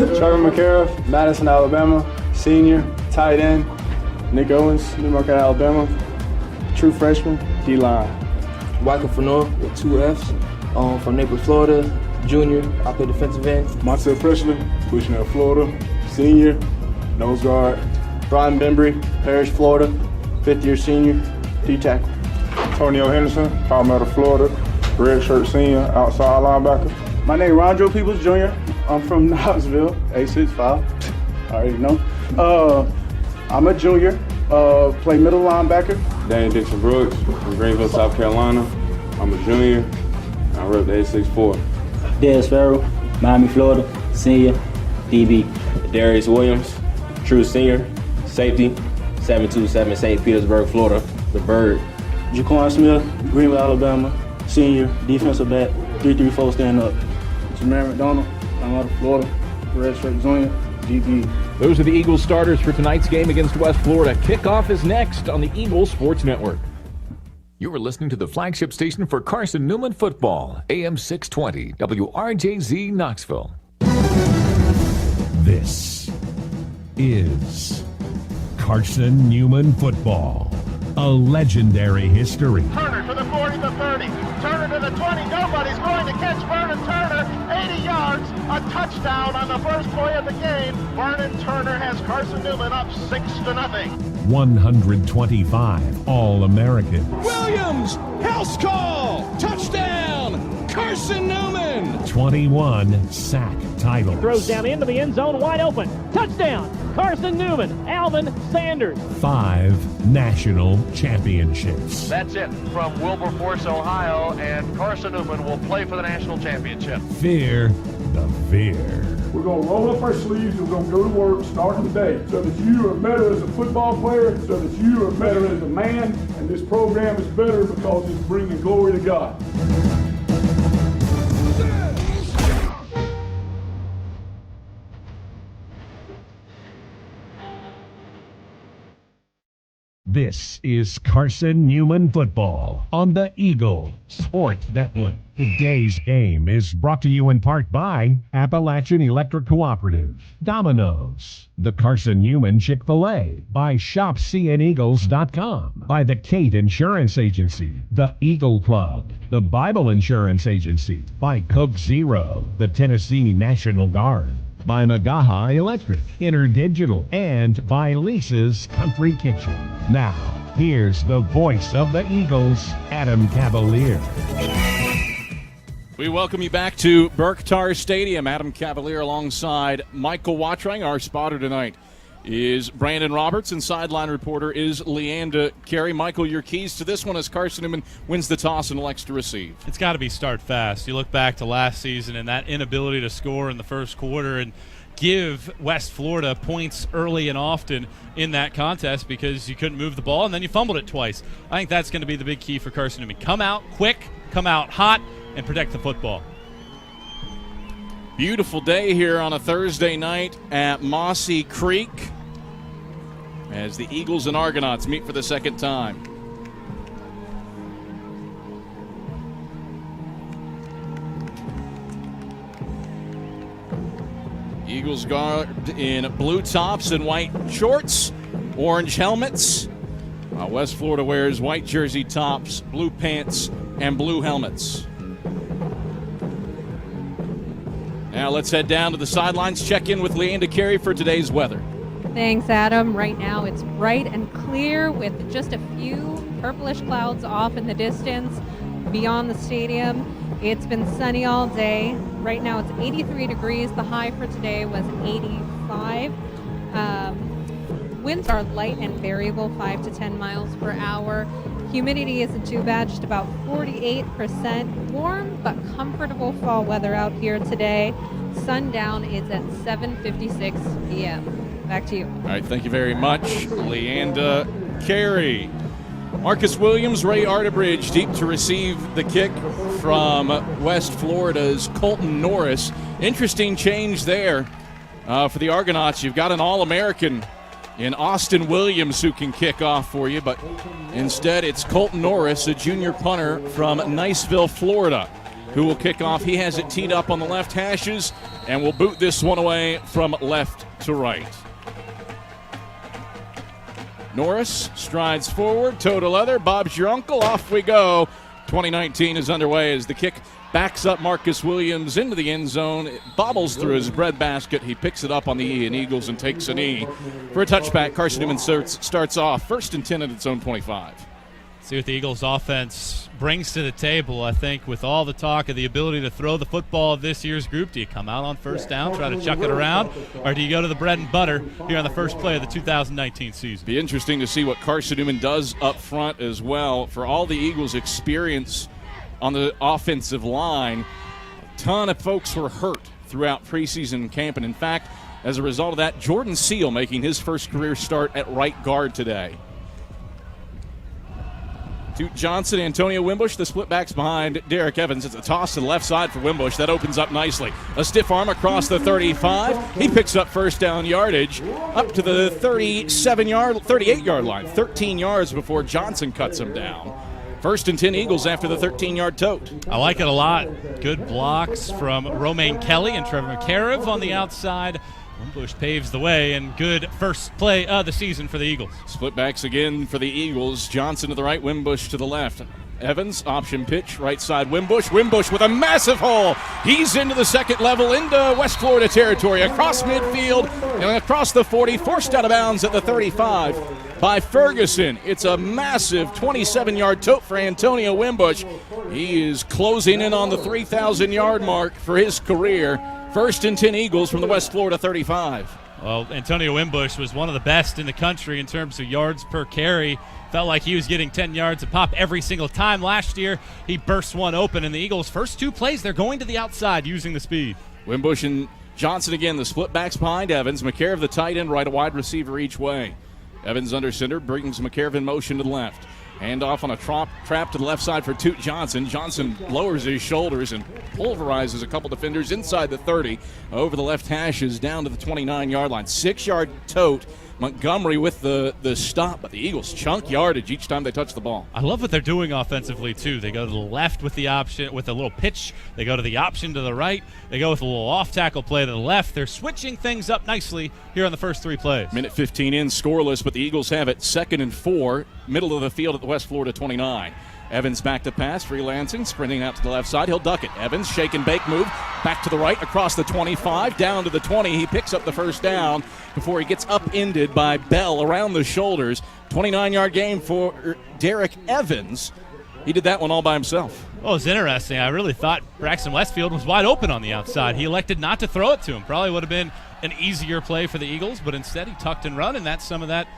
Trevor McCarroll, Madison, Alabama, senior, tight end. Nick Owens, New Market, Alabama, true freshman, D-line. Michael Fenor with 2 Fs, from Naples, Florida, junior, I play defensive end. Montel Presley, Bushnell, Florida, senior, nose guard. Brian Bembry, Parrish, Florida, 5th-year senior, D-tackle. Antonio Henderson, Palmetto, Florida, red shirt senior, outside linebacker. My name is Rondro Peoples Jr. I'm from Knoxville, 8'6", I already know. I'm a junior, play middle linebacker. Danny Dixon Brooks from Greenville, South Carolina. I'm a junior, I rep the 864. Des Farrell, Miami, Florida, senior, DB. Darius Williams, true senior, safety, 727 St. Petersburg, Florida, the Bird. Jaquan Smith, Greenville, Alabama, senior, defensive back, 3-3-4 stand up. Jameer McDonald, I'm out of Florida, red shirt junior, DB. Those are the Eagles starters for tonight's game against West Florida. Kickoff is next on the Eagles Sports Network. You are listening to the flagship station for Carson-Newman football, AM 620, WRJZ Knoxville. This is Carson-Newman football, a legendary history. Turner to the 40, the 30, Turner to the 20, nobody's going to catch Vernon Turner, 80 yards, a touchdown on the first play of the game. Vernon Turner has Carson-Newman up 6-0. 125 All-Americans. Williams, house call, touchdown, Carson-Newman. 21 sack titles. Throws down into the end zone, wide open, touchdown, Carson-Newman, Alvin Sanders. 5 national championships. That's it from Wilberforce, Ohio, and Carson-Newman will play for the national championship. Fear the fear. We're going to roll up our sleeves and we're going to go to work starting today so that you are better as a football player, so that you are better as a man, and this program is better because it's bringing glory to God. This is Carson-Newman football on the Eagle Sports Network. Today's game is brought to you in part by Appalachian Electric Cooperative, Domino's, the Carson-Newman Chick-fil-A, by ShopCNEagles.com, by the Kate Insurance Agency, the Eagle Club, the Bible Insurance Agency, by Coke Zero, the Tennessee National Guard, by Nagaha Electric, InterDigital, and by Lisa's Country Kitchen. Now, here's the voice of the Eagles, Adam Cavalier. We welcome you back to Burke-Tarr Stadium. Adam Cavalier alongside Michael Watring. Our spotter tonight is Brandon Roberts, and sideline reporter is Leanda Carey. Michael, your keys to this one as Carson-Newman wins the toss and elects to receive. It's got to be start fast. You look back to last season and that inability to score in the first quarter and give West Florida points early and often in that contest because you couldn't move the ball and then you fumbled it twice. I think that's going to be the big key for Carson-Newman. Come out quick, come out hot, and protect the football. Beautiful day here on a Thursday night at Mossy Creek as the Eagles and Argonauts meet for the second time. Eagles guard in blue tops and white shorts, orange helmets. West Florida wears white jersey tops, blue pants, and blue helmets. Now let's head down to the sidelines, check in with Leanda Carey for today's weather. Thanks, Adam. Right now it's bright and clear with just a few purplish clouds off in the distance beyond the stadium. It's been sunny all day. Right now it's 83 degrees. The high for today was 85. Winds are light and variable, 5 to 10 miles per hour. Humidity isn't too bad, just about 48%. Warm but comfortable fall weather out here today. Sundown is at 7:56 p.m. Back to you. All right, thank you very much, Leanda Carey. Marcus Williams, Ray Arterbridge deep to receive the kick from West Florida's Colton Norris. Interesting change there for the Argonauts. You've got an All-American in Austin Williams who can kick off for you, but instead it's Colton Norris, a junior punter from Niceville, Florida. who will kick off. He has it teed up on the left hashes and will boot this one away from left to right. Norris strides forward, toe to leather. Bob's your uncle. Off we go. 2019 is underway as the kick backs up Marcus Williams into the end zone. It bobbles through his breadbasket. He picks it up on the E and Eagles and takes a knee for a touchback. Carson-Newman starts off 1st and 10 at its own 25. See what the Eagles offense brings to the table. I think with all the talk of the ability to throw the football of this year's group, do you come out on first down, try to chuck it around, or do you go to the bread and butter here on the first play of the 2019 season? Be interesting to see what Carson-Newman does up front as well. For all the Eagles' experience on the offensive line, a ton of folks were hurt throughout preseason camp, and in fact, as a result of that, Jordan Seal making his first career start at right guard today. Duke Johnson, Antonio Wimbush, the split backs behind Derek Evans. It's a toss to the left side for Wimbush. That opens up nicely. A stiff arm across the 35. He picks up first down yardage up to the 38-yard line. 13 yards before Johnson cuts him down. 1st and 10 Eagles after the 13-yard tote. I like it a lot. Good blocks from Romaine Kelly and Trevor McCarriv on the outside. Wimbush paves the way, and good first play of the season for the Eagles. Split backs again for the Eagles. Johnson to the right, Wimbush to the left. Evans, option pitch, right side Wimbush. Wimbush with a massive hole. He's into the second level, into West Florida territory, across midfield and across the 40, forced out of bounds at the 35 by Ferguson. It's a massive 27-yard tote for Antonio Wimbush. He is closing in on the 3,000-yard mark for his career. 1st and 10 Eagles from the West Florida 35. Well, Antonio Wimbush was one of the best in the country in terms of yards per carry. Felt like he was getting 10 yards a pop every single time. Last year, he burst one open, and the Eagles' first 2 plays, they're going to the outside using the speed. Wimbush and Johnson again, the split backs behind Evans. McCarriv, the tight end, right, a wide receiver each way. Evans under center, brings McCarriv in motion to the left. Hand off on a trap to the left side for Toot Johnson. Johnson lowers his shoulders and pulverizes a couple defenders inside the 30, over the left hashes down to the 29-yard line. 6-yard tote. Montgomery with the stop, but the Eagles chunk yardage each time they touch the ball. I love what they're doing offensively, too. They go to the left with the option, with a little pitch. They go to the option to the right. They go with a little off-tackle play to the left. They're switching things up nicely here on the first 3 plays. Minute 15 in, scoreless, but the Eagles have it 2nd and 4, middle of the field at the West Florida 29. Evans back to pass, freelancing, sprinting out to the left side. He'll duck it. Evans, shake and bake move, back to the right, across the 25, down to the 20. He picks up the first down before he gets upended by Bell around the shoulders. 29-yard gain for Derek Evans. He did that one all by himself. Well, it's interesting. I really thought Braxton Westfield was wide open on the outside. He elected not to throw it to him. Probably would have been an easier play for the Eagles, but instead he tucked and run, and that's some of that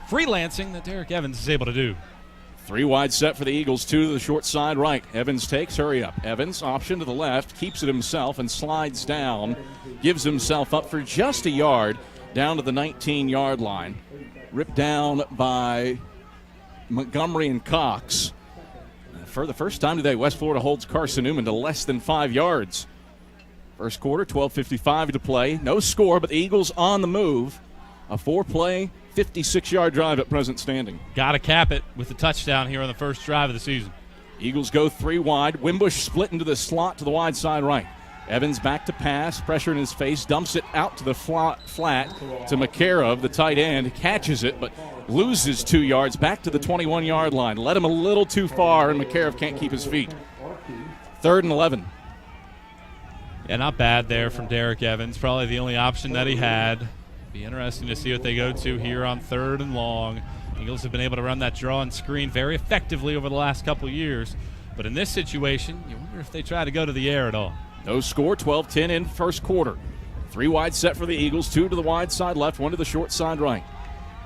freelancing that Derek Evans is able to do. 3 wide set for the Eagles, 2 to the short side right. Evans takes, hurry up. Evans, option to the left, keeps it himself and slides down. Gives himself up for just a yard down to the 19-yard line. Ripped down by Montgomery and Cox. For the first time today, West Florida holds Carson-Newman to less than 5 yards. First quarter, 12:55 to play. No score, but the Eagles on the move. A 4-play, 56-yard drive at present standing. Got to cap it with a touchdown here on the first drive of the season. Eagles go 3 wide. Wimbush split into the slot to the wide side right. Evans back to pass, pressure in his face, dumps it out to the flat to McCarriv, the tight end, catches it, but loses 2 yards back to the 21-yard line. Led him a little too far, and McCarriv can't keep his feet. 3rd and 11. Yeah, not bad there from Derek Evans. Probably the only option that he had. Be interesting to see what they go to here on 3rd and long. Eagles have been able to run that draw and screen very effectively over the last couple years. But in this situation, you wonder if they try to go to the air at all. No score, 12-10 in first quarter. 3 wide set for the Eagles, 2 to the wide side left, 1 to the short side right.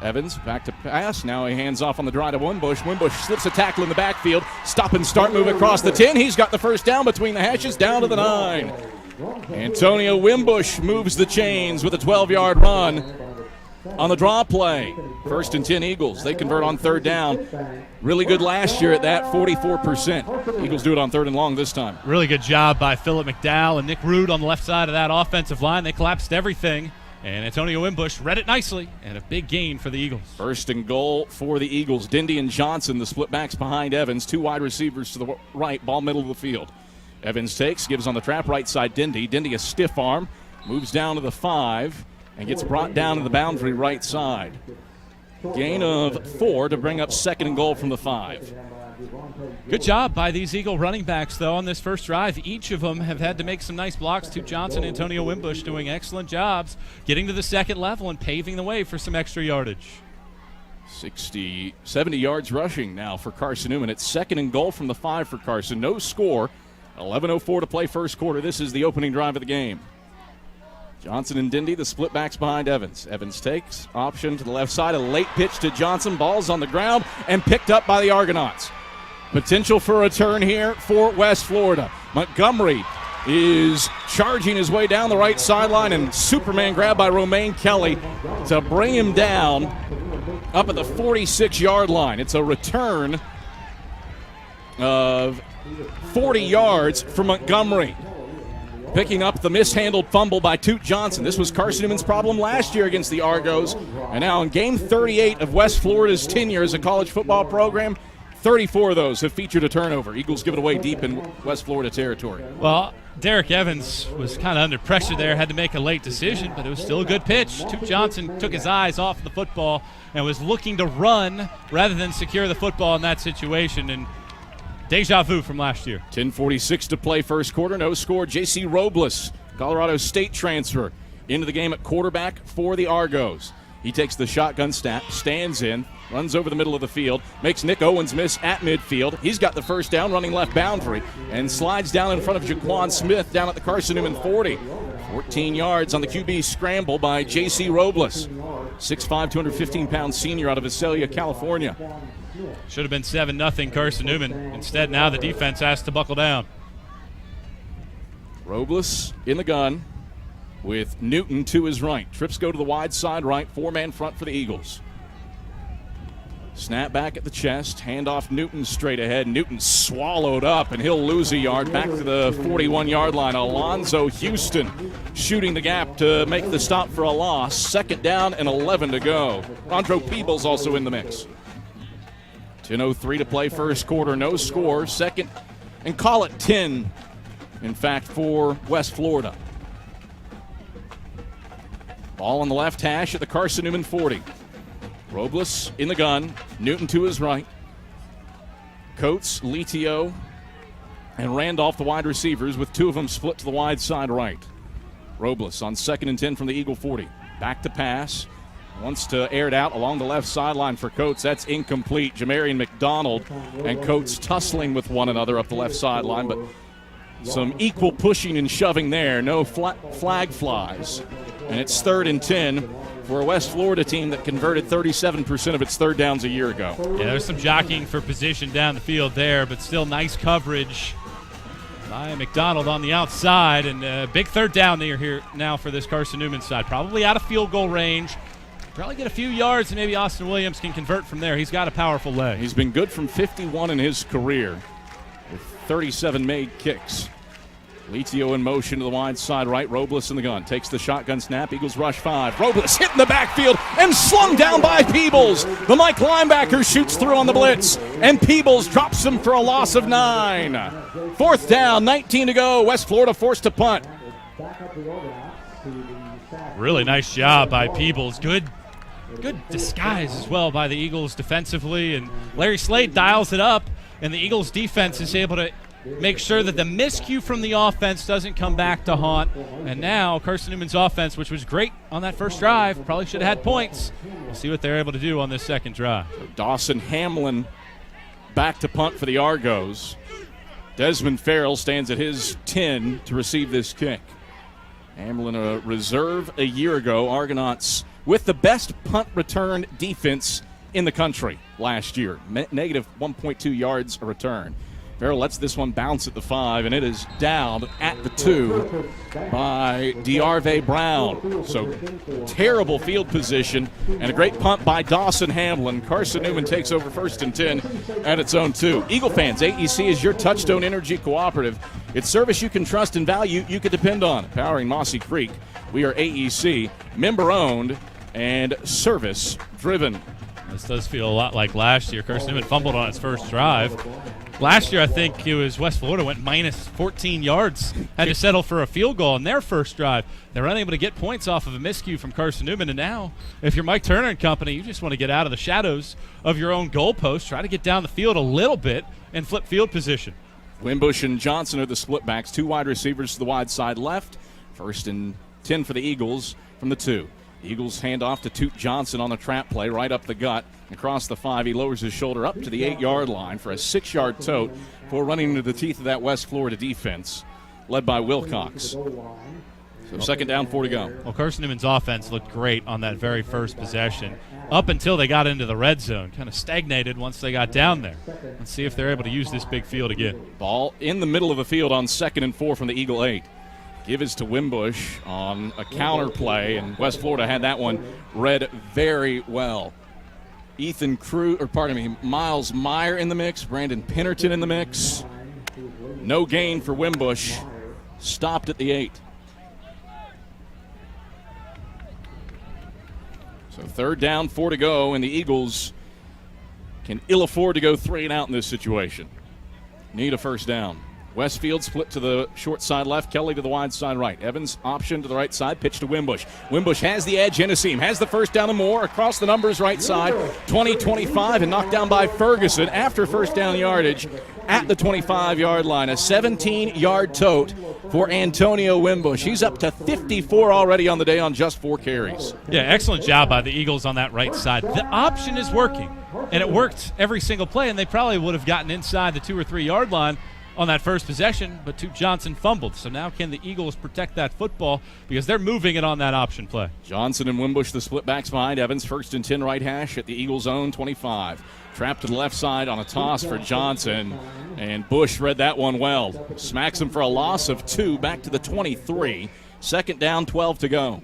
Evans back to pass. Now he hands off on the drive to Wimbush. Wimbush slips a tackle in the backfield. Stop and start move across the 10. He's got the first down between the hashes, down to the 9. Antonio Wimbush moves the chains with a 12-yard run on the draw play. 1st and 10 Eagles. They convert on 3rd down. Really good last year at that, 44%. Eagles do it on 3rd and long this time. Really good job by Phillip McDowell and Nick Rude on the left side of that offensive line. They collapsed everything, and Antonio Wimbush read it nicely, and a big gain for the Eagles. 1st and goal for the Eagles. Dindy and Johnson, the split backs behind Evans. 2 wide receivers to the right, ball middle of the field. Evans takes, gives on the trap, right side Dindy. Dindy a stiff arm, moves down to the 5, and gets brought down to the boundary right side. Gain of 4 to bring up 2nd and goal from the 5. Good job by these Eagle running backs, though, on this first drive. Each of them have had to make some nice blocks. Stu Johnson, Antonio Wimbush doing excellent jobs getting to the second level and paving the way for some extra yardage. 70 yards rushing now for Carson-Newman. It's 2nd and goal from the 5 for Carson. No score. 11:04 to play first quarter. This is the opening drive of the game. Johnson and Dindy, the split backs behind Evans. Evans takes, option to the left side, a late pitch to Johnson. Ball's on the ground and picked up by the Argonauts. Potential for a return here for West Florida. Montgomery is charging his way down the right sideline, and Superman grabbed by Romaine Kelly to bring him down up at the 46-yard line. It's a return of 40 yards for Montgomery, picking up the mishandled fumble by Toot Johnson. This was Carson-Newman's problem last year against the Argos, and now in game 38 of West Florida's tenure as a college football program, 34 of those have featured a turnover. Eagles give it away deep in West Florida territory. Well, Derek Evans was kind of under pressure there, had to make a late decision, but it was still a good pitch. Toot Johnson took his eyes off the football and was looking to run rather than secure the football in that situation, and deja vu from last year. 10:46 to play first quarter. No score. J.C. Robles, Colorado State transfer, into the game at quarterback for the Argos. He takes the shotgun snap, stands in, runs over the middle of the field, makes Nick Owens miss at midfield. He's got the first down, running left boundary, and slides down in front of Jaquan Smith down at the Carson-Newman 40. 14 yards on the QB scramble by J.C. Robles. 6'5", 215-pound senior out of Visalia, California. Should have been 7-0 Carson-Newman. Instead, now the defense has to buckle down. Robles in the gun with Newton to his right. Trips go to the wide side right, 4-man front for the Eagles. Snap back at the chest, handoff Newton straight ahead. Newton swallowed up, and he'll lose a yard back to the 41-yard line. Alonzo Houston shooting the gap to make the stop for a loss. 2nd down and 11 to go. Rondro Peebles also in the mix. 10:03 to play first quarter. No score. 2nd and call it 10, in fact, for West Florida. Ball on the left hash at the Carson-Newman 40. Robles in the gun. Newton to his right. Coates, Litio, and Randolph, the wide receivers, with 2 of them split to the wide side right. Robles on 2nd and 10 from the Eagle 40. Back to pass. Wants to air it out along the left sideline for Coates. That's incomplete. Jamarian McDonald and Coates tussling with one another up the left sideline, but some equal pushing and shoving there. No flag flies. And it's 3rd and 10 for a West Florida team that converted 37% of its third downs a year ago. Yeah, there's some jockeying for position down the field there, but still nice coverage by McDonald on the outside. And big 3rd down here now for this Carson-Newman side. Probably out of field goal range. Probably get a few yards, and maybe Austin Williams can convert from there. He's got a powerful leg. He's been good from 51 in his career with 37 made kicks. Litio in motion to the wide side right. Robles in the gun. Takes the shotgun snap. Eagles rush 5. Robles hit in the backfield and slung down by Peebles. The Mike linebacker shoots through on the blitz, and Peebles drops him for a loss of 9. 4th down, 19 to go. West Florida forced to punt. Really nice job by Peebles. Good disguise as well by the Eagles defensively, and Larry Slade dials it up, and the Eagles defense is able to make sure that the miscue from the offense doesn't come back to haunt. And now Carson-Newman's offense, which was great on that first drive, probably should have had points. We'll see what they're able to do on this 2nd drive. Dawson Hamlin back to punt for the Argos. Desmond Farrell stands at his 10 to receive this kick. Hamlin, a reserve a year ago. Argonauts with the best punt return defense in the country last year. Negative 1.2 yards a return. Farrell lets this one bounce at the 5, and it is down at the 2 by D'Arve Brown. So terrible field position and a great punt by Dawson Hamlin. Carson-Newman takes over 1st and 10 at its own 2. Eagle fans, AEC is your Touchstone Energy Cooperative. It's service you can trust and value you can depend on. Powering Mossy Creek, we are AEC, member-owned and service-driven. This does feel a lot like last year. Carson-Newman fumbled on its first drive. Last year, I think it was West Florida went minus 14 yards, had to settle for a field goal in their first drive. They were unable to get points off of a miscue from Carson-Newman, and now, if you're Mike Turner and company, you just want to get out of the shadows of your own goalpost, try to get down the field a little bit, and flip field position. Wimbush and Johnson are the split backs. 2 wide receivers to the wide side left. 1st and 10 for the Eagles from the 2. The Eagles hand off to Toot Johnson on the trap play, right up the gut. Across the 5, he lowers his shoulder up to the 8-yard line for a 6-yard tote for running into the teeth of that West Florida defense, led by Wilcox. So 2nd down, 4 to go. Well, Carson-Newman's offense looked great on that very first possession up until they got into the red zone. Kind of stagnated once they got down there. Let's see if they're able to use this big field again. Ball in the middle of the field on 2nd and 4 from the Eagle 8. Give is to Wimbush on a counter play, and West Florida had that one read very well. Miles Meyer in the mix, Brandon Pinnerton in the mix. No gain for Wimbush. Stopped at the 8. So 3rd down, 4 to go, and the Eagles can ill afford to go 3 and out in this situation. Need a 1st down. Westfield split to the short side left, Kelly to the wide side right. Evans option to the right side, pitch to Wimbush. Wimbush has the edge, Hennessy has the 1st down and more across the numbers right side, 20-25, and knocked down by Ferguson after 1st down yardage at the 25-yard line. A 17-yard tote for Antonio Wimbush. He's up to 54 already on the day on just 4 carries. Yeah, excellent job by the Eagles on that right side. The option is working, and it worked every single play, and they probably would have gotten inside the 2 or 3 yard line on that first possession, but Toot Johnson fumbled. So now can the Eagles protect that football because they're moving it on that option play. Johnson and Wimbush, the split backs behind Evans. 1st and 10 right hash at the Eagles' own 25. Trapped to the left side on a toss for Johnson, and Bush read that one well. Smacks him for a loss of 2 back to the 23. 2nd down, 12 to go.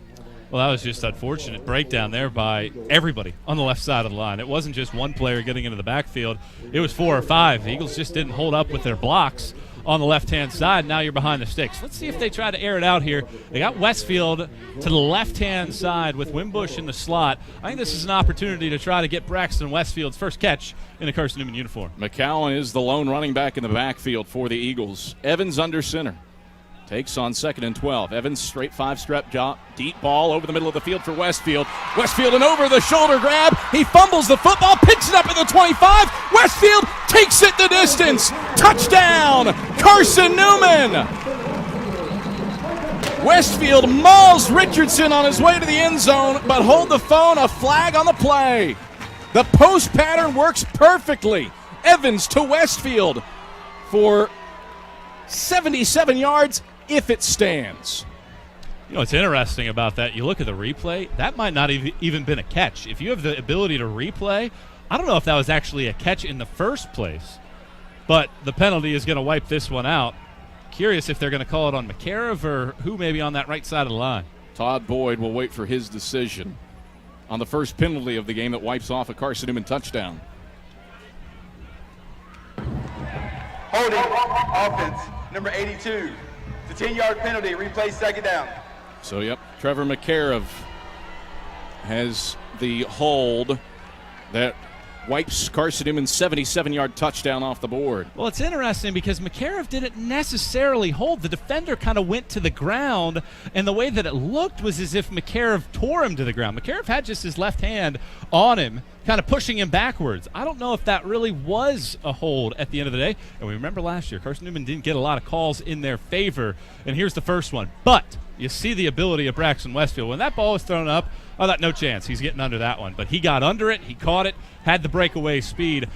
Well, that was just unfortunate breakdown there by everybody on the left side of the line. It wasn't just one player getting into the backfield. It was 4 or 5. The Eagles just didn't hold up with their blocks on the left-hand side. Now you're behind the sticks. Let's see if they try to air it out here. They got Westfield to the left-hand side with Wimbush in the slot. I think this is an opportunity to try to get Braxton Westfield's first catch in a Carson-Newman uniform. McCowan is the lone running back in the backfield for the Eagles. Evans under center. Takes on 2nd and 12. Evans straight 5-step drop. Deep ball over the middle of the field for Westfield. Westfield and over the shoulder grab. He fumbles the football, picks it up at the 25. Westfield takes it the distance. Touchdown, Carson-Newman. Westfield mauls Richardson on his way to the end zone, but hold the phone, a flag on the play. The post pattern works perfectly. Evans to Westfield for 77 yards if it stands. You know what's interesting about that, you look at the replay, that might not even been a catch. If you have the ability to replay, I don't know if that was actually a catch in the first place, but the penalty is going to wipe this one out. Curious if they're going to call it on McCarriv or who may be on that right side of the line. Todd Boyd will wait for his decision on the first penalty of the game that wipes off a Carson-Newman touchdown. Holding offense, number 82. It's a 10-yard penalty. Replay 2nd down. So, yep, Trevor McCarriv has the hold that wipes Carson-Newman's 77-yard touchdown off the board. Well, it's interesting because McCarriv didn't necessarily hold. The defender kind of went to the ground, and the way that it looked was as if McCarriv tore him to the ground. McCarriv had just his left hand on him, kind of pushing him backwards. I don't know if that really was a hold at the end of the day. And we remember last year, Carson-Newman didn't get a lot of calls in their favor, and here's the first one. But you see the ability of Braxton Westfield. When that ball was thrown up, I thought no chance. He's getting under that one. But he got under it. He caught it, had the breakaway speed.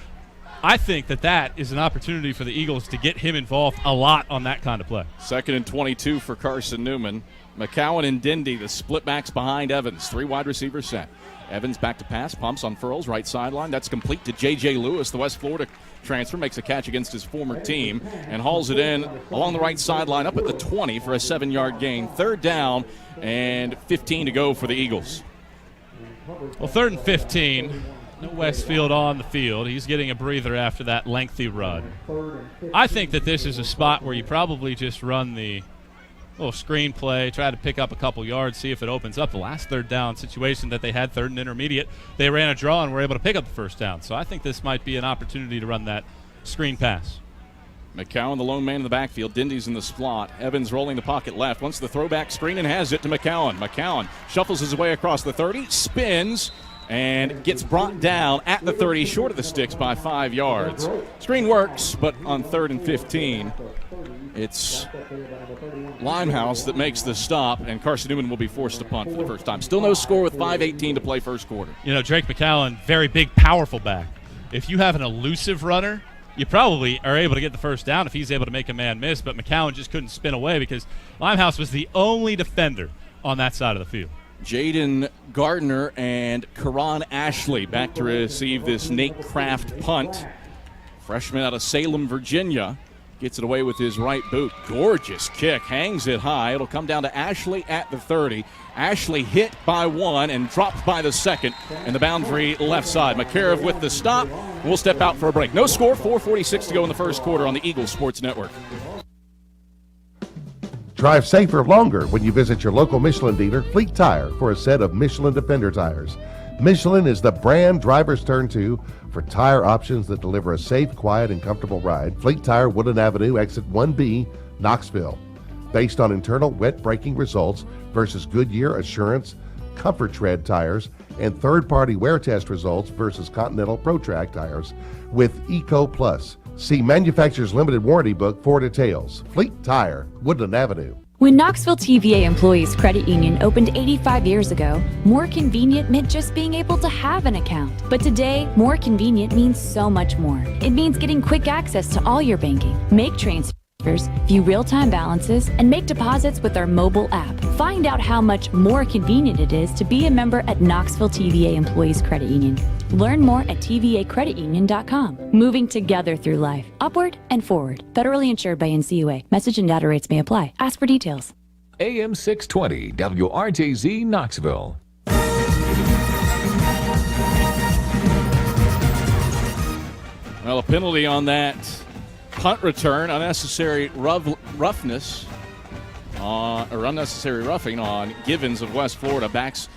I think that is an opportunity for the Eagles to get him involved a lot on that kind of play. 2nd and 22 for Carson-Newman. McCowan and Dindy, the split backs behind Evans. 3 wide receivers set. Evans back to pass, pumps on furls, right sideline. That's complete to J.J. Lewis, the West Florida transfer, makes a catch against his former team and hauls it in along the right sideline up at the 20 for a 7-yard gain. 3rd down and 15 to go for the Eagles. Well, 3rd and 15. No Westfield on the field. He's getting a breather after that lengthy run. I think that this is a spot where you probably just run the little screen play, try to pick up a couple yards, see if it opens up. The last 3rd down situation that they had, 3rd and intermediate, they ran a draw and were able to pick up the 1st down. So I think this might be an opportunity to run that screen pass. McCowan, the lone man in the backfield. Dindy's in the slot. Evans rolling the pocket left. Wants the throwback screen and has it to McCowan. McCowan shuffles his way across the 30, spins, and gets brought down at the 30, short of the sticks by 5 yards. Screen works, but on 3rd and 15, it's Limehouse that makes the stop, and Carson-Newman will be forced to punt for the first time. Still no score with 5:18 to play first quarter. You know, Drake McCowan, very big, powerful back. If you have an elusive runner, you probably are able to get the first down if he's able to make a man miss, but McCowan just couldn't spin away because Limehouse was the only defender on that side of the field. Jaden Gardner and Karan Ashley back to receive this Nate Kraft punt. Freshman out of Salem, Virginia. Gets it away with his right boot. Gorgeous kick. Hangs it high. It'll come down to Ashley at the 30. Ashley hit by 1 and dropped by the 2nd. And the boundary left side. McCarriff with the stop. We'll step out for a break. No score. 4:46 to go in the first quarter on the Eagles Sports Network. Drive safer longer when you visit your local Michelin dealer, Fleet Tire, for a set of Michelin Defender tires. Michelin is the brand drivers turn to for tire options that deliver a safe, quiet, and comfortable ride. Fleet Tire, Woodland Avenue, exit 1B, Knoxville. Based on internal wet braking results versus Goodyear Assurance Comfort Tread tires and third-party wear test results versus Continental ProTrack tires with Eco Plus. See manufacturer's limited warranty book for details. Fleet Tire, Woodland Avenue. When Knoxville TVA Employees Credit Union opened 85 years ago, more convenient meant just being able to have an account. But today, more convenient means so much more. It means getting quick access to all your banking, make transfers, view real-time balances, and make deposits with our mobile app. Find out how much more convenient it is to be a member at Knoxville TVA Employees Credit Union. Learn more at tvacreditunion.com. Moving together through life, upward and forward. Federally insured by NCUA. Message and data rates may apply. Ask for details. AM 620 WRJZ Knoxville. Well, a penalty on that punt return, unnecessary roughness, or unnecessary roughing on Givens of West Florida. Backs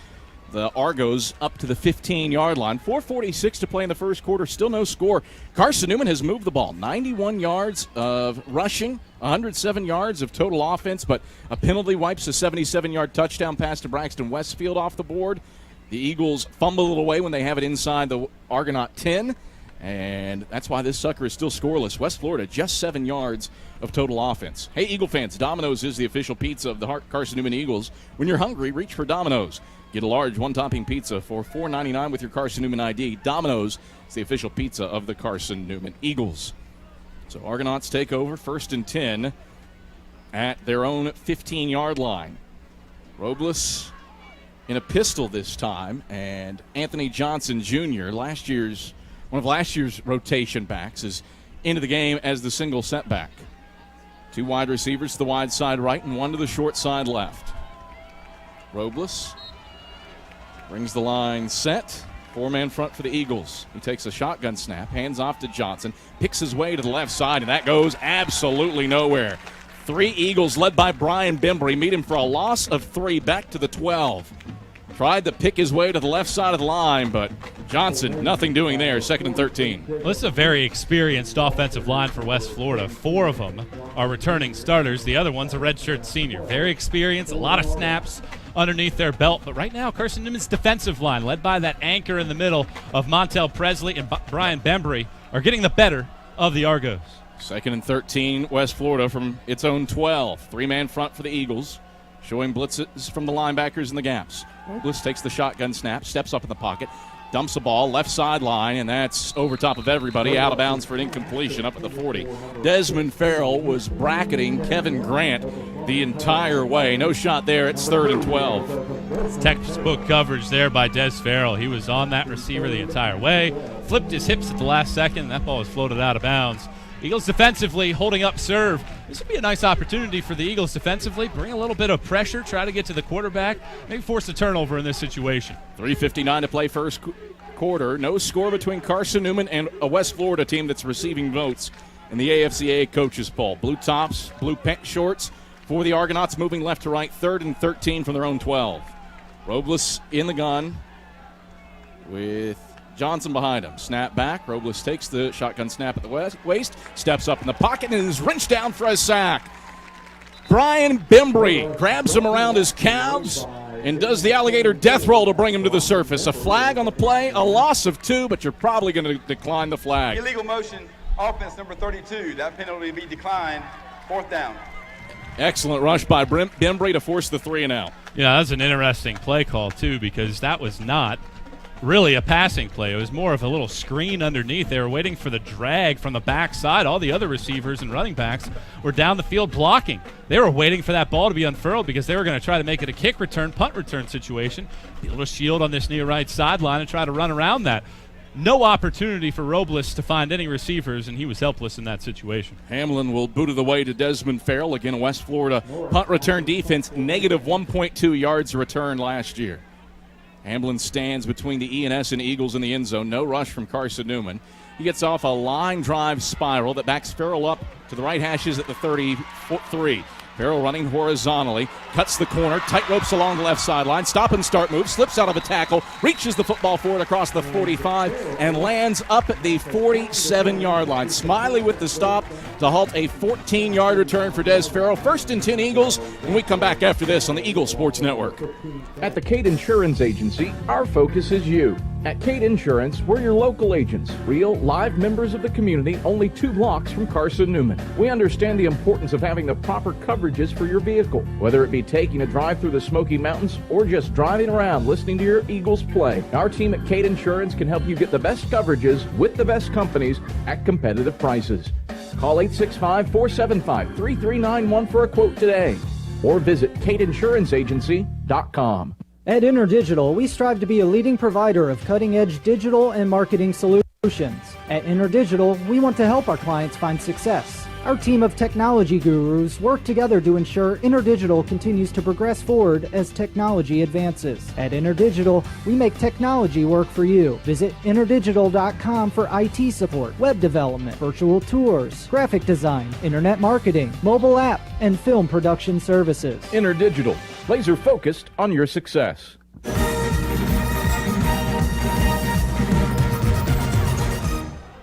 the Argos up to the 15-yard line. 4:46 to play in the first quarter. Still no score. Carson-Newman has moved the ball. 91 yards of rushing, 107 yards of total offense, but a penalty wipes a 77-yard touchdown pass to Braxton Westfield off the board. The Eagles fumble it away when they have it inside the Argonaut 10, and that's why this sucker is still scoreless. West Florida just 7 yards of total offense. Hey, Eagle fans, Domino's is the official pizza of the Carson-Newman Eagles. When you're hungry, reach for Domino's. Get a large one-topping pizza for $4.99 with your Carson-Newman ID. Domino's is the official pizza of the Carson-Newman Eagles. So Argonauts take over 1st and 10 at their own 15-yard line. Robles in a pistol this time, and Anthony Johnson Jr., one of last year's rotation backs, is into the game as the single setback. 2 wide receivers to the wide side right and 1 to the short side left. Robles brings the line set. 4-man front for the Eagles. He takes a shotgun snap, hands off to Johnson, picks his way to the left side, and that goes absolutely nowhere. 3 Eagles led by Brian Bembry meet him for a loss of 3 back to the 12. Tried to pick his way to the left side of the line, but Johnson, nothing doing there. 2nd and 13. Well, this is a very experienced offensive line for West Florida. 4 of them are returning starters. The other one's a redshirt senior. Very experienced, a lot of snaps underneath their belt. But right now, Carson-Newman's defensive line, led by that anchor in the middle of Montel Presley and Brian Bembry, are getting the better of the Argos. 2nd and 13, West Florida from its own 12. 3-man front for the Eagles, showing blitzes from the linebackers in the gaps. Robles takes the shotgun snap, steps up in the pocket, dumps the ball left sideline, and that's over top of everybody, out of bounds for an incompletion up at the 40. Desmond Farrell was bracketing Kevin Grant the entire way. No shot there. It's 3rd and 12. It's textbook coverage there by Des Farrell. He was on that receiver the entire way, flipped his hips at the last second, and that ball was floated out of bounds. Eagles defensively holding up serve. This would be a nice opportunity for the Eagles defensively. Bring a little bit of pressure, try to get to the quarterback, maybe force a turnover in this situation. 3:59 to play first quarter. No score between Carson-Newman and a West Florida team that's receiving votes in the AFCA coaches poll. Blue tops, blue pant shorts for the Argonauts, moving left to right. 3rd and 13 from their own 12. Robles in the gun with Johnson behind him. Snap back. Robles takes the shotgun snap at the waist, steps up in the pocket, and is wrenched down for a sack. Brian Bembry grabs him around his calves and does the alligator death roll to bring him to the surface. A flag on the play, a loss of 2, but you're probably going to decline the flag. Illegal motion, offense number 32. That penalty will be declined. 4th down. Excellent rush by Bembry to force the 3-and-out. Yeah, that's an interesting play call, too, because that was not really a passing play. It was more of a little screen underneath. They were waiting for the drag from the backside. All the other receivers and running backs were down the field blocking. They were waiting for that ball to be unfurled because they were going to try to make it a kick return, punt return situation. Be able to shield on this near right sideline and try to run around that. No opportunity for Robles to find any receivers, and he was helpless in that situation. Hamlin will boot it away to Desmond Farrell. Again, West Florida punt return defense, negative 1.2 yards return last year. Hamlin stands between the E&S and Eagles in the end zone. No rush from Carson-Newman. He gets off a line drive spiral that backs Farrell up to the right hashes at the 33. Farrell running horizontally, cuts the corner, tight ropes along the left sideline, stop and start move, slips out of a tackle, reaches the football forward across the 45, and lands up at the 47-yard line. Smiley with the stop to halt a 14-yard return for Des Farrell. 1st and 10 Eagles when we come back after this on the Eagle Sports Network. At the Cade Insurance Agency, our focus is you. At Cade Insurance, we're your local agents, real, live members of the community, only 2 blocks from Carson-Newman. We understand the importance of having the proper coverages for your vehicle, whether it be taking a drive through the Smoky Mountains or just driving around listening to your Eagles play. Our team at Cade Insurance can help you get the best coverages with the best companies at competitive prices. Call 865-475-3391 for a quote today, or visit CadeInsuranceAgency.com. At InterDigital, we strive to be a leading provider of cutting-edge digital and marketing solutions. At InterDigital, we want to help our clients find success. Our team of technology gurus work together to ensure InterDigital continues to progress forward as technology advances. At InterDigital, we make technology work for you. Visit interdigital.com for IT support, web development, virtual tours, graphic design, internet marketing, mobile app, and film production services. InterDigital, laser focused on your success.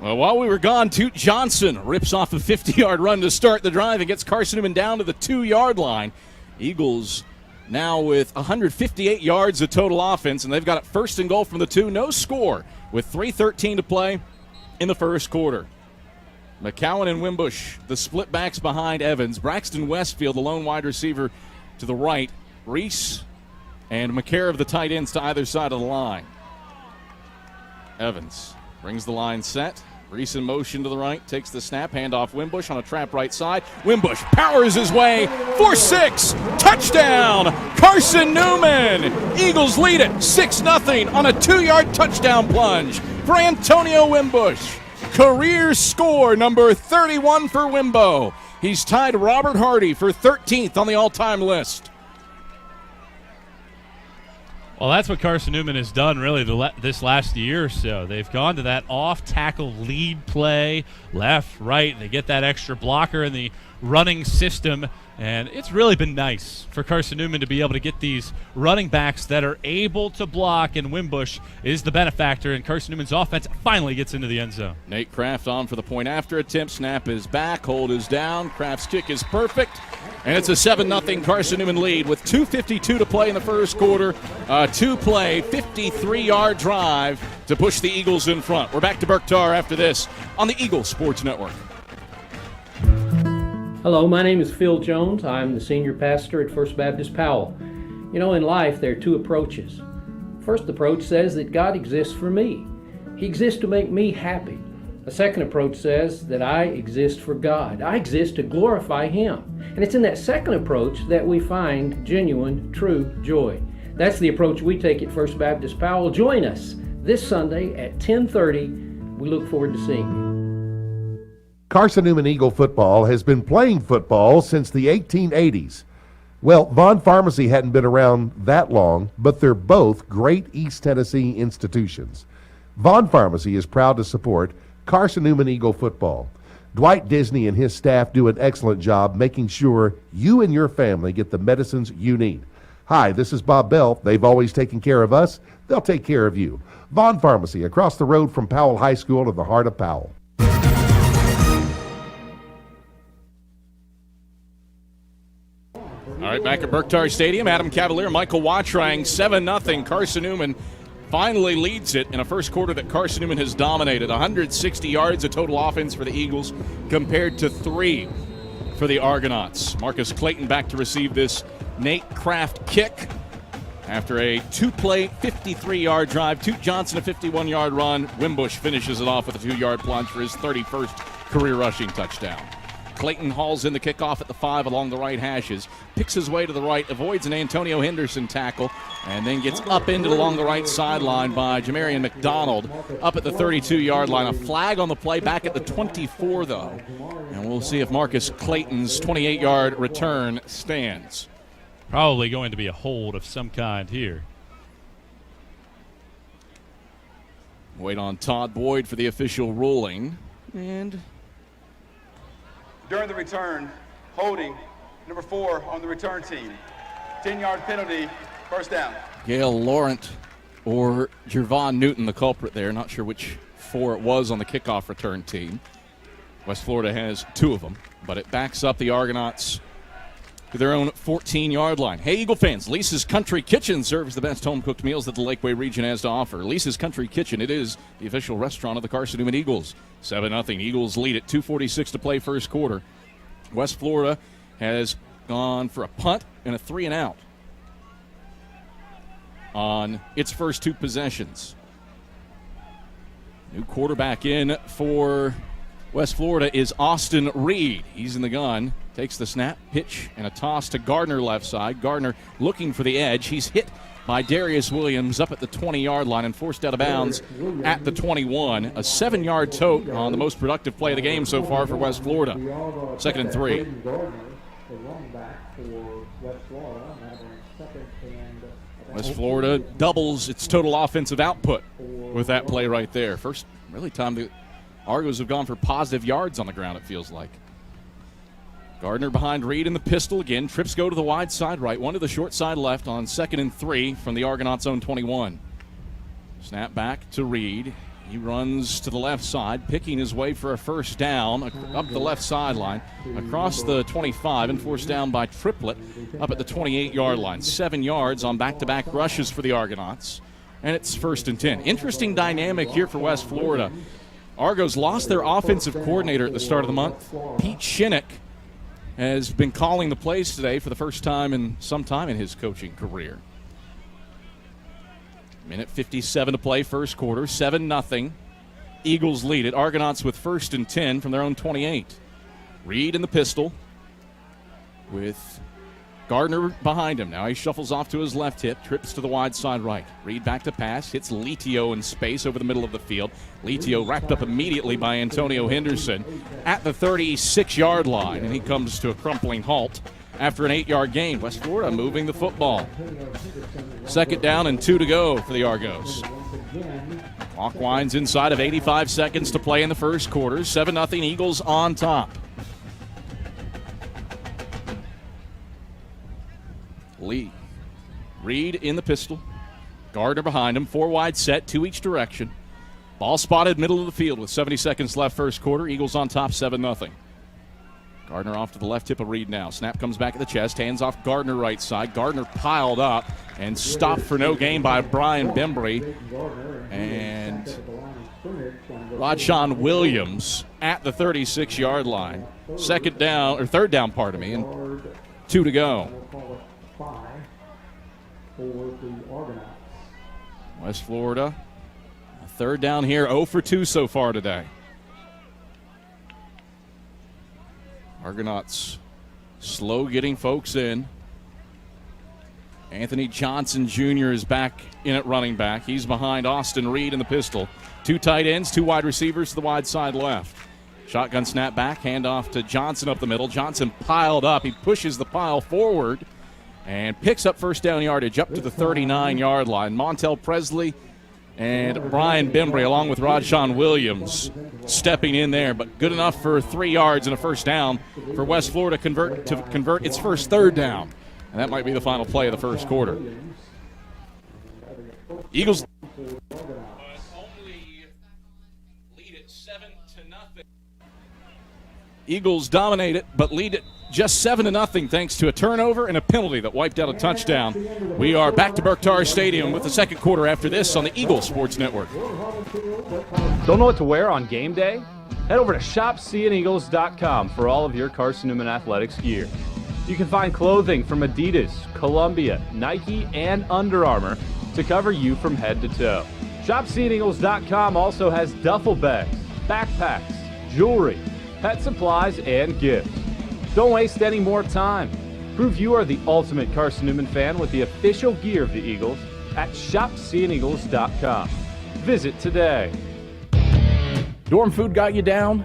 Well, while we were gone, Toot Johnson rips off a 50-yard run to start the drive and gets Carson-Newman down to the 2-yard line. Eagles now with 158 yards of total offense, and they've got it 1st and goal from the 2. No score with 3:13 to play in the first quarter. McCowan and Wimbush, the split backs behind Evans. Braxton Westfield, the lone wide receiver to the right. Reese and McCare of the tight ends to either side of the line. Evans brings the line set. Reese in motion to the right, takes the snap, handoff Wimbush on a trap right side. Wimbush powers his way for 6. Touchdown, Carson-Newman. Eagles lead it 6-0 on a 2-yard touchdown plunge for Antonio Wimbush. Career score number 31 for Wimbo. He's tied Robert Hardy for 13th on the all-time list. Well, that's what Carson-Newman has done really this last year or so. They've gone to that off-tackle lead play, left, right. They get that extra blocker in the running system, and it's really been nice for Carson-Newman to be able to get these running backs that are able to block, and Wimbush is the benefactor, and Carson-Newman's offense finally gets into the end zone. Nate Kraft on for the point after attempt. Snap is back, hold is down. Kraft's kick is perfect, and it's a 7-0 Carson-Newman lead with 2:52 to play in the first quarter. Two-play, 53-yard drive to push the Eagles in front. We're back to Burke-Tarr after this on the Eagle Sports Network. Hello, my name is Phil Jones. I'm the senior pastor at First Baptist Powell. You know, in life there are 2 approaches. First approach says that God exists for me. He exists to make me happy. A second approach says that I exist for God. I exist to glorify Him. And it's in that second approach that we find genuine, true joy. That's the approach we take at First Baptist Powell. Join us this Sunday at 10:30. We look forward to seeing you. Carson-Newman Eagle football has been playing football since the 1880s. Well, Vaughn Pharmacy hadn't been around that long, but they're both great East Tennessee institutions. Vaughn Pharmacy is proud to support Carson-Newman Eagle football. Dwight Disney and his staff do an excellent job making sure you and your family get the medicines you need. Hi, this is Bob Bell. They've always taken care of us. They'll take care of you. Vaughn Pharmacy, across the road from Powell High School in the heart of Powell. All right, back at Burke-Tarr Stadium, Adam Cavalier, Michael Wattrang, 7-0. Carson-Newman finally leads it in a first quarter that Carson-Newman has dominated. 160 yards of total offense for the Eagles compared to 3 for the Argonauts. Marcus Clayton back to receive this Nate Kraft kick after a 2-play, 53-yard drive. Toot Johnson, a 51-yard run. Wimbush finishes it off with a 2-yard plunge for his 31st career rushing touchdown. Clayton hauls in the kickoff at the 5 along the right hashes, picks his way to the right, avoids an Antonio Henderson tackle, and then gets upended along the right sideline by Jamarian McDonald up at the 32-yard line. A flag on the play back at the 24, though. And we'll see if Marcus Clayton's 28-yard return stands. Probably going to be a hold of some kind here. Wait on Todd Boyd for the official ruling. And during the return, holding number 4 on the return team. 10-yard penalty, first down. Gail Laurent or Jervon Newton, the culprit there. Not sure which 4 it was on the kickoff return team. West Florida has 2 of them, but it backs up the Argonauts to their own 14-yard line. Hey, Eagle fans, Lisa's Country Kitchen serves the best home-cooked meals that the Lakeway region has to offer. Lisa's Country Kitchen, it is the official restaurant of the Carson-Newman Eagles. 7-0, Eagles lead it, 2:46 to play first quarter. West Florida has gone for a punt and a 3-and-out on its first 2 possessions. New quarterback in for West Florida is Austin Reed. He's in the gun. Takes the snap, pitch, and a toss to Gardner left side. Gardner looking for the edge. He's hit by Darius Williams up at the 20-yard line and forced out of bounds at the 21. A 7-yard tote on the most productive play of the game so far for West Florida. 2nd and 3. West Florida doubles its total offensive output with that play right there. First really time the Argos have gone for positive yards on the ground, it feels like. Gardner behind Reed in the pistol again. Trips go to the wide side right, 1 to the short side left on 2nd and 3 from the Argonauts' own 21. Snap back to Reed. He runs to the left side, picking his way for a first down up the left sideline, across the 25, and forced down by Triplett up at the 28-yard line. 7 yards on back-to-back rushes for the Argonauts, and it's 1st and 10. Interesting dynamic here for West Florida. Argos lost their offensive coordinator at the start of the month. Pete Shinnick has been calling the plays today for the first time in some time in his coaching career. Minute 57 to play first quarter, 7-0. Eagles lead it. Argonauts with 1st and 10 from their own 28. Reed in the pistol with Gardner behind him. Now he shuffles off to his left hip, trips to the wide side right. Reed back to pass, hits Litio in space over the middle of the field. Litio wrapped up immediately by Antonio Henderson at the 36-yard line, and he comes to a crumpling halt after an 8-yard gain. West Florida moving the football. 2nd down and 2 to go for the Argos. Clock winds inside of 85 seconds to play in the first quarter. 7-0 Eagles on top. Lee. Reed in the pistol. Gardner behind him. 4 wide set, 2 each direction. Ball spotted middle of the field with 70 seconds left first quarter. Eagles on top 7-0. Gardner off to the left hip of Reed now. Snap comes back at the chest. Hands off Gardner right side. Gardner piled up and stopped for no gain by Brian Bembry. And Radshawn Williams at the 36-yard line. 2nd down, or 3rd down, pardon me, and 2 to go. West Florida, a 3rd down here, 0 for 2 so far today. Argonauts slow getting folks in. Anthony Johnson Jr. is back in at running back. He's behind Austin Reed in the pistol. 2 tight ends, 2 wide receivers to the wide side left. Shotgun snap back, handoff to Johnson up the middle. Johnson piled up. He pushes the pile forward and picks up first down yardage up to the 39-yard line. Montel Presley and Brian Bembry, along with Radshawn Williams, stepping in there, but good enough for 3 yards and a first down for West Florida to convert its first 3rd down And that might be the final play of the first quarter. Eagles lead it 7-0. Eagles dominate it, but lead it just 7-0 thanks to a turnover and a penalty that wiped out a touchdown. We are back to Burke-Tarr Stadium with the second quarter after this on the Eagle Sports Network. Don't know what to wear on game day? Head over to shopseeandeagles.com for all of your Carson-Newman athletics gear. You can find clothing from Adidas, Columbia, Nike, and Under Armour to cover you from head to toe. ShopSeeAndEagles.com also has duffel bags, backpacks, jewelry, pet supplies, and gifts. Don't waste any more time. Prove you are the ultimate Carson-Newman fan with the official gear of the Eagles at ShopSeeAndEagles.com. Visit today. Dorm food got you down?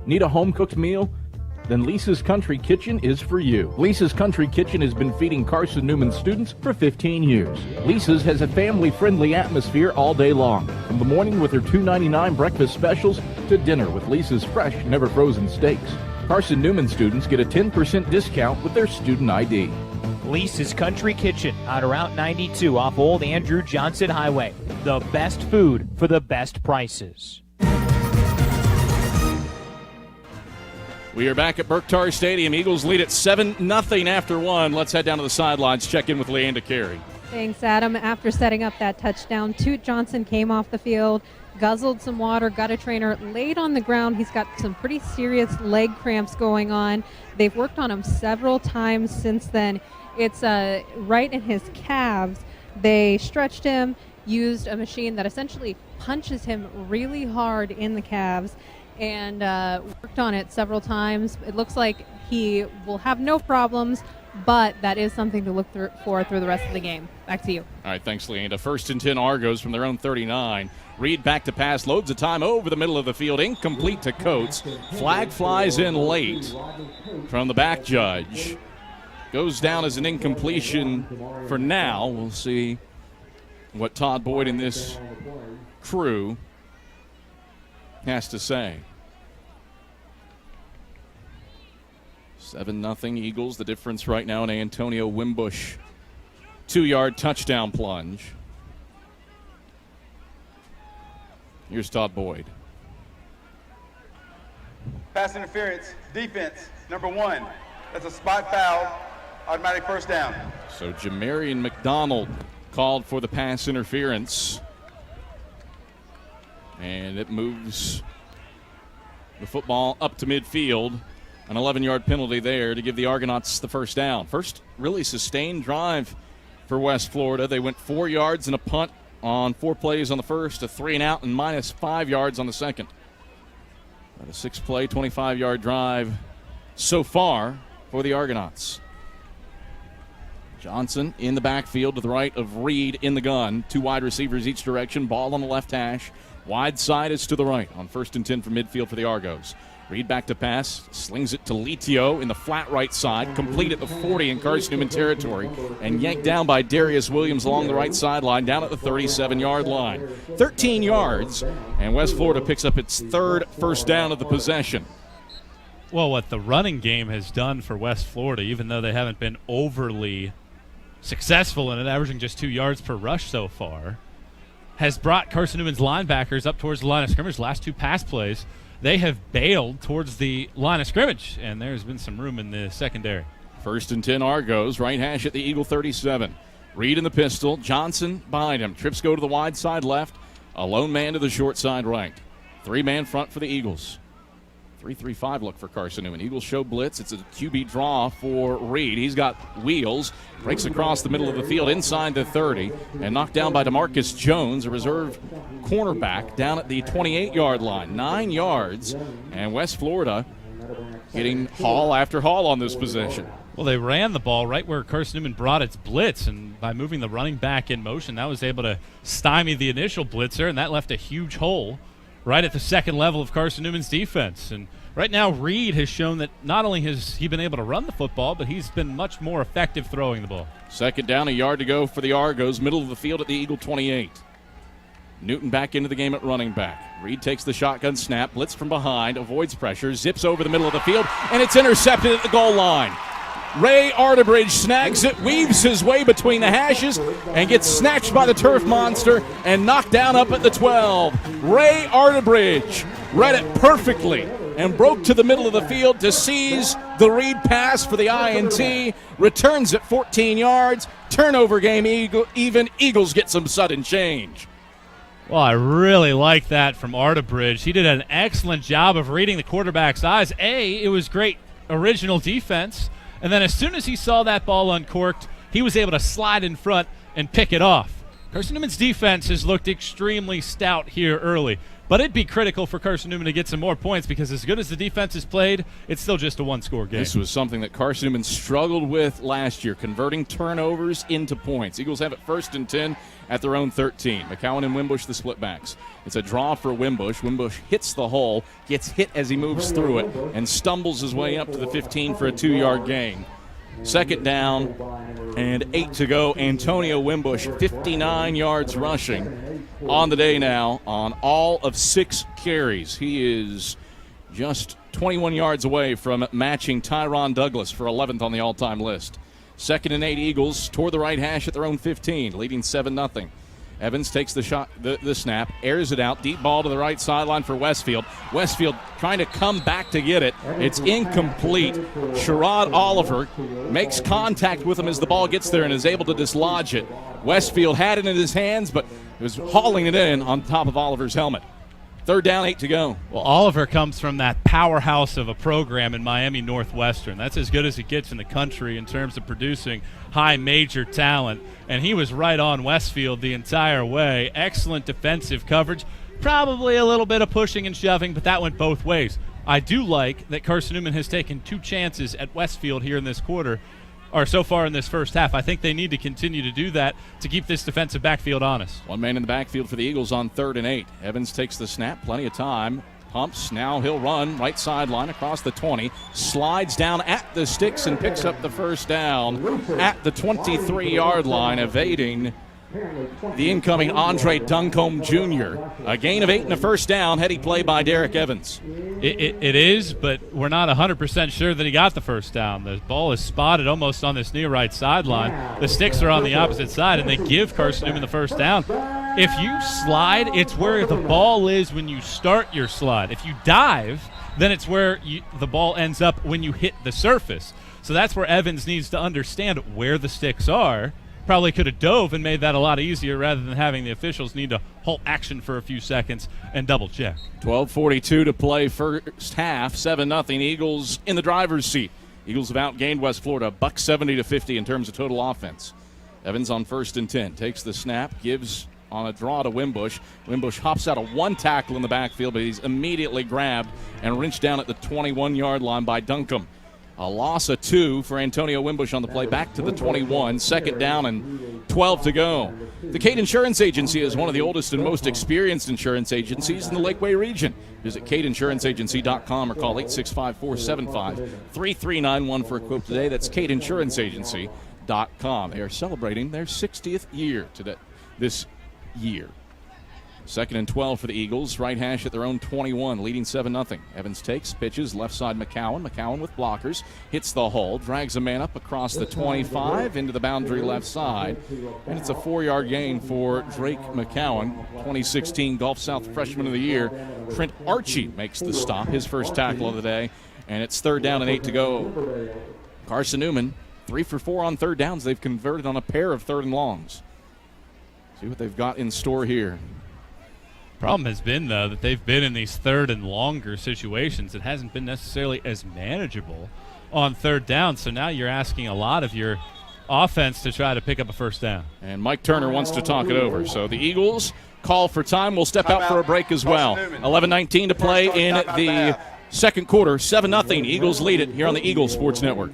Need a home-cooked meal? Then Lisa's Country Kitchen is for you. Lisa's Country Kitchen has been feeding Carson-Newman students for 15 years. Lisa's has a family-friendly atmosphere all day long, from the morning with her $2.99 breakfast specials to dinner with Lisa's fresh, never-frozen steaks. Carson-Newman students get a 10% discount with their student ID. Lisa's Country Kitchen on Route 92 off Old Andrew Johnson Highway. The best food for the best prices. We are back at Burke-Tarr Stadium. Eagles lead at 7-0 after one. Let's head down to the sidelines, check in with Leanda Carey. Thanks, Adam. After setting up that touchdown, Toot Johnson came off the field, guzzled some water, got a trainer, laid on the ground. He's got some pretty serious leg cramps going on. They've worked on him several times since then. It's right in his calves. They stretched him, used a machine that essentially punches him really hard in the calves, and worked on it several times. It looks like he will have no problems, but that is something to look for through the rest of the game. Back to you. All right, thanks, Leanda. 1st and 10 Argos from their own 39. Reed back to pass, loads of time over the middle of the field, incomplete to Coates. Flag flies in late from the back judge. Goes down as an incompletion for now. We'll see what Todd Boyd and this crew has to say. 7-0 Eagles. The difference right now in Antonio Wimbush 2-yard touchdown plunge. Here's Todd Boyd. Pass interference, defense, number 1. That's a spot foul, automatic first down. So Jamarian McDonald called for the pass interference. And it moves the football up to midfield. An 11-yard penalty there to give the Argonauts the first down. First really sustained drive for West Florida. They went 4 yards and a punt on 4 plays on the first, a 3-and-out, and minus 5 yards on the second. But a 6-play, 25-yard drive so far for the Argonauts. Johnson in the backfield to the right of Reed in the gun. 2 wide receivers each direction. Ball on the left hash. Wide side is to the right on 1st and 10 from midfield for the Argos. Reed back to pass, slings it to Litio in the flat right side, complete at the 40 in Carson-Newman territory, and yanked down by Darius Williams along the right sideline, down at the 37-yard line. 13 yards, and West Florida picks up its 3rd first down of the possession. Well, what the running game has done for West Florida, even though they haven't been overly successful in it, averaging just 2 yards per rush so far, has brought Carson-Newman's linebackers up towards the line of scrimmage. Last 2 pass plays, they have bailed towards the line of scrimmage, and there's been some room in the secondary. 1st and 10 Argos, right hash at the Eagle 37. Reed in the pistol, Johnson behind him. Trips go to the wide side left, a lone man to the short side right. 3-man front for the Eagles. 3-3-5 look for Carson-Newman. Eagles show blitz. It's a QB draw for Reed. He's got wheels. Breaks across the middle of the field inside the 30 and knocked down by DeMarcus Jones, a reserve cornerback, down at the 28-yard line. 9 yards, and West Florida getting haul after haul on this possession. Well, they ran the ball right where Carson-Newman brought its blitz, and by moving the running back in motion, that was able to stymie the initial blitzer, and that left a huge hole right at the second level of Carson-Newman's defense. And right now, Reed has shown that not only has he been able to run the football, but he's been much more effective throwing the ball. 2nd down, 1 yard to go for the Argos, middle of the field at the Eagle 28. Newton back into the game at running back. Reed takes the shotgun snap, blitz from behind, avoids pressure, zips over the middle of the field, and it's intercepted at the goal line. Ray Arterbridge snags it, weaves his way between the hashes, and gets snatched by the turf monster and knocked down up at the 12. Ray Arterbridge read it perfectly and broke to the middle of the field to seize the read pass for the INT, returns it 14 yards, turnover game even, Eagles get some sudden change. Well, I really like that from Arterbridge. He did an excellent job of reading the quarterback's eyes. It was great original defense, and then as soon as he saw that ball uncorked, he was able to slide in front and pick it off. Carson-Newman's defense has looked extremely stout here early. But it'd be critical for Carson-Newman to get some more points because as good as the defense has played, it's still just a one-score game. This was something that Carson-Newman struggled with last year, converting turnovers into points. Eagles have it 1st and 10 at their own 13. McCowan and Wimbush, the splitbacks. It's a draw for Wimbush. Wimbush hits the hole, gets hit as he moves through it, and stumbles his way up to the 15 for a 2-yard gain. 2nd down and 8 to go. Antonio Wimbush, 59 yards rushing on the day now on all of 6 carries. He is just 21 yards away from matching Tyron Douglas for 11th on the all-time list. 2nd and 8 Eagles toward the right hash at their own 15, leading 7-0. Evans takes the shot, the snap, airs it out, deep ball to the right sideline for Westfield. Westfield trying to come back to get it. It's incomplete. Sherrod Oliver makes contact with him as the ball gets there and is able to dislodge it. Westfield had it in his hands, but he was hauling it in on top of Oliver's helmet. 3rd down, 8 to go. Well, Oliver comes from that powerhouse of a program in Miami Northwestern. That's as good as it gets in the country in terms of producing high major talent. And he was right on Westfield the entire way. Excellent defensive coverage. Probably a little bit of pushing and shoving, but that went both ways. I do like that Carson-Newman has taken 2 chances at Westfield here in this quarter, or so far in this first half. I think they need to continue to do that to keep this defensive backfield honest. One man in the backfield for the Eagles on 3rd and 8. Evans takes the snap, plenty of time. Pumps, now he'll run right sideline across the 20, slides down at the sticks and picks up the 1st down at the 23-yard line, evading the incoming Andre Duncombe Jr. A gain of 8 and a 1st down, heady play by Derek Evans. It is, but we're not 100% sure that he got the 1st down. The ball is spotted almost on this near right sideline. The sticks are on the opposite side, and they give Carson-Newman the 1st down. If you slide, it's where the ball is when you start your slide. If you dive, then it's where the ball ends up when you hit the surface. So that's where Evans needs to understand where the sticks are. Probably could have dove and made that a lot easier rather than having the officials need to halt action for a few seconds and double check. 12:42 to play first half, 7-0 Eagles in the driver's seat. Eagles have outgained West Florida, $170 to 50 in terms of total offense. Evans on 1st and 10, takes the snap, gives on a draw to Wimbush. Wimbush hops out of 1 tackle in the backfield, but he's immediately grabbed and wrenched down at the 21-yard line by Duncombe. A loss of 2 for Antonio Wimbush on the play, back to the 21, 2nd down and 12 to go. The Cade Insurance Agency is one of the oldest and most experienced insurance agencies in the Lakeway region. Visit CadeInsuranceAgency.com or call 865-475-3391 for a quote today. That's CadeInsuranceAgency.com. They are celebrating their 60th year today, this year. 2nd and 12 for the Eagles. Right hash at their own 21, leading 7-0. Evans takes, pitches, left side McCowan. McCowan with blockers. Hits the hole, drags a man up across the 25 into the boundary left side. And it's a 4-yard gain for Drake McCowan. 2016 Gulf South Freshman of the Year. Trent Archie makes the stop, his first tackle of the day. And it's 3rd down and 8 to go. Carson-Newman, 3 for 4 on 3rd downs. They've converted on a pair of 3rd and longs. See what they've got in store here. Problem has been, though, that they've been in these 3rd and longer situations. It hasn't been necessarily as manageable on 3rd down, so now you're asking a lot of your offense to try to pick up a 1st down. And Mike Turner wants to talk it over. So the Eagles call for time. We'll step out for a break as well. 11:19 to play in the 2nd quarter. 7-0. Eagles lead it here on the Eagles Sports Network.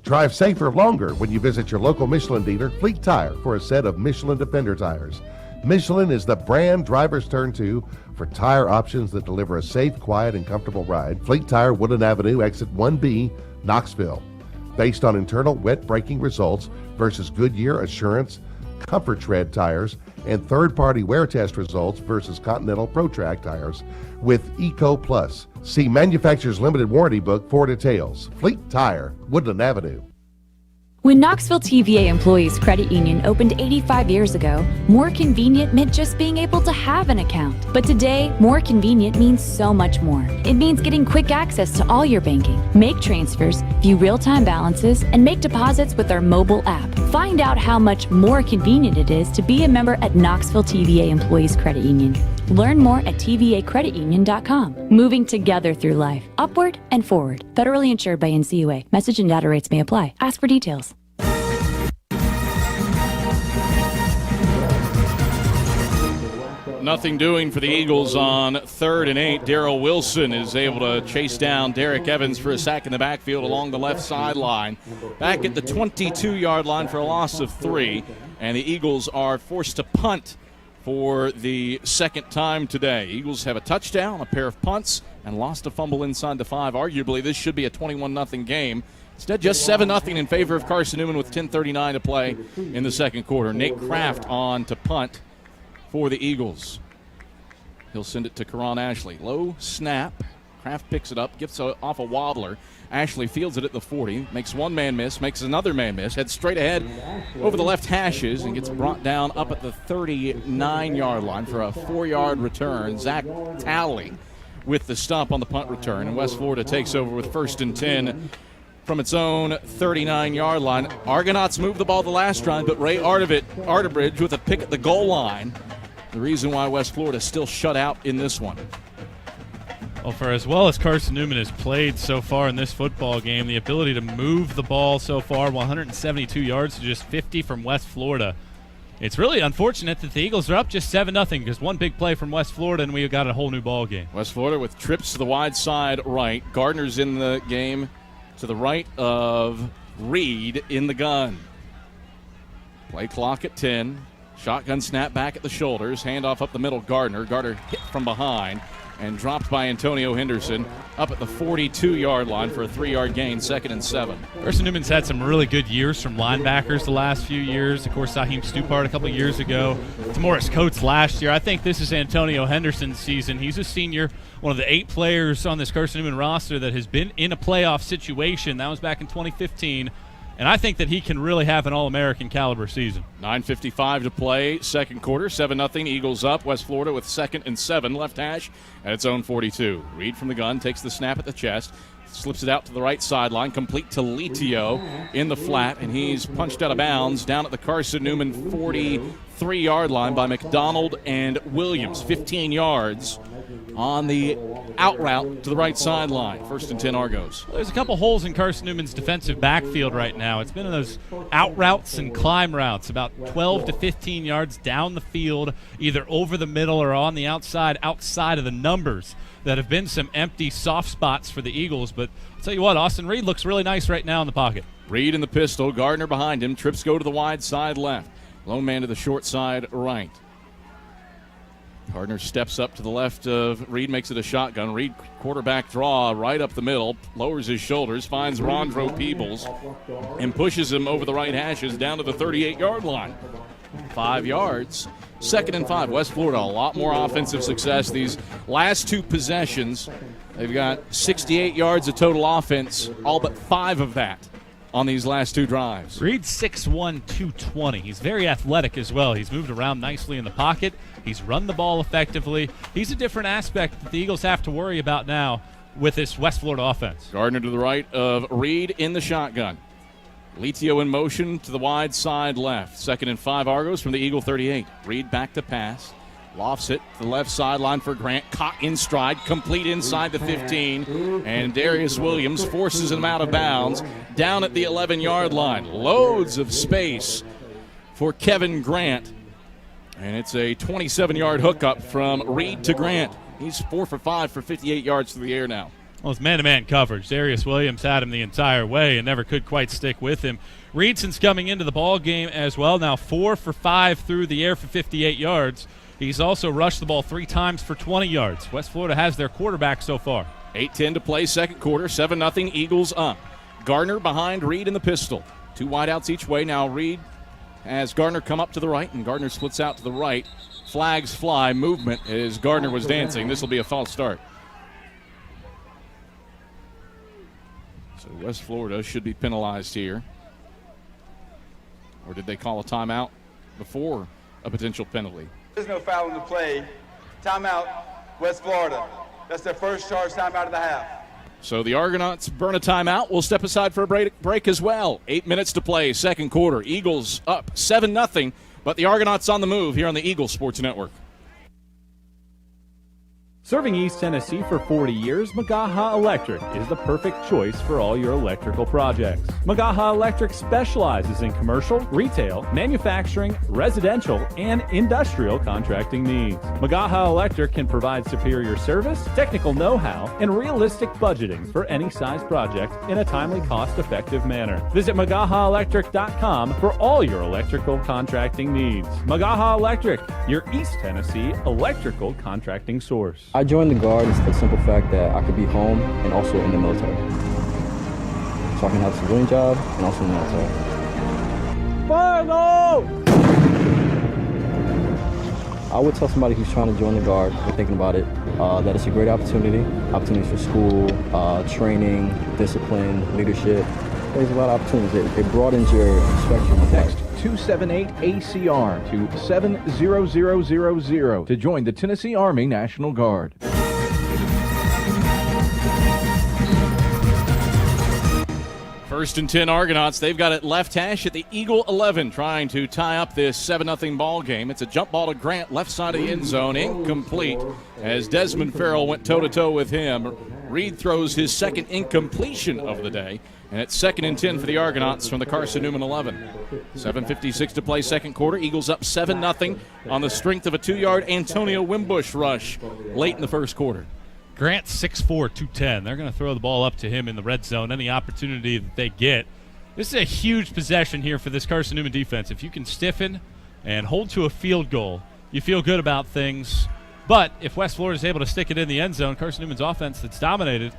Drive safer longer when you visit your local Michelin dealer, Fleet Tire, for a set of Michelin Defender tires. Michelin is the brand drivers turn to for tire options that deliver a safe, quiet, and comfortable ride. Fleet Tire, Woodland Avenue, exit 1B, Knoxville. Based on internal wet braking results versus Goodyear, Assurance, Comfort Tread tires, and third-party wear test results versus Continental ProTrack tires with Eco Plus. See manufacturer's limited warranty book for details. Fleet Tire, Woodland Avenue. When Knoxville TVA Employees Credit Union opened 85 years ago, more convenient meant just being able to have an account. But today, more convenient means so much more. It means getting quick access to all your banking, make transfers, view real-time balances, and make deposits with our mobile app. Find out how much more convenient it is to be a member at Knoxville TVA Employees Credit Union. Learn more at tvacreditunion.com. Moving together through life, upward and forward. Federally insured by NCUA. Message and data rates may apply. Ask for details. Nothing doing for the Eagles on 3rd and 8. Darrell Wilson is able to chase down Derek Evans for a sack in the backfield along the left sideline. Back at the 22-yard line for a loss of 3. And the Eagles are forced to punt for the second time today. Eagles have a touchdown, a pair of punts, and lost a fumble inside the 5. Arguably, this should be a 21-0 game. Instead, just 7-0 in favor of Carson-Newman with 10:39 to play in the second quarter. Nate Kraft on to punt for the Eagles. He'll send it to Karan Ashley. Low snap. Kraft picks it up, gets off a wobbler. Ashley fields it at the 40, makes one man miss, makes another man miss, heads straight ahead over the left hashes and gets brought down up at the 39-yard line for a 4-yard return. Zach Talley with the stop on the punt return, and West Florida takes over with 1st and 10 from its own 39-yard line. Argonauts moved the ball the last drive, but Ray Arterbridge with a pick at the goal line. The reason why West Florida still shut out in this one. Well, for as well as Carson-Newman has played so far in this football game, the ability to move the ball so far, 172 yards to just 50 from West Florida. It's really unfortunate that the Eagles are up just 7-0 because one big play from West Florida and we've got a whole new ball game. West Florida with trips to the wide side right. Gardner's in the game to the right of Reed in the gun. Play clock at 10. Shotgun snap back at the shoulders. Handoff up the middle, Gardner. Gardner hit from behind and dropped by Antonio Henderson up at the 42-yard line for a 3-yard gain, 2nd and 7. Carson-Newman's had some really good years from linebackers the last few years. Of course, Saheem Stupart a couple of years ago. Morris Coates last year. I think this is Antonio Henderson's season. He's a senior, one of the 8 players on this Carson-Newman roster that has been in a playoff situation. That was back in 2015. And I think that he can really have an All-American caliber season. 9:55 to play, second quarter, 7-0, Eagles up. West Florida with 2nd and 7, left hash at its own 42. Reed from the gun takes the snap at the chest, slips it out to the right sideline, complete to Litio in the flat, and he's punched out of bounds down at the Carson-Newman 43-yard line by McDonald and Williams, 15 yards on the out route to the right sideline. 1st and 10 Argos. Well, there's a couple holes in Carson-Newman's defensive backfield right now. It's been in those out routes and climb routes, about 12 to 15 yards down the field, either over the middle or on the outside of the numbers. That have been some empty soft spots for the Eagles. But I'll tell you what, Austin Reed looks really nice right now in the pocket. Reed in the pistol, Gardner behind him. Trips go to the wide side left. Lone man to the short side right. Gardner steps up to the left of Reed, makes it a shotgun. Reed quarterback draw right up the middle, lowers his shoulders, finds Rondro Peebles, and pushes him over the right hashes down to the 38-yard line. 5 yards. 2nd and 5. West Florida, a lot more offensive success these last 2 possessions. They've got 68 yards of total offense, all but 5 of that on these last 2 drives. Reed's 6'1", 220. He's very athletic as well. He's moved around nicely in the pocket. He's run the ball effectively. He's a different aspect that the Eagles have to worry about now with this West Florida offense. Gardner to the right of Reed in the shotgun. Litio in motion to the wide side left. 2nd and 5 Argos from the Eagle 38. Reed back to pass. Lofts it to the left sideline for Grant. Caught in stride, complete inside the 15. And Darius Williams forces him out of bounds down at the 11-yard line. Loads of space for Kevin Grant. And it's a 27-yard hookup from Reed to Grant. He's 4 for 5 for 58 yards through the air now. Well, it's man-to-man coverage. Darius Williams had him the entire way and never could quite stick with him. Reedson's coming into the ball game as well. Now 4 for 5 through the air for 58 yards. He's also rushed the ball 3 times for 20 yards. West Florida has their quarterback so far. 8:10 to play, second quarter, 7-0, Eagles up. Gardner behind Reed in the pistol. 2 wideouts each way. Now Reed has Gardner come up to the right, and Gardner splits out to the right. Flags fly, movement as Gardner was dancing. This will be a false start. So West Florida should be penalized here. Or did they call a timeout before a potential penalty? There's no foul in the play. Timeout, West Florida. That's their first charge timeout of the half. So the Argonauts burn a timeout. We'll step aside for a break as well. 8 minutes to play, second quarter. Eagles up 7-0, but the Argonauts on the move here on the Eagle Sports Network. Serving East Tennessee for 40 years, Magaha Electric is the perfect choice for all your electrical projects. Magaha Electric specializes in commercial, retail, manufacturing, residential, and industrial contracting needs. Magaha Electric can provide superior service, technical know-how, and realistic budgeting for any size project in a timely, cost-effective manner. Visit MagahaElectric.com for all your electrical contracting needs. Magaha Electric, your East Tennessee electrical contracting source. I joined the Guard for the simple fact that I could be home and also in the military. So I can have a civilian job and also in the military. Final! I would tell somebody who's trying to join the Guard or thinking about it that it's a great opportunity. Opportunities for school, training, discipline, leadership. There's a lot of opportunities. It broadens your spectrum of life. 278-ACR to 70000 to join the Tennessee Army National Guard. First and 10 Argonauts. They've got it left hash at the Eagle 11, trying to tie up this 7-0 ball game. It's a jump ball to Grant, left side of the end zone, incomplete as Desmond Farrell went toe-to-toe with him. Reed throws his second incompletion of the day. And it's 2nd and 10 for the Argonauts from the Carson-Newman 11. 7:56 to play second quarter. Eagles up 7-0 on the strength of a 2-yard Antonio Wimbush rush late in the first quarter. Grant 6'4", 210. They're going to throw the ball up to him in the red zone any opportunity that they get. This is a huge possession here for this Carson-Newman defense. If you can stiffen and hold to a field goal, you feel good about things. But if West Florida is able to stick it in the end zone, Carson-Newman's offense that's dominated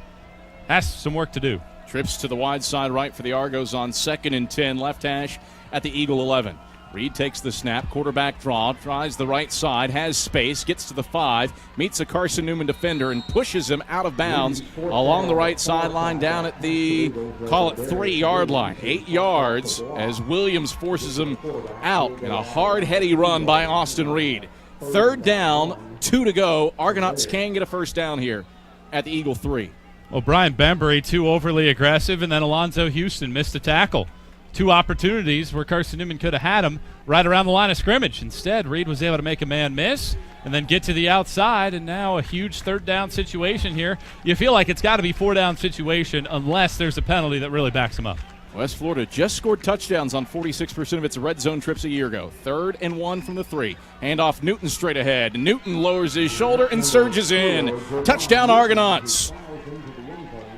has some work to do. Trips to the wide side right for the Argos on 2nd and 10, left hash at the Eagle 11. Reed takes the snap, quarterback draw, tries the right side, has space, gets to the 5, meets a Carson-Newman defender and pushes him out of bounds along the right sideline down at the, call it 3-yard line. 8 yards as Williams forces him out in a hard, heady run by Austin Reed. 3rd down, 2 to go. Argonauts can get a first down here at the Eagle 3. Well, Brian Bembury, too overly aggressive, and then Alonzo Houston missed a tackle. 2 opportunities where Carson-Newman could have had him right around the line of scrimmage. Instead, Reed was able to make a man miss and then get to the outside, and now a huge 3rd down situation here. You feel like it's got to be 4-down situation unless there's a penalty that really backs him up. West Florida just scored touchdowns on 46% of its red zone trips a year ago. 3rd and 1 from the 3. Handoff Newton straight ahead. Newton lowers his shoulder and surges in. Touchdown Argonauts.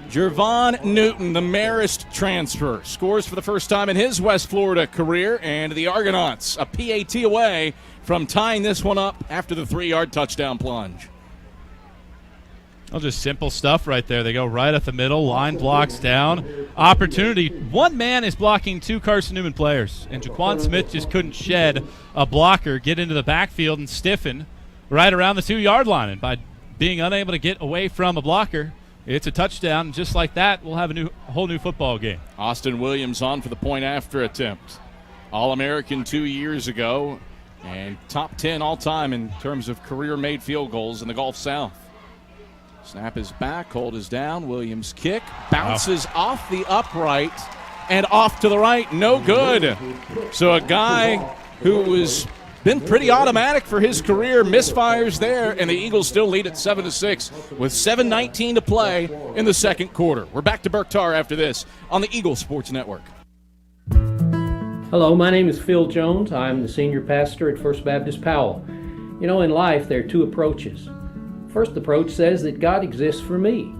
Jervon Newton, the Marist transfer, scores for the first time in his West Florida career, and the Argonauts a PAT away from tying this one up after the 3-yard touchdown plunge. Well, just simple stuff right there. They go right at the middle, line blocks down. Opportunity. One man is blocking 2 Carson-Newman players, and Jaquan Smith just couldn't shed a blocker, get into the backfield and stiffen right around the 2-yard line. And by being unable to get away from a blocker, it's a touchdown, and just like that, we'll have a whole new football game. Austin Williams on for the point-after attempt. All-American 2 years ago, and top 10 all-time in terms of career-made field goals in the Gulf South. Snap is back, hold is down. Williams kick, bounces off the upright and off to the right. No good. So a guy who was been pretty automatic for his career misfires there, and the Eagles still lead at 7-6 with 7:19 to play in the second quarter. We're back to Burke-Tarr after this on the Eagle Sports Network. Hello, my name is Phil Jones. I'm the senior pastor at First Baptist Powell. You know, in life there are 2 approaches. First approach says that God exists for me.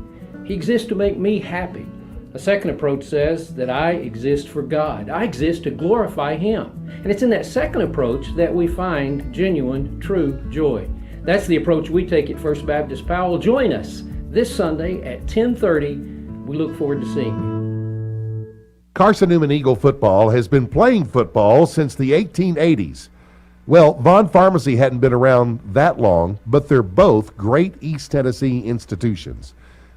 He exists to make me happy. A second approach says that I exist for God. I exist to glorify Him. And it's in that second approach that we find genuine, true joy. That's the approach we take at First Baptist Powell. Join us this Sunday at 10:30. We look forward to seeing you. Carson-Newman Eagle football has been playing football since the 1880s. Well, Vaughn Pharmacy hadn't been around that long, but they're both great East Tennessee institutions.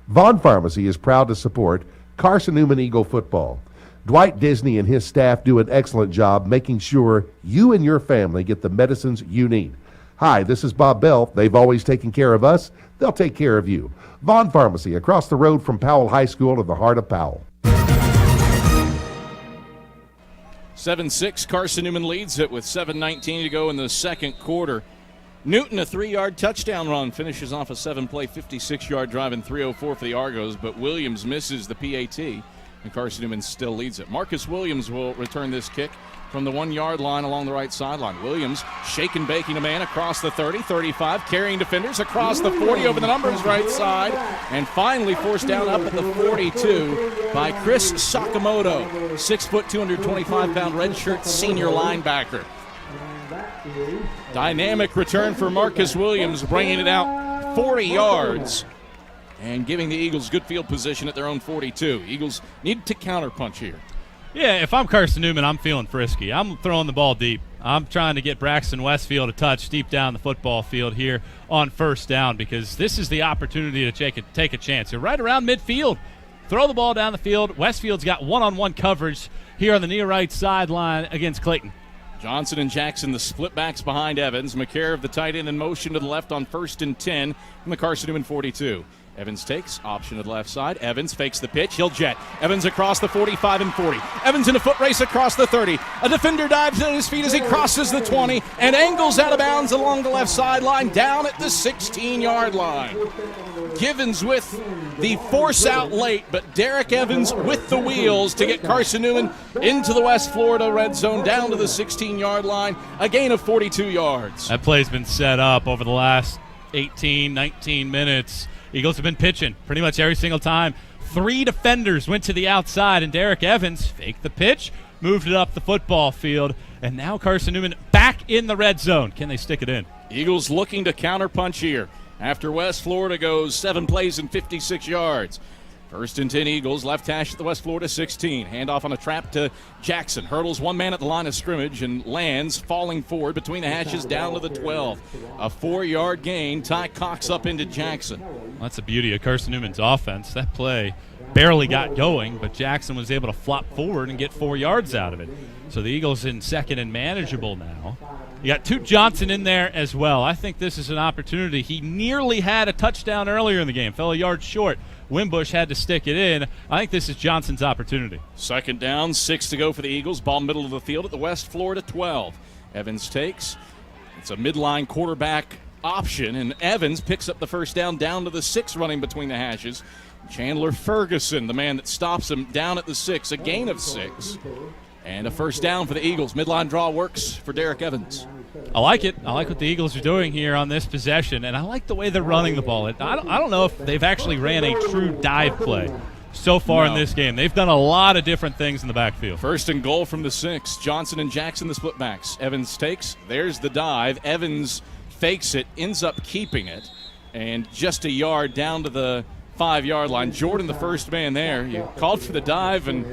Vaughn Pharmacy is proud to support Carson-Newman Eagle football. Dwight Disney and his staff do an excellent job making sure you and your family get the medicines you need. Hi, this is Bob Bell. They've always taken care of us. They'll take care of you. Vaughn Pharmacy, across the road from Powell High School in the heart of Powell. 7-6, Carson-Newman leads it with 7:19 to go in the second quarter. Newton, a 3-yard touchdown run, finishes off a 7-play, 56-yard drive in 3:04 for the Argos, but Williams misses the PAT, and Carson-Newman still leads it. Marcus Williams will return this kick from the 1-yard line along the right sideline. Williams shaking, baking a man across the 30, 35, carrying defenders across the 40 over the numbers right side, and finally forced down up at the 42 by Chris Sakamoto, 6 foot, 225-pound redshirt senior linebacker. Dynamic return for Marcus Williams, bringing it out 40 yards and giving the Eagles good field position at their own 42. Eagles need to counterpunch here. Yeah, if I'm Carson-Newman, I'm feeling frisky. I'm throwing the ball deep. I'm trying to get Braxton Westfield a touch deep down the football field here on first down, because this is the opportunity to take a chance. You're right around midfield. Throw the ball down the field. Westfield's got one-on-one coverage here on the near right sideline against Clayton. Johnson and Jackson, the split backs behind Evans. McCarrick, the tight end, in motion to the left on 1st and 10 from the Carson-Newman 42. Evans takes, option to the left side. Evans fakes the pitch. He'll jet. Evans across the 45 and 40. Evans in a foot race across the 30. A defender dives at his feet as he crosses the 20 and angles out of bounds along the left sideline down at the 16-yard line. Givens with the force out late, but Derek Evans with the wheels to get Carson-Newman into the West Florida red zone down to the 16-yard line, a gain of 42 yards. That play's been set up over the last 18, 19 minutes. Eagles have been pitching pretty much every single time. 3 defenders went to the outside, and Derek Evans faked the pitch, moved it up the football field, and now Carson-Newman back in the red zone. Can they stick it in? Eagles looking to counterpunch here after West Florida goes 7 plays and 56 yards. 1st and 10 Eagles, left hash at the West Florida 16. Handoff on a trap to Jackson. Hurdles one man at the line of scrimmage and lands falling forward between the hashes down to the 12. A 4-yard gain. Ty Cox up into Jackson. Well, that's the beauty of Carson-Newman's offense. That play barely got going, but Jackson was able to flop forward and get 4 yards out of it. So the Eagles in second and manageable now. You got 2 Johnson in there as well. I think this is an opportunity. He nearly had a touchdown earlier in the game, fell a yard short. Wimbush had to stick it in. I think this is Johnson's opportunity. 2nd down, 6 to go for the Eagles. Ball middle of the field at the West Florida 12. Evans takes. It's a midline quarterback option, and Evans picks up the first down to the 6, running between the hashes. Chandler Ferguson, the man that stops him down at the 6, a gain of 6. And a first down for the Eagles. Midline draw works for Derek Evans. I like it. I like what the Eagles are doing here on this possession, and I like the way they're running the ball. I don't know if they've actually ran a true dive play so far in this game. They've done a lot of different things in the backfield. 1st and goal from the 6. Johnson and Jackson, the split backs. Evans takes. There's the dive. Evans fakes it, ends up keeping it, and just a yard down to the 5-yard line. Jordan, the first man there. You called for the dive, and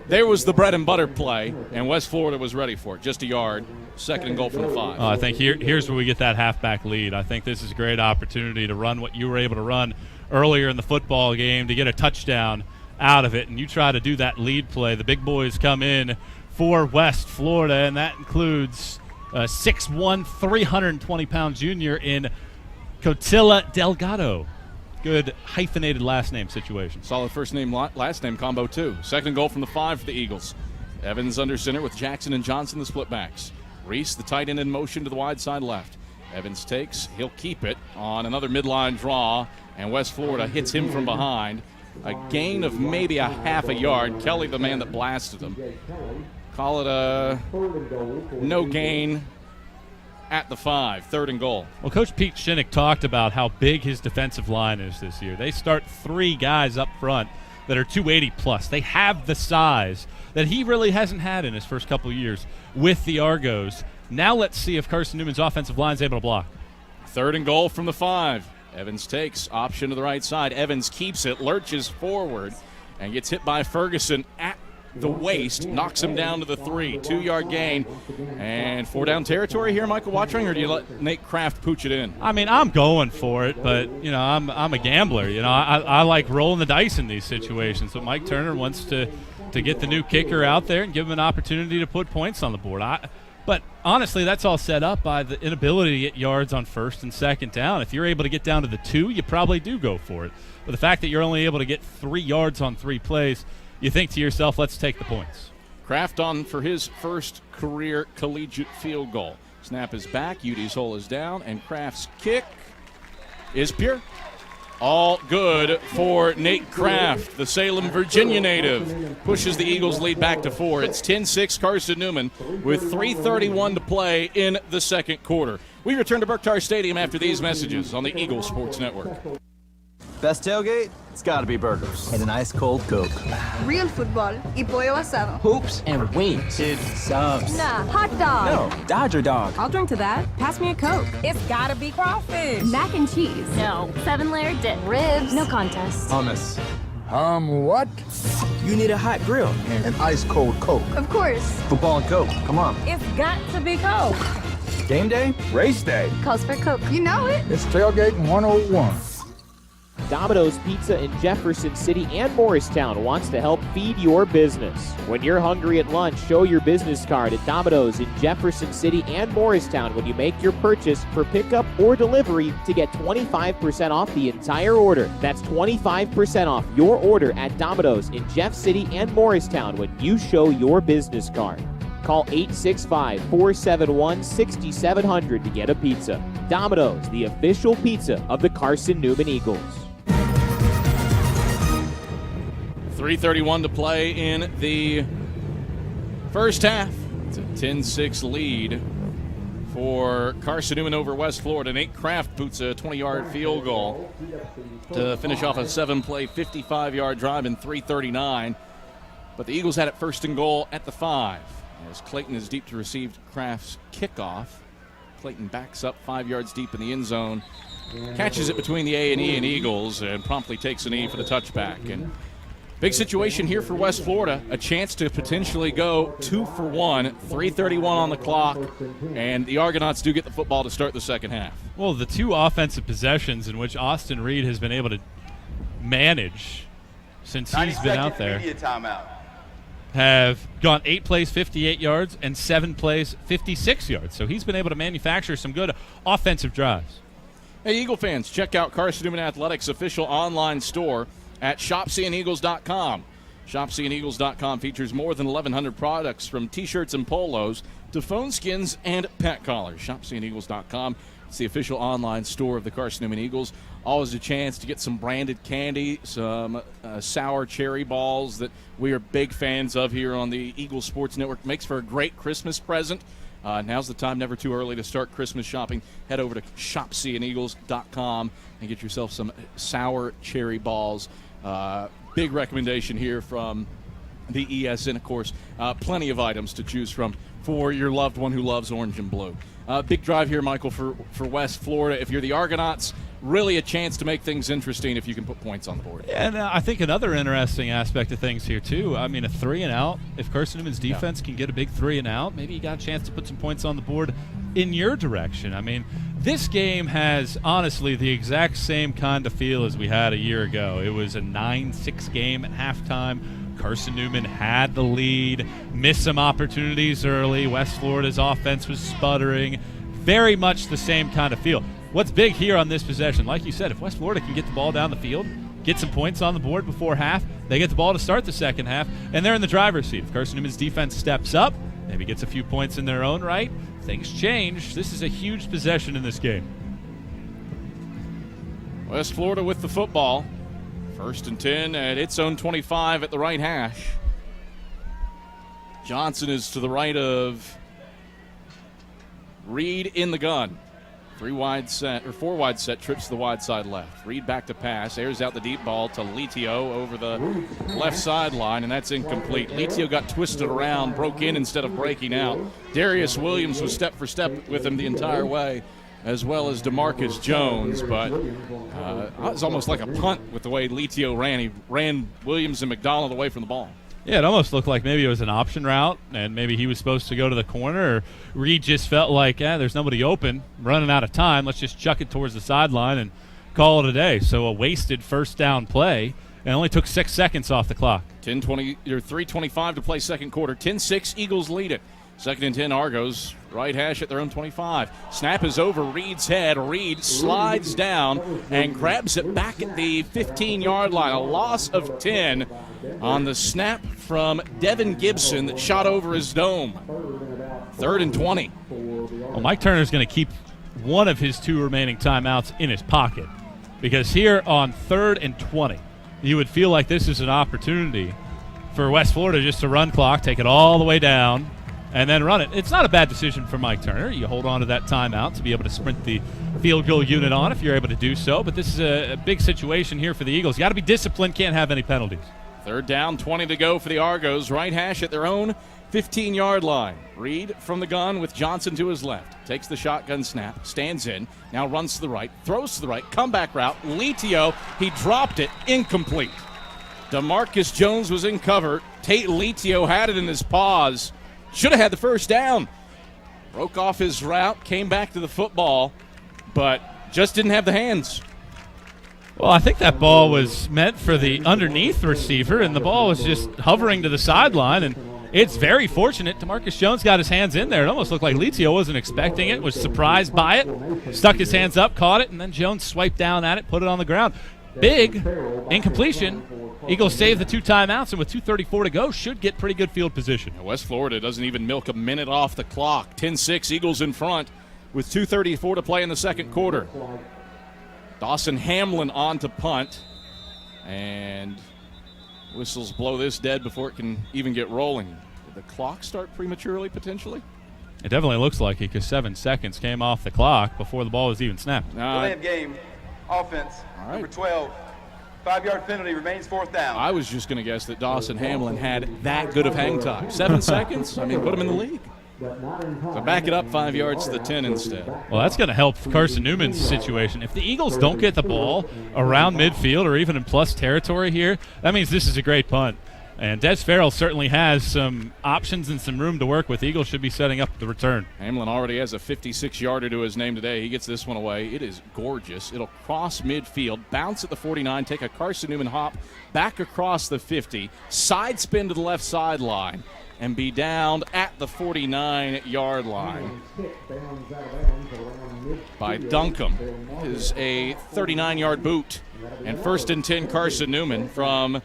there was the bread and butter play, and West Florida was ready for it. Just a yard. 2nd and goal from the 5. I think here's where we get that halfback lead. I think this is a great opportunity to run what you were able to run earlier in the football game to get a touchdown out of it, and you try to do that lead play. The big boys come in for West Florida, and that includes 6'1", 320-pound junior in Cotilla Delgado. Good hyphenated last name situation. Solid first name, last name combo, too. 2nd and goal from the 5 for the Eagles. Evans under center with Jackson and Johnson, the split backs. Reese, the tight end, in motion to the wide side left. Evans takes. He'll keep it on another midline draw, and West Florida hits him from behind. A gain of maybe a half a yard. Kelly, the man that blasted him. Call it a no gain at the 5, 3rd and goal. Well, Coach Pete Shinnick talked about how big his defensive line is this year. They start 3 guys up front that are 280 plus. They have the size that he really hasn't had in his first couple of years with the Argos. Now let's see if Carson-Newman's offensive line is able to block. 3rd and goal from the 5. Evans takes, option to the right side. Evans keeps it, lurches forward, and gets hit by Ferguson at the waist, knocks him down to the 3. 2-yard gain, and 4 down territory here, Michael Watring, or do you let Nate Kraft pooch it in? I mean, I'm going for it, but, I'm a gambler. I like rolling the dice in these situations. But Mike Turner wants to get the new kicker out there and give him an opportunity to put points on the board. But honestly, that's all set up by the inability to get yards on 1st and 2nd down. If you're able to get down to the 2, you probably do go for it. But the fact that you're only able to get 3 yards on 3 plays, you think to yourself, let's take the points. Kraft on for his first career collegiate field goal. Snap is back, Udy's hole is down, and Kraft's kick is pure. All good for Nate Kraft, the Salem, Virginia native. Pushes the Eagles' lead back to 4. It's 10-6 Carson-Newman with 3:31 to play in the second quarter. We return to Burke-Tarr Stadium after these messages on the Eagle Sports Network. Best tailgate? It's gotta be burgers. And an ice-cold Coke. Real football y pollo asado. Hoops and wings. Dude, subs. Nah, hot dog. No, Dodger dog. I'll drink to that. Pass me a Coke. It's gotta be crawfish. Mac and cheese. No. 7-layer dip. Ribs. No contest. Hummus. What? You need a hot grill. And an ice-cold Coke. Of course. Football and Coke. Come on. It's got to be Coke. Game day? Race day. Calls for Coke. You know it. It's tailgating 101. Domino's Pizza in Jefferson City and Morristown wants to help feed your business. When you're hungry at lunch, show your business card at Domino's in Jefferson City and Morristown when you make your purchase for pickup or delivery to get 25% off the entire order. That's 25% off your order at Domino's in Jeff City and Morristown when you show your business card. Call 865-471-6700 to get a pizza. Domino's, the official pizza of the Carson-Newman Eagles. 3:31 to play in the first half. It's a 10-6 lead for Carson-Newman over West Florida. Nate Kraft boots a 20-yard field goal to finish off a 7-play, 55-yard drive in 3:39. But the Eagles had it 1st and goal at the 5. As Clayton is deep to receive Kraft's kickoff. Clayton backs up 5 yards deep in the end zone, catches it between the A&E and Eagles, and promptly takes an E for the touchback. And big situation here for West Florida, a chance to potentially go 2 for 1, 3:31 on the clock, and the Argonauts do get the football to start the second half. Well, the 2 offensive possessions in which Austin Reed has been able to manage since he's been out there Media timeout. have gone 8 plays, 58 yards, and 7 plays, 56 yards. So he's been able to manufacture some good offensive drives. Hey, Eagle fans, check out Carson-Newman Athletics' official online store at shopseeandeagles.com. Shopseeandeagles.com features more than 1,100 products from T-shirts and polos to phone skins and pet collars. Shopseeandeagles.com. It's the official online store of the Carson-Newman Eagles. Always a chance to get some branded candy, some sour cherry balls that we are big fans of here on the Eagle Sports Network. Makes for a great Christmas present. Now's the time, never too early to start Christmas shopping. Head over to shopseeandeagles.com and get yourself some sour cherry balls. Big recommendation here from the ESN, of course. Plenty of items to choose from for your loved one who loves orange and blue. Big drive here, Michael, for West Florida. If you're the Argonauts, really a chance to make things interesting if you can put points on the board. And I think another interesting aspect of things here, too, I mean, a 3-and-out. If Carson-Newman's defense can get a big 3-and-out, maybe you got a chance to put some points on the board in your direction. I mean, this game has, honestly, the exact same kind of feel as we had a year ago. It was a 9-6 game at halftime. Carson-Newman had the lead, missed some opportunities early. West Florida's offense was sputtering. Very much the same kind of feel. What's big here on this possession, like you said, if West Florida can get the ball down the field, get some points on the board before half, they get the ball to start the second half, and they're in the driver's seat. If Carson-Newman's defense steps up, maybe gets a few points in their own right, things change. This is a huge possession in this game. West Florida with the football. 1st and 10 at its own 25 at the right hash. Johnson is to the right of Reed in the gun. 4 wide set, trips to the wide side left. Reed back to pass, airs out the deep ball to Litio over the left sideline, and that's incomplete. Litio got twisted around, broke in instead of breaking out. Darius Williams was step for step with him the entire way, as well as DeMarcus Jones, but it was almost like a punt with the way Litio ran. He ran Williams and McDonald away from the ball. Yeah, it almost looked like maybe it was an option route, and maybe he was supposed to go to the corner, or Reed just felt like, there's nobody open, running out of time, let's just chuck it towards the sideline and call it a day. So a wasted first down play, and only took 6 seconds off the clock. 3:25 to play second quarter. 10-6, Eagles lead it. 2nd and 10, Argos, right hash at their own 25. Snap is over Reed's head. Reed slides down and grabs it back at the 15-yard line. A loss of 10 on the snap from Devin Gibson that shot over his dome. 3rd and 20. Well, Mike Turner's going to keep one of his 2 remaining timeouts in his pocket, because here on 3rd and 20, you would feel like this is an opportunity for West Florida just to run clock, take it all the way down, and then run it. It's not a bad decision for Mike Turner. You hold on to that timeout to be able to sprint the field goal unit on if you're able to do so. But this is a big situation here for the Eagles. You got to be disciplined, can't have any penalties. 3rd down, 20 to go for the Argos. Right hash at their own 15-yard line. Reed from the gun with Johnson to his left. Takes the shotgun snap, stands in, now runs to the right, throws to the right, comeback route. Litio, he dropped it, incomplete. DeMarcus Jones was in cover. Tate Litio had it in his paws. Should have had the first down. Broke off his route, came back to the football, but just didn't have the hands. Well, I think that ball was meant for the underneath receiver, and the ball was just hovering to the sideline, and it's very fortunate DeMarcus Jones got his hands in there. It almost looked like Litio wasn't expecting it, was surprised by it, stuck his hands up, caught it, and then Jones swiped down at it, put it on the ground. Big incompletion. Eagles save the 2 timeouts, and with 2:34 to go, should get pretty good field position. West Florida doesn't even milk a minute off the clock. 10-6, Eagles in front with 2:34 to play in the second quarter. Dawson Hamlin on to punt, and whistles blow this dead before it can even get rolling. Did the clock start prematurely, potentially? It definitely looks like it, because 7 seconds came off the clock before the ball was even snapped. Delay of game, offense, number 12. 5-yard penalty, remains 4th down. I was just going to guess that Dawson Hamlin had that good of hang time. 7 seconds? I mean, put him in the league. So back it up 5 yards to the 10 instead. Well, that's going to help Carson-Newman's situation. If the Eagles don't get the ball around midfield or even in plus territory here, that means this is a great punt. And Des Farrell certainly has some options and some room to work with. Eagles should be setting up the return. Hamlin already has a 56-yarder to his name today. He gets this one away. It is gorgeous. It'll cross midfield, bounce at the 49, take a Carson-Newman hop back across the 50, side spin to the left sideline, and be down at the 49-yard line by Duncombe. It is a 39-yard boot. And 1st and 10, Carson-Newman from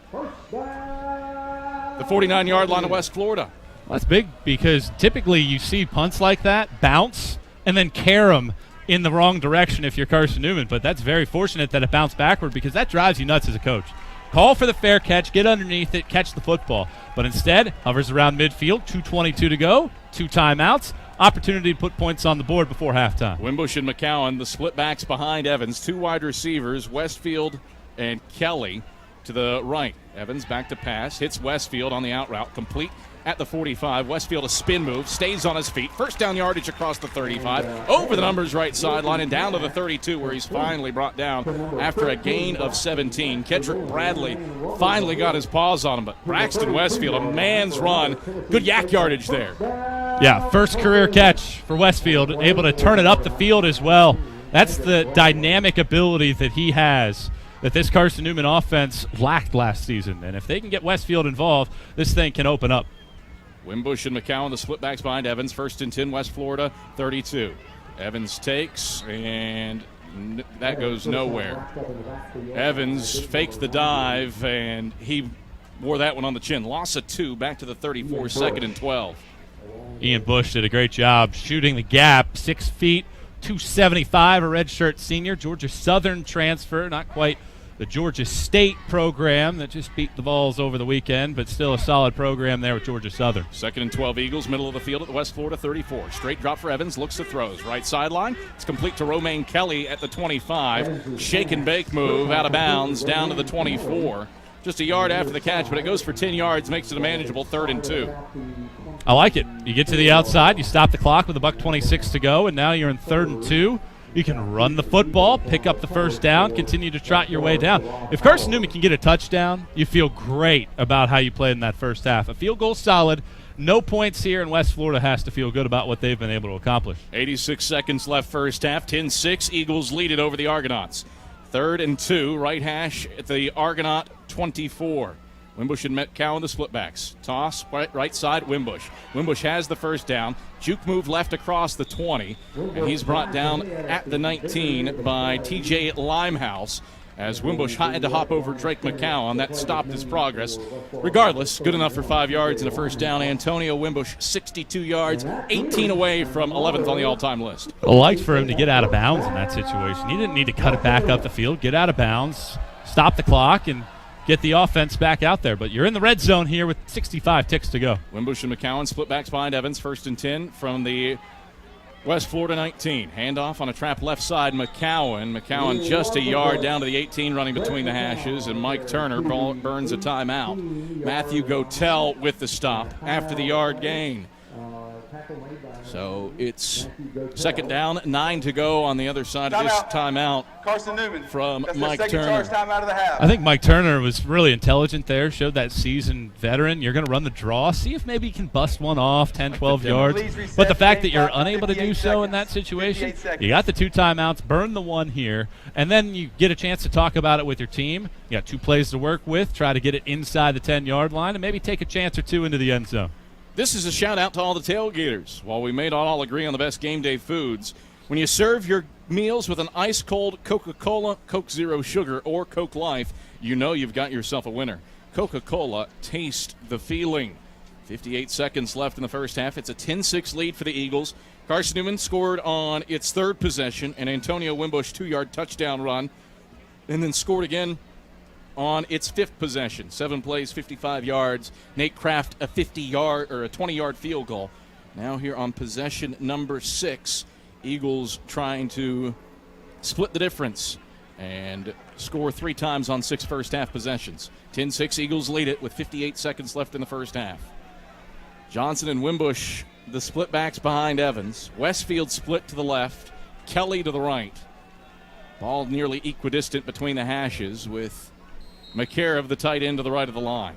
the 49-yard line of West Florida. Well, that's big, because typically you see punts like that bounce and then carry them in the wrong direction if you're Carson-Newman. But that's very fortunate that it bounced backward, because that drives you nuts as a coach. Call for the fair catch, get underneath it, catch the football. But instead, hovers around midfield, 2:22 to go, 2 timeouts, opportunity to put points on the board before halftime. Wimbush and McCowan, the split backs behind Evans, 2 wide receivers, Westfield and Kelly to the right. Evans back to pass, hits Westfield on the out route, complete at the 45. Westfield a spin move, stays on his feet. First down yardage across the 35, over the numbers right sideline and down to the 32, where he's finally brought down after a gain of 17. Kedrick Bradley finally got his paws on him, but Braxton Westfield, a man's run. Good yak yardage there. Yeah, first career catch for Westfield, able to turn it up the field as well. That's the dynamic ability that he has, that this Carson-Newman offense lacked last season. And if they can get Westfield involved, this thing can open up. Wimbush and McCowan, the split backs behind Evans. 1st and 10, West Florida, 32. Evans takes, and that goes nowhere. Evans faked the dive, and he wore that one on the chin. Loss of 2, back to the 34, 2nd and 12. Ian Bush did a great job shooting the gap. 6 feet, 275, a redshirt senior. Georgia Southern transfer, not quite the Georgia State program that just beat the Vols over the weekend, but still a solid program there with Georgia Southern. 2nd and 12 Eagles, middle of the field at the West Florida 34. Straight drop for Evans, looks to throws. Right sideline, it's complete to Romaine Kelly at the 25. Shake and bake move out of bounds down to the 24. Just a yard after the catch, but it goes for 10 yards, makes it a manageable 3rd and 2. I like it. You get to the outside, you stop the clock with $1:26 to go, and now you're in 3rd and 2. You can run the football, pick up the first down, continue to trot your way down. If Carson-Newman can get a touchdown, you feel great about how you played in that first half. A field goal solid, no points here, and West Florida has to feel good about what they've been able to accomplish. 86 seconds left first half, 10-6. Eagles lead it over the Argonauts. 3rd and 2, right hash at the Argonaut 24. Wimbush and McCowan, the splitbacks. Toss, right side, Wimbush. Wimbush has the first down. Juke move left across the 20, and he's brought down at the 19 by TJ Limehouse as Wimbush had to hop over Drake McCowan. That stopped his progress. Regardless, good enough for 5 yards and a first down. Antonio Wimbush, 62 yards, 18 away from 11th on the all-time list. I liked for him to get out of bounds in that situation. He didn't need to cut it back up the field, get out of bounds, stop the clock, and get the offense back out there. But you're in the red zone here with 65 ticks to go. Wimbush and McCowan split backs behind Evans. 1st and 10 from the West Florida 19. Handoff on a trap left side, McCowan just a yard down to the 18, running between the hashes, and Mike Turner burns a timeout. Matthew Gotel with the stop after the yard gain. So it's 2nd down, 9 to go on the other side of this timeout. Carson-Newman from That's Mike their second Turner. charge time out of the half. I think Mike Turner was really intelligent there, showed that seasoned veteran. You're going to run the draw, see if maybe you can bust one off, 10, 12 yards. But the fact that you're unable to do so in that situation, you got the 2 timeouts, burn the one here, and then you get a chance to talk about it with your team. You got 2 plays to work with, try to get it inside the 10-yard line, and maybe take a chance or 2 into the end zone. This is a shout-out to all the tailgaters. While we may not all agree on the best game day foods, when you serve your meals with an ice-cold Coca-Cola, Coke Zero Sugar, or Coke Life, you know you've got yourself a winner. Coca-Cola, taste the feeling. 58 seconds left in the first half. It's a 10-6 lead for the Eagles. Carson-Newman scored on its 3rd possession, and Antonio Wimbush 2-yard touchdown run, and then scored again on its 5th possession. 7 plays, 55 yards. Nate Kraft a 50-yard or a 20-yard field goal. Now here on possession number 6, Eagles trying to split the difference and score 3 times on 6 first-half possessions. 10-6, Eagles lead it with 58 seconds left in the first half. Johnson and Wimbush, the split backs behind Evans. Westfield split to the left, Kelly to the right. Ball nearly equidistant between the hashes with McCarriv, the tight end, to the right of the line.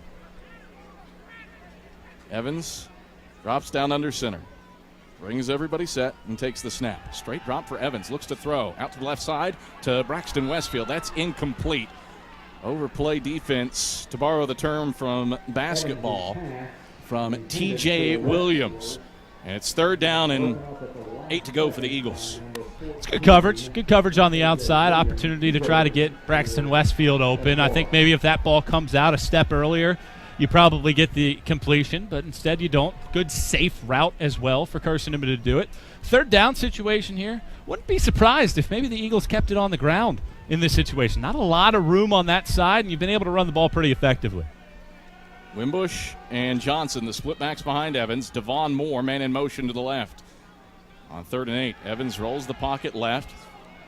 Evans drops down under center. Brings everybody set and takes the snap. Straight drop for Evans. Looks to throw. Out to the left side to Braxton Westfield. That's incomplete. Overplay defense, to borrow the term from basketball, from T.J. Williams. And it's 3rd down and 8 to go for the Eagles. It's good coverage. Good coverage on the outside. Opportunity to try to get Braxton Westfield open. I think maybe if that ball comes out a step earlier, you probably get the completion, but instead you don't. Good safe route as well for Carson-Newman to do it. 3rd down situation here. Wouldn't be surprised if maybe the Eagles kept it on the ground in this situation. Not a lot of room on that side, and you've been able to run the ball pretty effectively. Wimbush and Johnson, the split backs behind Evans. Devon Moore, man in motion to the left. On 3rd and 8, Evans rolls the pocket left,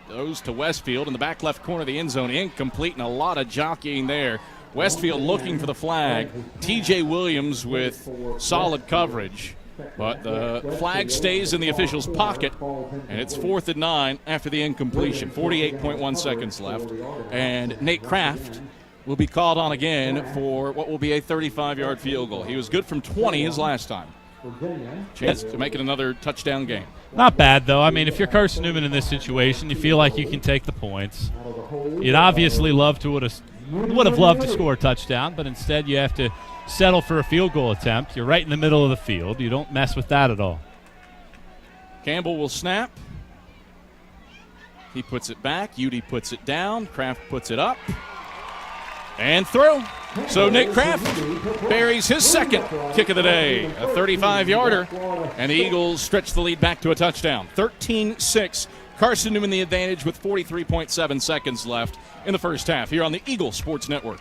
goes to Westfield in the back left corner of the end zone. Incomplete, and a lot of jockeying there. Westfield looking for the flag. T.J. Williams with solid coverage. But the flag stays in the official's pocket, and it's 4th and 9 after the incompletion. 48.1 seconds left. And Nate Kraft will be called on again for what will be a 35-yard field goal. He was good from 20 his last time. Chance to make it another touchdown game. Not bad, though. I mean, if you're Carson-Newman in this situation, you feel like you can take the points. You'd obviously would have loved to score a touchdown, but instead you have to settle for a field goal attempt. You're right in the middle of the field. You don't mess with that at all. Campbell will snap. He puts it back. Udy puts it down. Kraft puts it up. And throw. So Nick Kraft buries his 2nd kick of the day, a 35-yarder, and the Eagles stretch the lead back to a touchdown. 13-6, Carson-Newman the advantage with 43.7 seconds left in the first half here on the Eagle Sports Network.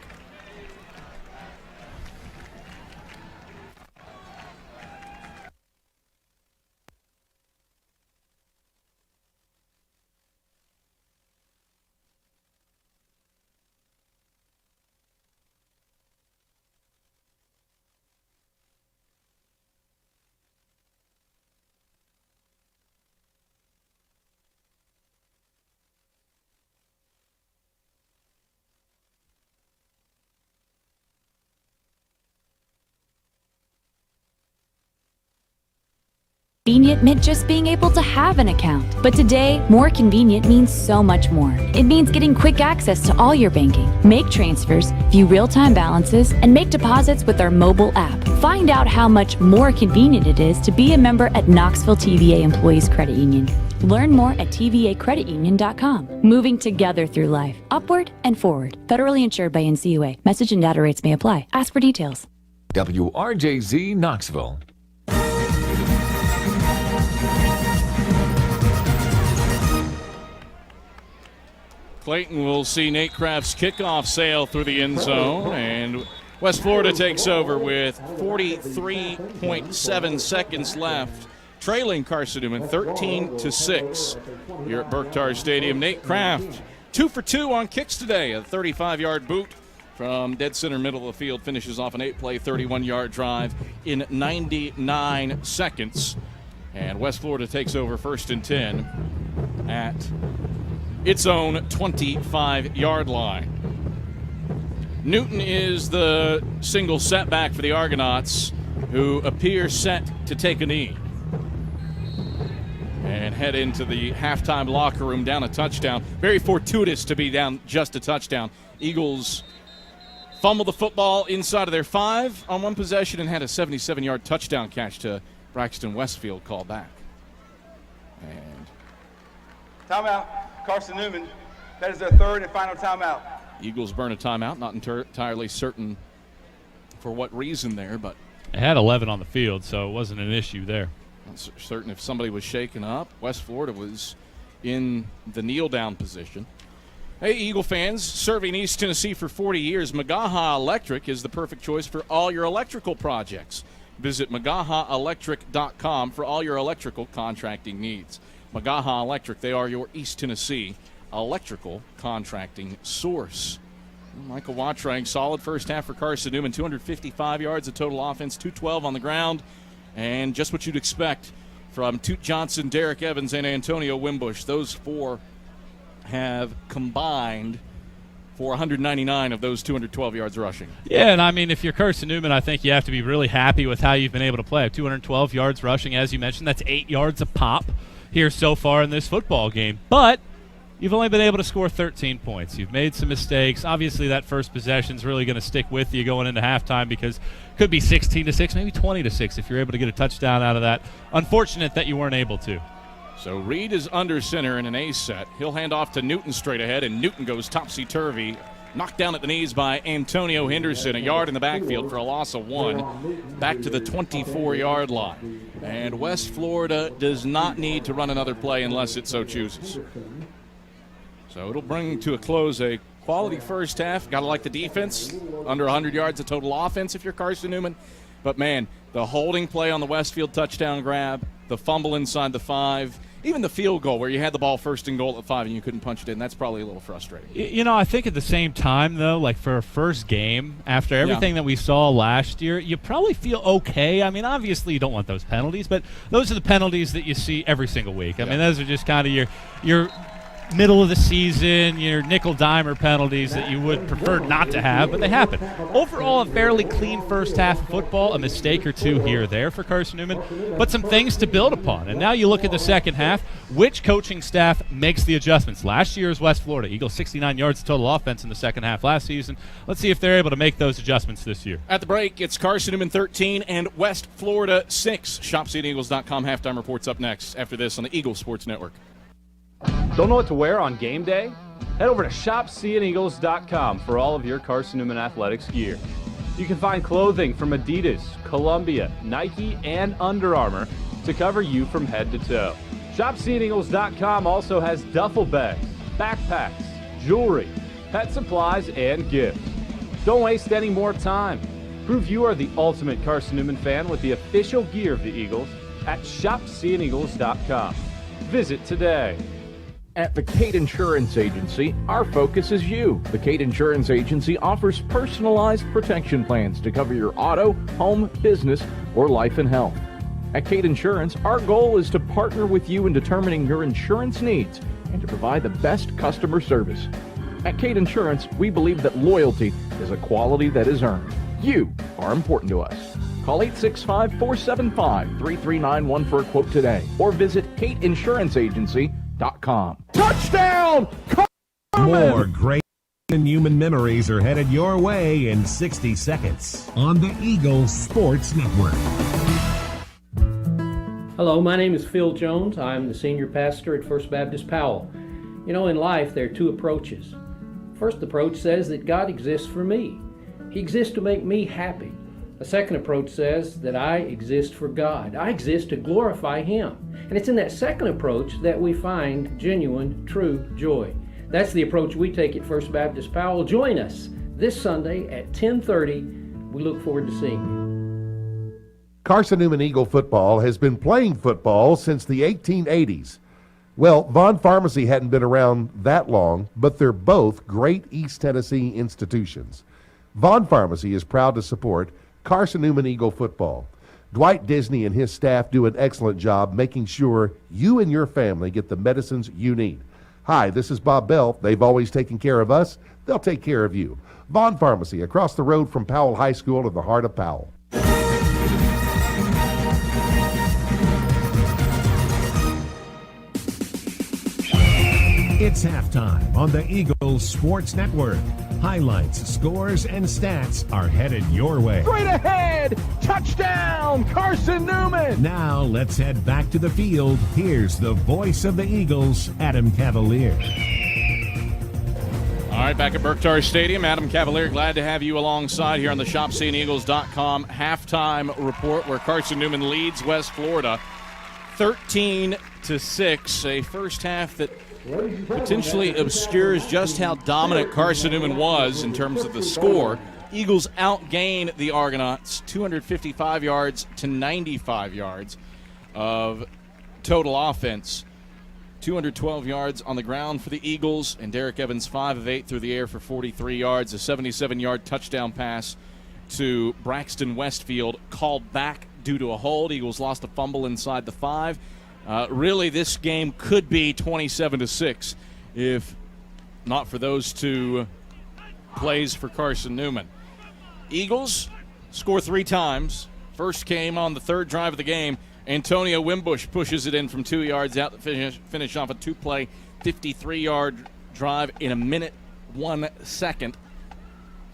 Convenient meant just being able to have an account. But today, more convenient means so much more. It means getting quick access to all your banking, make transfers, view real-time balances, and make deposits with our mobile app. Find out how much more convenient it is to be a member at Knoxville TVA Employees Credit Union. Learn more at tvacreditunion.com. Moving together through life, upward and forward. Federally insured by NCUA. Message and data rates may apply. Ask for details. WRJZ Knoxville. Clayton will see Nate Kraft's kickoff sail through the end zone, and West Florida takes over with 43.7 seconds left, trailing Carson-Newman 13-6 here at Burke-Tarr Stadium. Nate Kraft 2 for 2 on kicks today. A 35-yard boot from dead center middle of the field finishes off an 8-play, 31-yard drive in 99 seconds. And West Florida takes over 1st and 10 at its own 25-yard line. Newton is the single setback for the Argonauts, who appear set to take a knee and head into the halftime locker room down a touchdown. Very fortuitous to be down just a touchdown. Eagles fumbled the football inside of their 5 on one possession and had a 77-yard touchdown catch to Braxton Westfield called back. And timeout. Carson-Newman, that is their 3rd and final timeout. Eagles burn a timeout. Not entirely certain for what reason there, but they had 11 on the field, so it wasn't an issue there. Not certain if somebody was shaken up. West Florida was in the kneel-down position. Hey, Eagle fans, serving East Tennessee for 40 years, Magaha Electric is the perfect choice for all your electrical projects. Visit MagahaElectric.com for all your electrical contracting needs. Magaha Electric, they are your East Tennessee electrical contracting source. Michael Watrang, solid first half for Carson-Newman, 255 yards of total offense, 212 on the ground, and just what you'd expect from Toot Johnson, Derek Evans, and Antonio Wimbush. Those 4 have combined for 199 of those 212 yards rushing. Yeah, and I mean, if you're Carson-Newman, I think you have to be really happy with how you've been able to play. 212 yards rushing, as you mentioned, that's 8 yards a pop here so far in this football game. But you've only been able to score 13 points. You've made some mistakes. Obviously, that first possession is really going to stick with you going into halftime because it could be 16-6, maybe 20-6 if you're able to get a touchdown out of that. Unfortunate that you weren't able to. So Reed is under center in an A set. He'll hand off to Newton straight ahead, and Newton goes topsy-turvy. Knocked down at the knees by Antonio Henderson, a yard in the backfield for a loss of 1, back to the 24-yard line. And West Florida does not need to run another play unless it so chooses. So it'll bring to a close a quality first half. Got to like the defense. Under 100 yards of total offense if you're Carson-Newman. But, man, the holding play on the Westfield touchdown grab, the fumble inside the 5, even the field goal where you had the ball 1st and goal at 5 and you couldn't punch it in, that's probably a little frustrating. You know, I think at the same time, though, like for a first game, after everything that we saw last year, you probably feel okay. I mean, obviously you don't want those penalties, but those are the penalties that you see every single week. I mean, those are just kind of your middle of the season, your nickel-dimer penalties that you would prefer not to have, but they happen. Overall, a fairly clean first half of football, a mistake or two here or there for Carson-Newman, but some things to build upon. And now you look at the second half, which coaching staff makes the adjustments? Last year's West Florida, Eagles 69 yards total offense in the second half last season. Let's see if they're able to make those adjustments this year. At the break, it's Carson-Newman 13 and West Florida 6. ShopSeatEagles.com halftime reports up next after this on the Eagle Sports Network. Don't know what to wear on game day? Head over to ShopSeeandEagles.com for all of your Carson-Newman athletics gear. You can find clothing from Adidas, Columbia, Nike, and Under Armour to cover you from head to toe. ShopSeeingEagles.com also has duffel bags, backpacks, jewelry, pet supplies, and gifts. Don't waste any more time. Prove you are the ultimate Carson-Newman fan with the official gear of the Eagles at ShopSeeingEagles.com. Visit today. At the Kate Insurance Agency, our focus is you. The Kate Insurance Agency offers personalized protection plans to cover your auto, home, business, or life and health. At Kate Insurance, our goal is to partner with you in determining your insurance needs and to provide the best customer service. At Kate Insurance, we believe that loyalty is a quality that is earned. You are important to us. Call 865-475-3391 for a quote today or visit kateinsuranceagency.com. Touchdown! More great Carson-Newman memories are headed your way in 60 seconds on the Eagles Sports Network. Hello, my name is Phil Jones. I'm the senior pastor at First Baptist Powell. You know, in life there are two approaches. First approach says that God exists for me. He exists to make me happy. A second approach says that I exist for God. I exist to glorify Him. And it's in that second approach that we find genuine, true joy. That's the approach we take at First Baptist Powell. Join us this Sunday at 10:30. We look forward to seeing you. Carson-Newman Eagle football has been playing football since the 1880s. Well, Vaughn Pharmacy hadn't been around that long, but they're both great East Tennessee institutions. Vaughn Pharmacy is proud to support Carson-Newman Eagle football. Dwight Disney and his staff do an excellent job making sure you and your family get the medicines you need. Hi, this is Bob Bell. They've always taken care of us. They'll take care of you. Vaughn Pharmacy, across the road from Powell High School in the heart of Powell. It's halftime on the Eagles Sports Network. Highlights, scores, and stats are headed your way. Straight ahead! Touchdown! Carson-Newman! Now let's head back to the field. Here's the voice of the Eagles, Adam Cavalier. All right, back at Burke-Tarr Stadium, Adam Cavalier, glad to have you alongside here on the ShopSeeingEagles.com halftime report where Carson-Newman leads West Florida 13-6, a first half that potentially obscures just how dominant Carson-Newman was in terms of the score. Eagles outgained the Argonauts 255 yards to 95 yards of total offense. 212 yards on the ground for the Eagles, and Derek Evans 5 of 8 through the air for 43 yards, a 77-yard touchdown pass to Braxton Westfield called back due to a hold. Eagles lost a fumble inside the 5. Really, this game could be 27-6 if not for those two plays for Carson-Newman. Eagles score 3 times. First came on the third drive of the game. Antonio Wimbush pushes it in from 2 yards out to finish off a 2-play, 53-yard drive in a minute, 1 second.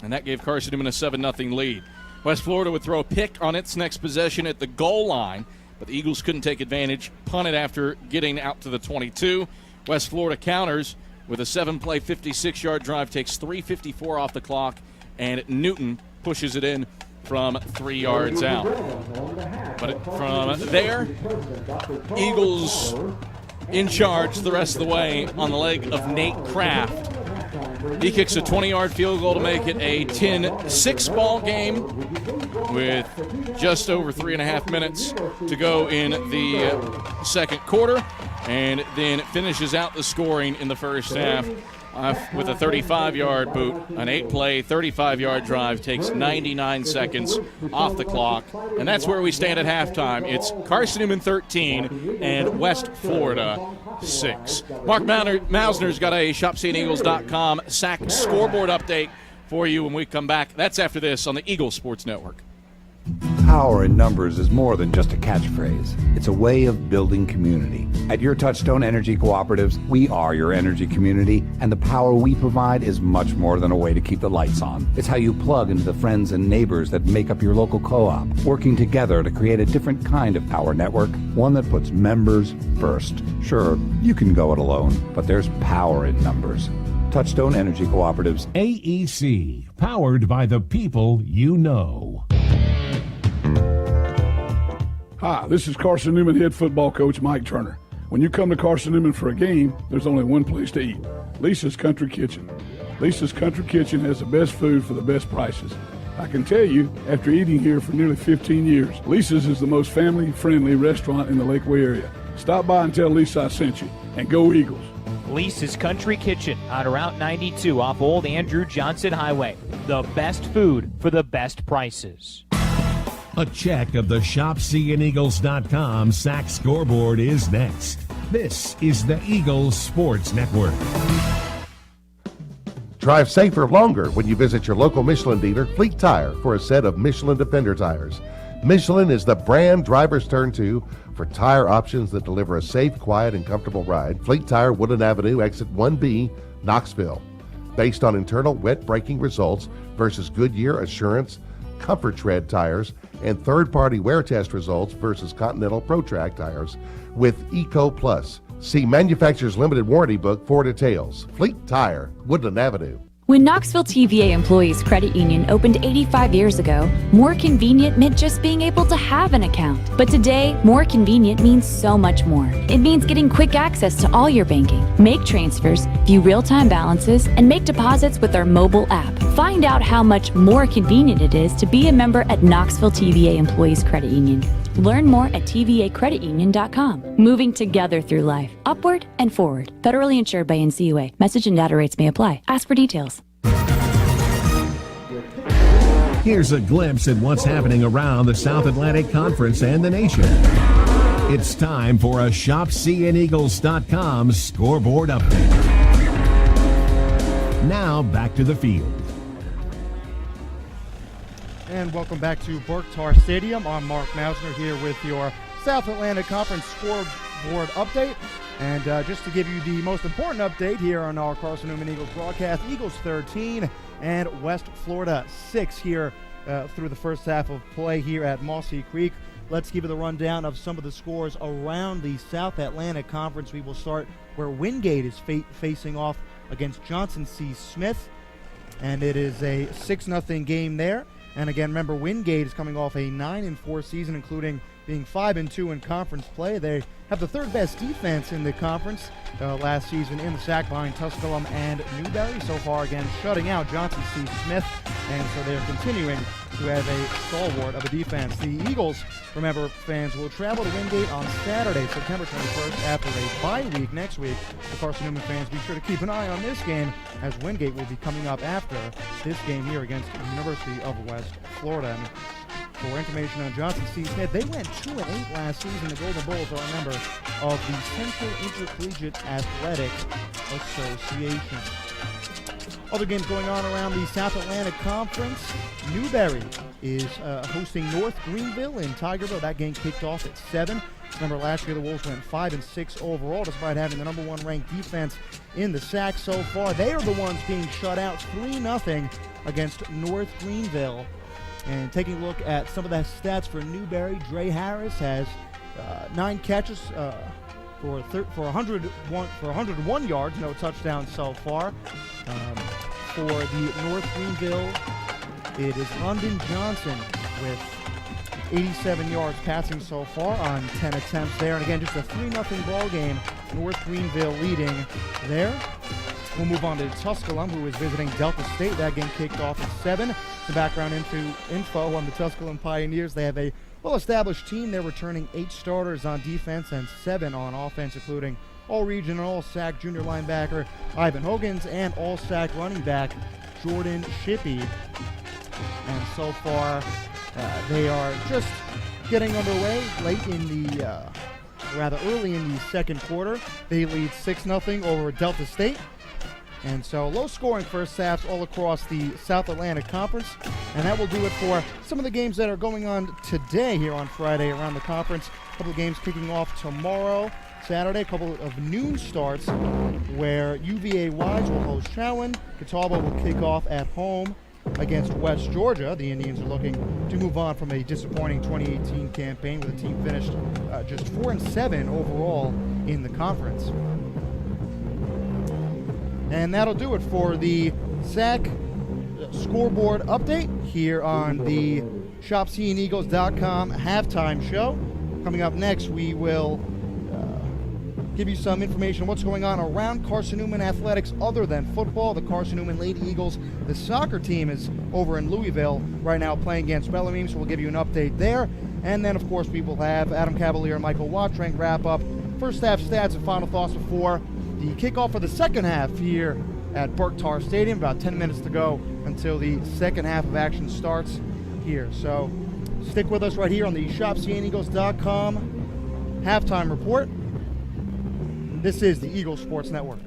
And that gave Carson-Newman a 7-0 lead. West Florida would throw a pick on its next possession at the goal line, but the Eagles couldn't take advantage, punted after getting out to the 22. West Florida counters with a 7-play, 56-yard drive, takes 3:54 off the clock, and Newton pushes it in from 3 yards out. But from there, Eagles in charge the rest of the way on the leg of Nate Kraft. He kicks a 20-yard field goal to make it a 10-6 ball game with just over 3.5 minutes to go in the second quarter, and then finishes out the scoring in the first half with a 35-yard boot. An 8-play, 35-yard drive takes 99 seconds off the clock, and that's where we stand at halftime. It's Carson-Newman 13 and West Florida 6. Mark Mausner's got a ShopSeeingEagles.com sack scoreboard update for you when we come back. That's after this on the Eagles Sports Network. Power in numbers is more than just a catchphrase. It's a way of building community. At your Touchstone Energy Cooperatives, we are your energy community, and the power we provide is much more than a way to keep the lights on. It's how you plug into the friends and neighbors that make up your local co-op, working together to create a different kind of power network, one that puts members first. Sure, you can go it alone, but there's power in numbers. Touchstone Energy Cooperatives. AEC, powered by the people you know. Hi, this is Carson-Newman head football coach Mike Turner. When you come to Carson-Newman for a game, there's only one place to eat, Lisa's Country Kitchen. Lisa's Country Kitchen has the best food for the best prices. I can tell you, after eating here for nearly 15 years, Lisa's is the most family-friendly restaurant in the Lakeway area. Stop by and tell Lisa I sent you, and go Eagles. Lisa's Country Kitchen on Route 92 off Old Andrew Johnson Highway. The best food for the best prices. A check of the ShopSeeingEagles.com SAC scoreboard is next. This is the Eagles Sports Network. Drive safer longer when you visit your local Michelin dealer, Fleet Tire, for a set of Michelin Defender tires. Michelin is the brand drivers turn to for tire options that deliver a safe, quiet, and comfortable ride. Fleet Tire, Woodland Avenue, exit 1B, Knoxville. Based on internal wet braking results versus Goodyear Assurance, Comfort Tread tires, and third-party wear test results versus Continental ProTrack tires with Eco Plus. See manufacturer's limited warranty book for details. Fleet Tire, Woodland Avenue. When Knoxville TVA Employees Credit Union opened 85 years ago, more convenient meant just being able to have an account. But today, more convenient means so much more. It means getting quick access to all your banking, make transfers, view real-time balances, and make deposits with our mobile app. Find out how much more convenient it is to be a member at Knoxville TVA Employees Credit Union. Learn more at tvacreditunion.com. Moving together through life, upward and forward. Federally insured by NCAA. Message and data rates may apply. Ask for details. Here's a glimpse at what's happening around the South Atlantic Conference and the nation. It's time for a ShopSeeingEagles.com scoreboard update. Now back to the field. And welcome back to Burke-Tarr Stadium. I'm Mark Mausner here with your South Atlantic Conference scoreboard update. And just to give you the most important update here on our Carson-Newman Eagles broadcast, Eagles 13 and West Florida 6 here through the first half of play here at Mossy Creek. Let's give you the rundown of some of the scores around the South Atlantic Conference. We will start where Wingate is facing off against Johnson C. Smith. And it is a 6-0 game there. And again, remember, Wingate is coming off a 9-4 season, including being 5-2 in conference play. They have the third best defense in the conference last season in the SAC behind Tusculum and Newberry. So far, again, shutting out Johnson C. Smith. And so they're continuing to have a stalwart of a defense. The Eagles, remember, fans, will travel to Wingate on Saturday, September 21st, after a bye week next week. The Carson-Newman fans, be sure to keep an eye on this game, as Wingate will be coming up after this game here against the University of West Florida. And for information on Johnson C. Smith, they went 2-8 last season. The Golden Bulls are a member of the Central Intercollegiate Athletic Association. Other games going on around the South Atlantic Conference. Newberry is hosting North Greenville in Tigerville. That game kicked off at 7. Remember, last year the Wolves went 5-6 overall, despite having the number 1 ranked defense in the SAC so far. They are the ones being shut out 3-0 against North Greenville. And taking a look at some of the stats for Newberry, Dre Harris has 9 catches for 101 yards, no touchdowns so far. For the North Greenville, it is London Johnson with 87 yards passing so far on 10 attempts there. And again, just a 3-0 ball game. North Greenville leading there. We'll move on to Tusculum, who is visiting Delta State. That game kicked off at 7. Some background info on the Tusculum Pioneers. They have a well-established team. They're returning 8 starters on defense and 7 on offense, including All-Region and All-SAC junior linebacker Ivan Hogans and All-SAC running back Jordan Shippey. And so far, they are just getting underway late in the, rather early in the second quarter. They lead 6-0 over Delta State. And so low-scoring first halves all across the South Atlantic Conference. And that will do it for some of the games that are going on today here on Friday around the conference. A couple of games kicking off tomorrow, Saturday. A couple of noon starts where UVA Wise will host Chowan. Catawba will kick off at home against West Georgia. The Indians are looking to move on from a disappointing 2018 campaign with the team finished just 4-7 overall in the conference. And that'll do it for the SAC scoreboard update here on the ShopSeeingEagles.com halftime show. Coming up next, we will give you some information on what's going on around Carson-Newman athletics other than football. The Carson-Newman Lady Eagles, the soccer team, is over in Louisville right now playing against Bellarmine, so we'll give you an update there. And then, of course, we will have Adam Cavalier and Michael Wattrank wrap up first half stats and final thoughts before the kickoff for the second half here at Burke-Tarr Stadium. About 10 minutes to go until the second half of action starts here. So stick with us right here on the ShopCNEagles.com halftime report. This is the Eagle Sports Network.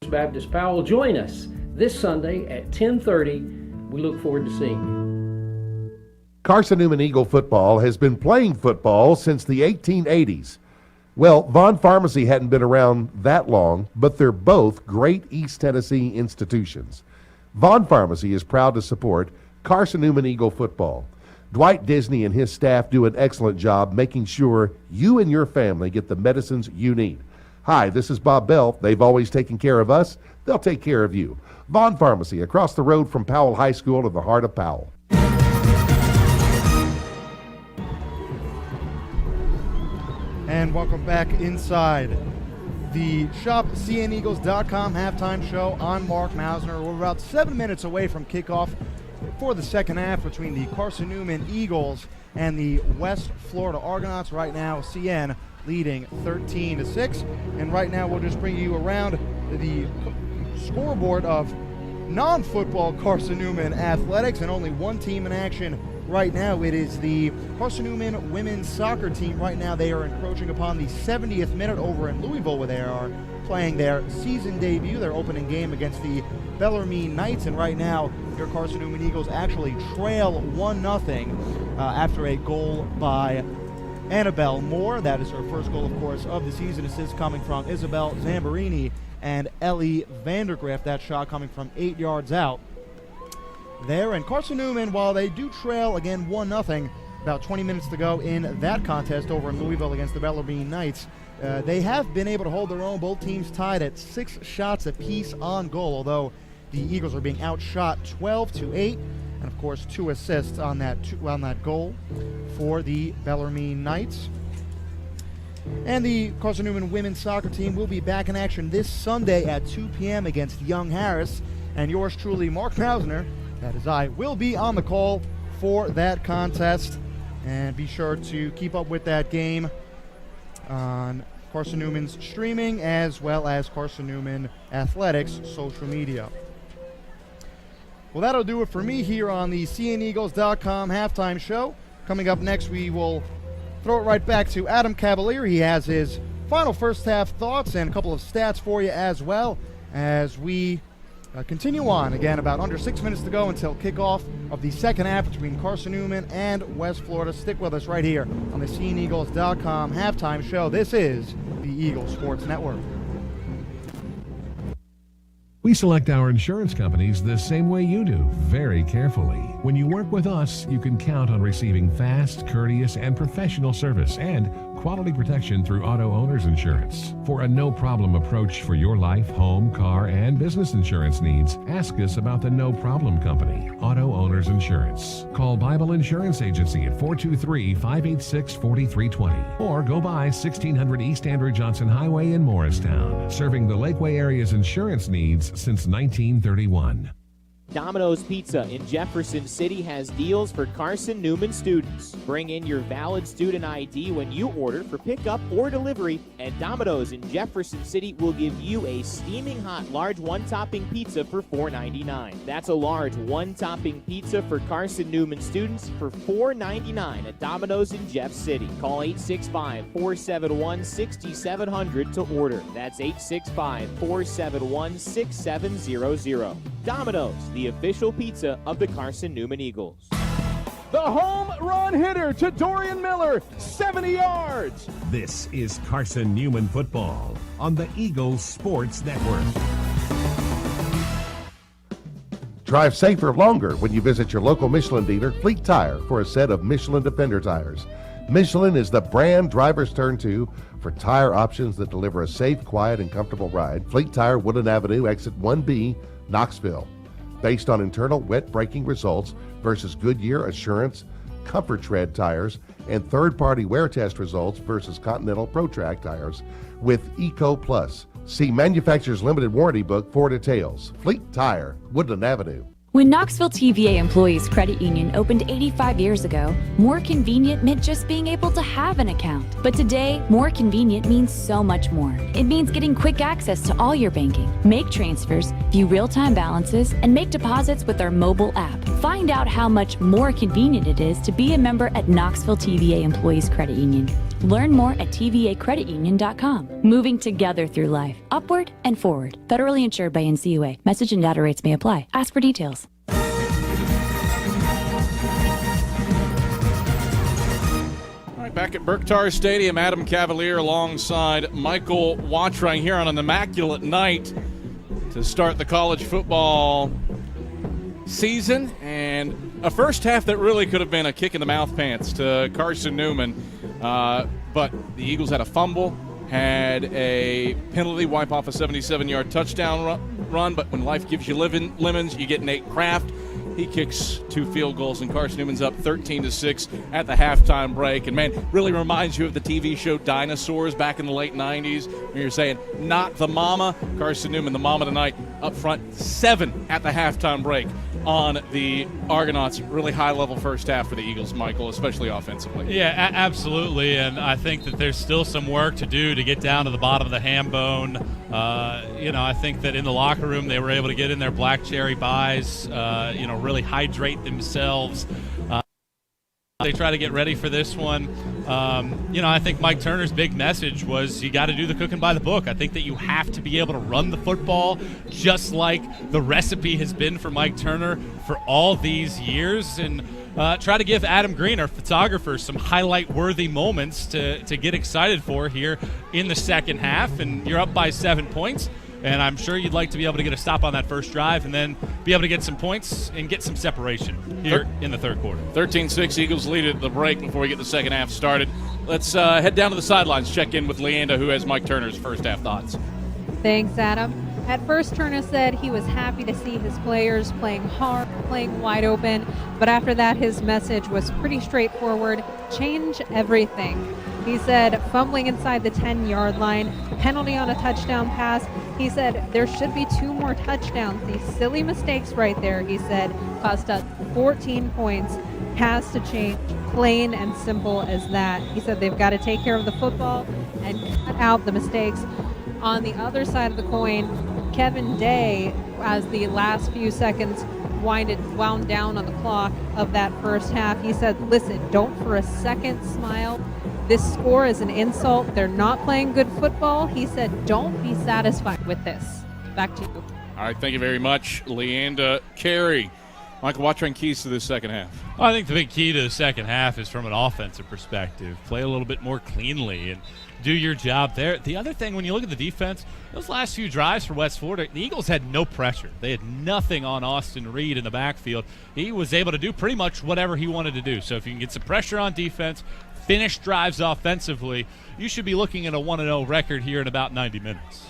Baptist Powell. Join us this Sunday at 10:30. We look forward to seeing you. Carson-Newman Eagle football has been playing football since the 1880s. Well, Vaughn Pharmacy hadn't been around that long, but they're both great East Tennessee institutions. Vaughn Pharmacy is proud to support Carson-Newman Eagle football. Dwight Disney and his staff do an excellent job making sure you and your family get the medicines you need. Hi, this is Bob Bell. They've always taken care of us. They'll take care of you. Vaughn Pharmacy, across the road from Powell High School in the heart of Powell. And welcome back inside the ShopCNEagles.com halftime show. I'm Mark Mausner. We're about 7 minutes away from kickoff for the second half between the Carson-Newman Eagles and the West Florida Argonauts. Right now, CN leading 13-6. And right now, we'll just bring you around the scoreboard of non-football Carson-Newman athletics, and only one team in action right now. It is the Carson-Newman women's soccer team. Right now, they are encroaching upon the 70th minute over in Louisville, where they are playing their season debut, their opening game against the Bellarmine Knights. And right now, your Carson-Newman Eagles actually trail 1-0 after a goal by Annabelle Moore. That is her first goal, of course, of the season. Assist coming from Isabel Zambarini and Ellie Vandergrift. That shot coming from 8 yards out there. And Carson-Newman, while they do trail again 1-0, about 20 minutes to go in that contest over in Louisville against the Bellarmine Knights, they have been able to hold their own. Both teams tied at 6 shots apiece on goal, although the Eagles are being outshot 12-8. And of course, 2 assists on that goal for the Bellarmine Knights. And the Carson-Newman women's soccer team will be back in action this Sunday at 2 p.m. against Young Harris. And yours truly, Mark Mausner, that is I, will be on the call for that contest. And be sure to keep up with that game on Carson-Newman's streaming as well as Carson-Newman Athletics social media. Well, that'll do it for me here on the CNEagles.com halftime show. Coming up next, we will throw it right back to Adam Cavalier. He has his final first half thoughts and a couple of stats for you as well as we continue on. Again, about under 6 minutes to go until kickoff of the second half between Carson-Newman and West Florida. Stick with us right here on the CNEagles.com halftime show. This is the Eagle Sports Network. We select our insurance companies the same way you do, very carefully. When you work with us, you can count on receiving fast, courteous, and professional service and quality protection through Auto Owners Insurance. For a no-problem approach for your life, home, car, and business insurance needs, ask us about the No Problem Company, Auto Owners Insurance. Call Bible Insurance Agency at 423-586-4320 or go by 1600 East Andrew Johnson Highway in Morristown, serving the Lakeway area's insurance needs since 1931. Domino's Pizza in Jefferson City has deals for Carson-Newman students. Bring in your valid student ID when you order for pickup or delivery, and Domino's in Jefferson City will give you a steaming hot large one-topping pizza for $4.99. That's a large one-topping pizza for Carson-Newman students for $4.99 at Domino's in Jeff City. Call 865-471-6700 to order. That's 865-471-6700. Domino's, the official pizza of the Carson-Newman Eagles. The home run hitter to Dorian Miller, 70 yards. This is Carson-Newman football on the Eagles Sports Network. Drive safer longer when you visit your local Michelin dealer, Fleet Tire, for a set of Michelin Defender tires. Michelin is the brand drivers turn to for tire options that deliver a safe, quiet, and comfortable ride. Fleet Tire, Woodland Avenue, exit 1B, Knoxville. Based on internal wet braking results versus Goodyear Assurance Comfort Tread tires and third-party wear test results versus Continental ProTrack tires with Eco Plus. See manufacturer's limited warranty book for details. Fleet Tire, Woodland Avenue. When Knoxville TVA Employees Credit Union opened 85 years ago, more convenient meant just being able to have an account. But today, more convenient means so much more. It means getting quick access to all your banking, make transfers, view real-time balances, and make deposits with our mobile app. Find out how much more convenient it is to be a member at Knoxville TVA Employees Credit Union. Learn more at tvacreditunion.com. Moving together through life, upward and forward. Federally insured by NCUA. Message and data rates may apply. Ask for details. All right, back at Burke-Tarr Stadium, Adam Cavalier alongside Michael Watring here on an immaculate night to start the college football season, and a first half that really could have been a kick in the mouth pants to Carson-Newman. But the Eagles had a fumble, had a penalty, wipe off a 77-yard touchdown run. But when life gives you lemons, you get Nate Kraft. He kicks 2 field goals, and Carson-Newman's up 13-6 at the halftime break. And, man, really reminds you of the TV show Dinosaurs back in the late 90s, where you're saying, not the mama. Carson-Newman, the mama tonight, up front 7 at the halftime break on the Argonauts. Really high-level first half for the Eagles, Michael, especially offensively. Yeah, absolutely, and I think that there's still some work to do to get down to the bottom of the ham bone. I think that in the locker room they were able to get in their black cherry buys, really hydrate themselves. They try to get ready for this one. I think Mike Turner's big message was you got to do the cooking by the book. I think that you have to be able to run the football just like the recipe has been for Mike Turner for all these years, and try to give Adam Green, our photographer, some highlight-worthy moments to get excited for here in the second half. And you're up by 7 points. And I'm sure you'd like to be able to get a stop on that first drive and then be able to get some points and get some separation here in the third quarter. 13-6, Eagles lead at the break before we get the second half started. Let's head down to the sidelines, check in with Leanda, who has Mike Turner's first half thoughts. Thanks, Adam. At first, Turner said he was happy to see his players playing hard, playing wide open, but after that, his message was pretty straightforward: change everything. He said fumbling inside the 10-yard line, penalty on a touchdown pass. He said there should be 2 more touchdowns. These silly mistakes right there, he said, cost us 14 points. Has to change, plain and simple as that. He said they've got to take care of the football and cut out the mistakes. On the other side of the coin, Kevin Day, as the last few seconds wound down on the clock of that first half, he said, listen, don't for a second smile. This score is an insult. They're not playing good football. He said, don't be satisfied with this. Back to you. All right, thank you very much, Leanda Carey. Michael, what's your keys to this second half? I think the big key to the second half is from an offensive perspective. Play a little bit more cleanly and do your job there. The other thing, when you look at the defense, those last few drives for West Florida, the Eagles had no pressure. They had nothing on Austin Reed in the backfield. He was able to do pretty much whatever he wanted to do. So if you can get some pressure on defense, finish drives offensively, you should be looking at a 1-0 record here in about 90 minutes.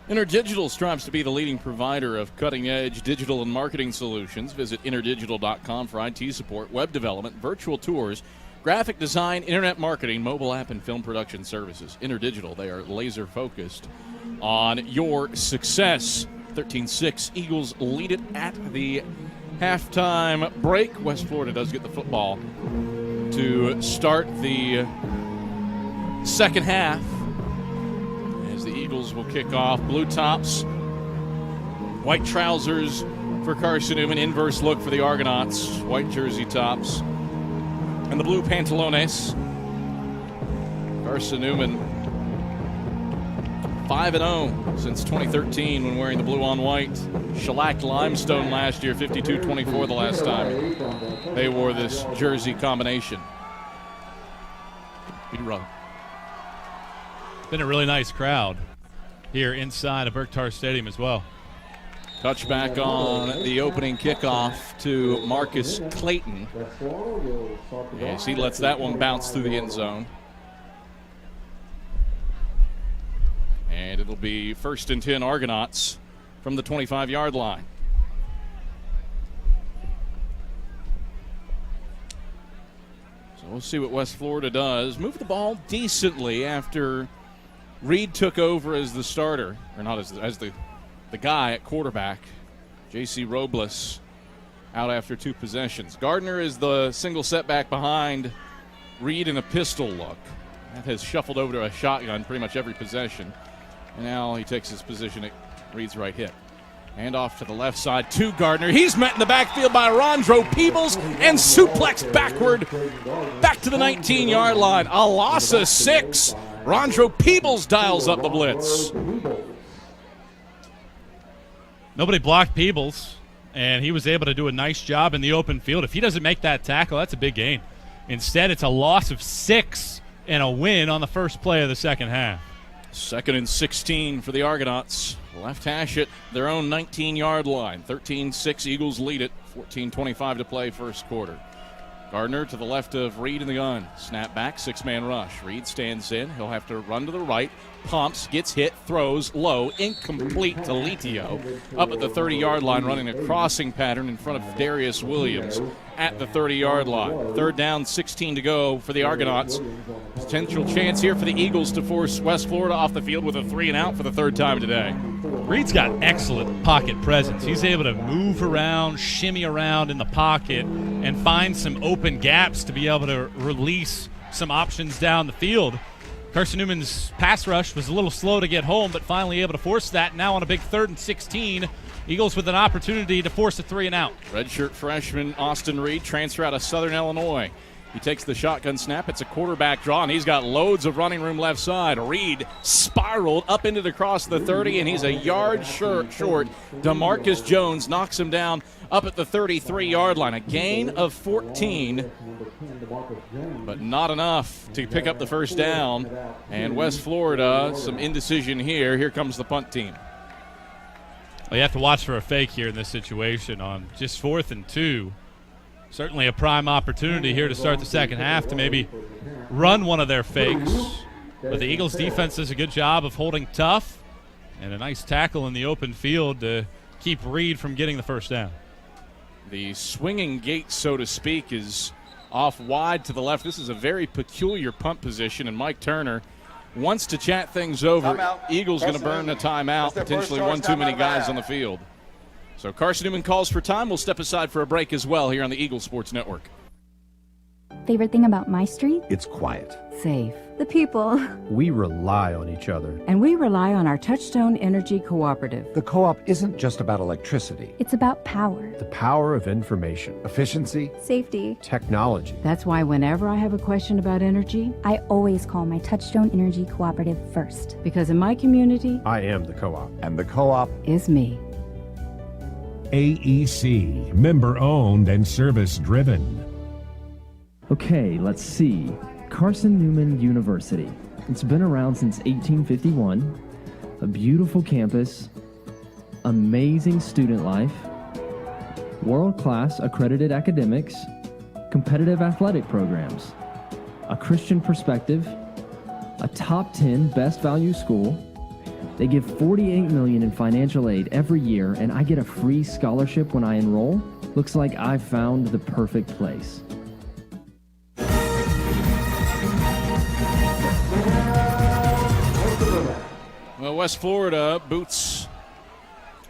InterDigital strives to be the leading provider of cutting-edge digital and marketing solutions. Visit interdigital.com for IT support, web development, virtual tours, graphic design, internet marketing, mobile app, and film production services. InterDigital, they are laser-focused on your success. 13-6, Eagles lead it at the halftime break. West Florida does get the football to start the second half. The Eagles will kick off. Blue tops, white trousers for Carson-Newman, inverse look for the Argonauts, white jersey tops, and the blue pantalones. Carson-Newman 5-0 since 2013 when wearing the blue on white. Shellacked limestone last year, 52-24 the last time they wore this jersey combination. Good run. Been a really nice crowd here inside of Burke-Tarr Stadium as well. Touchback on the opening kickoff to Marcus Clayton as he lets that one bounce through the end zone. And it'll be 1st and 10 Argonauts from the 25-yard line. So we'll see what West Florida does. Move the ball decently after Reed took over as the starter, or not as the guy at quarterback. J.C. Robles out after 2 possessions. Gardner is the single setback behind Reed in a pistol look. That has shuffled over to a shotgun pretty much every possession. And now he takes his position at Reed's right hip. And off to the left side to Gardner. He's met in the backfield by Rondro Peebles and suplexed backward back to the 19-yard line. A loss of 6. Rondro Peebles dials up the blitz. Nobody blocked Peebles, and he was able to do a nice job in the open field. If he doesn't make that tackle, that's a big gain. Instead, it's a loss of 6 and a win on the first play of the second half. 2nd and 16 for the Argonauts. Left hash at their own 19-yard line. 13-6, Eagles lead it. 14:25 to play first quarter. Gardner to the left of Reed in the gun. Snap back, 6-man rush. Reed stands in. He'll have to run to the right. Pumps, gets hit, throws low, incomplete to Litio. Up at the 30-yard line, running a crossing pattern in front of Darius Williams at the 30-yard line. 3rd down, 16 to go for the Argonauts. Potential chance here for the Eagles to force West Florida off the field with a 3-and-out for the 3rd time today. Reed's got excellent pocket presence. He's able to move around, shimmy around in the pocket, and find some open gaps to be able to release some options down the field. Carson-Newman's pass rush was a little slow to get home, but finally able to force that. Now on a big 3rd and 16, Eagles with an opportunity to force a 3-and-out. Redshirt freshman Austin Reed, transfer out of Southern Illinois. He takes the shotgun snap. It's a quarterback draw, and he's got loads of running room left side. Reed spiraled up into the cross of the 30, and he's a yard short. DeMarcus Jones knocks him down up at the 33-yard line. A gain of 14, but not enough to pick up the first down. And West Florida, some indecision here. Here comes the punt team. Well, you have to watch for a fake here in this situation on just 4th and 2. Certainly a prime opportunity here to start the second half to maybe run one of their fakes. But the Eagles' defense does a good job of holding tough, and a nice tackle in the open field to keep Reed from getting the first down. The swinging gate, so to speak, is off wide to the left. This is a very peculiar punt position, and Mike Turner wants to chat things over. Eagles going to burn a timeout, potentially one too many guys on the field. So Carson-Newman calls for time. We'll step aside for a break as well here on the Eagles Sports Network. Favorite thing about my street? It's quiet. Safe. The people. We rely on each other. And we rely on our Touchstone Energy Cooperative. The co-op isn't just about electricity. It's about power. The power of information. Efficiency. Safety. Technology. That's why whenever I have a question about energy, I always call my Touchstone Energy Cooperative first. Because in my community, I am the co-op. And the co-op is me. AEC, member owned and service driven. Okay, let's see. Carson-Newman University. It's been around since 1851. A beautiful campus, amazing student life, world-class accredited academics, competitive athletic programs, a Christian perspective, a top 10 best value school. They give $48 million in financial aid every year, and I get a free scholarship when I enroll. Looks like I've found the perfect place. Well, West Florida boots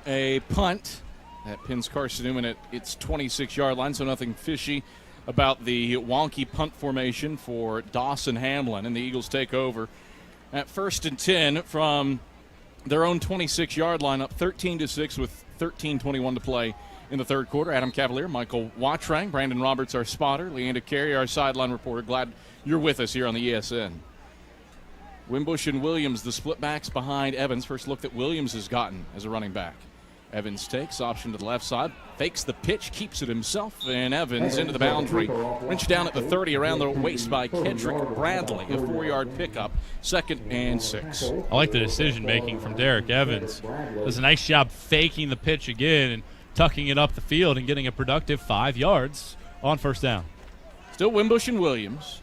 a punt that pins Carson-Newman at its 26-yard line, so nothing fishy about the wonky punt formation for Dawson Hamlin, and the Eagles take over at 1st and 10 from their own 26-yard line, up 13-6 with 13:21 to play in the third quarter. Adam Cavalier, Michael Wattrang, Brandon Roberts, our spotter, Leanda Carey, our sideline reporter. Glad you're with us here on the ESN. Wimbush and Williams, the split backs behind Evans. First look that Williams has gotten as a running back. Evans takes option to the left side, fakes the pitch, keeps it himself, and Evans into the boundary. Wrenched down at the 30 around the waist by Kendrick Bradley. A 4-yard pickup, 2nd and 6. I like the decision-making from Derek Evans. Does a nice job faking the pitch again and tucking it up the field and getting a productive 5 yards on first down. Still Wimbush and Williams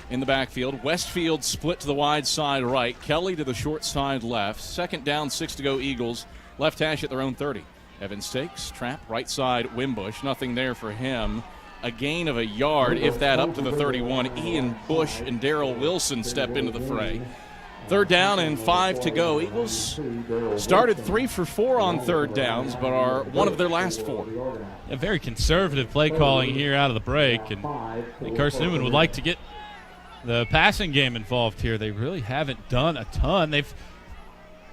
in the backfield. Westfield split to the wide side right. Kelly to the short side left. 2nd down, 6 to go Eagles. Left hash at their own 30. Evans takes, trap, right side Wimbush. Nothing there for him. A gain of a yard, if that, up to the 31. Ian Bush and Darrell Wilson step into the fray. 3rd down and 5 to go. Eagles started 3 for 4 on 3rd downs, but are one of their last 4. A very conservative play calling here out of the break, and I think Carson-Newman would like to get the passing game involved here. They really haven't done a ton. They've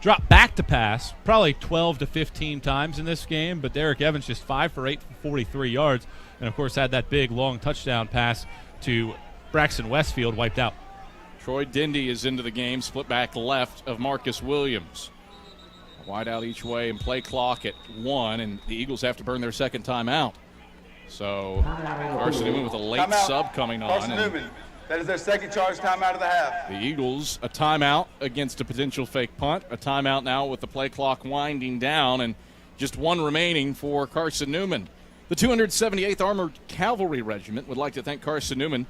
dropped back to pass probably 12 to 15 times in this game, but Derek Evans just 5 for 8 for 43 yards, and of course had that big long touchdown pass to Braxton Westfield wiped out. Troy Dindy is into the game, split back left of Marcus Williams. Wide out each way and play clock at 1, and the Eagles have to burn their second timeout. So Carson-Newman with a late sub coming on. Carson-Newman. That is their second charge timeout of the half. The Eagles, a timeout against a potential fake punt. A timeout now with the play clock winding down, and just 1 remaining for Carson-Newman. The 278th Armored Cavalry Regiment would like to thank Carson-Newman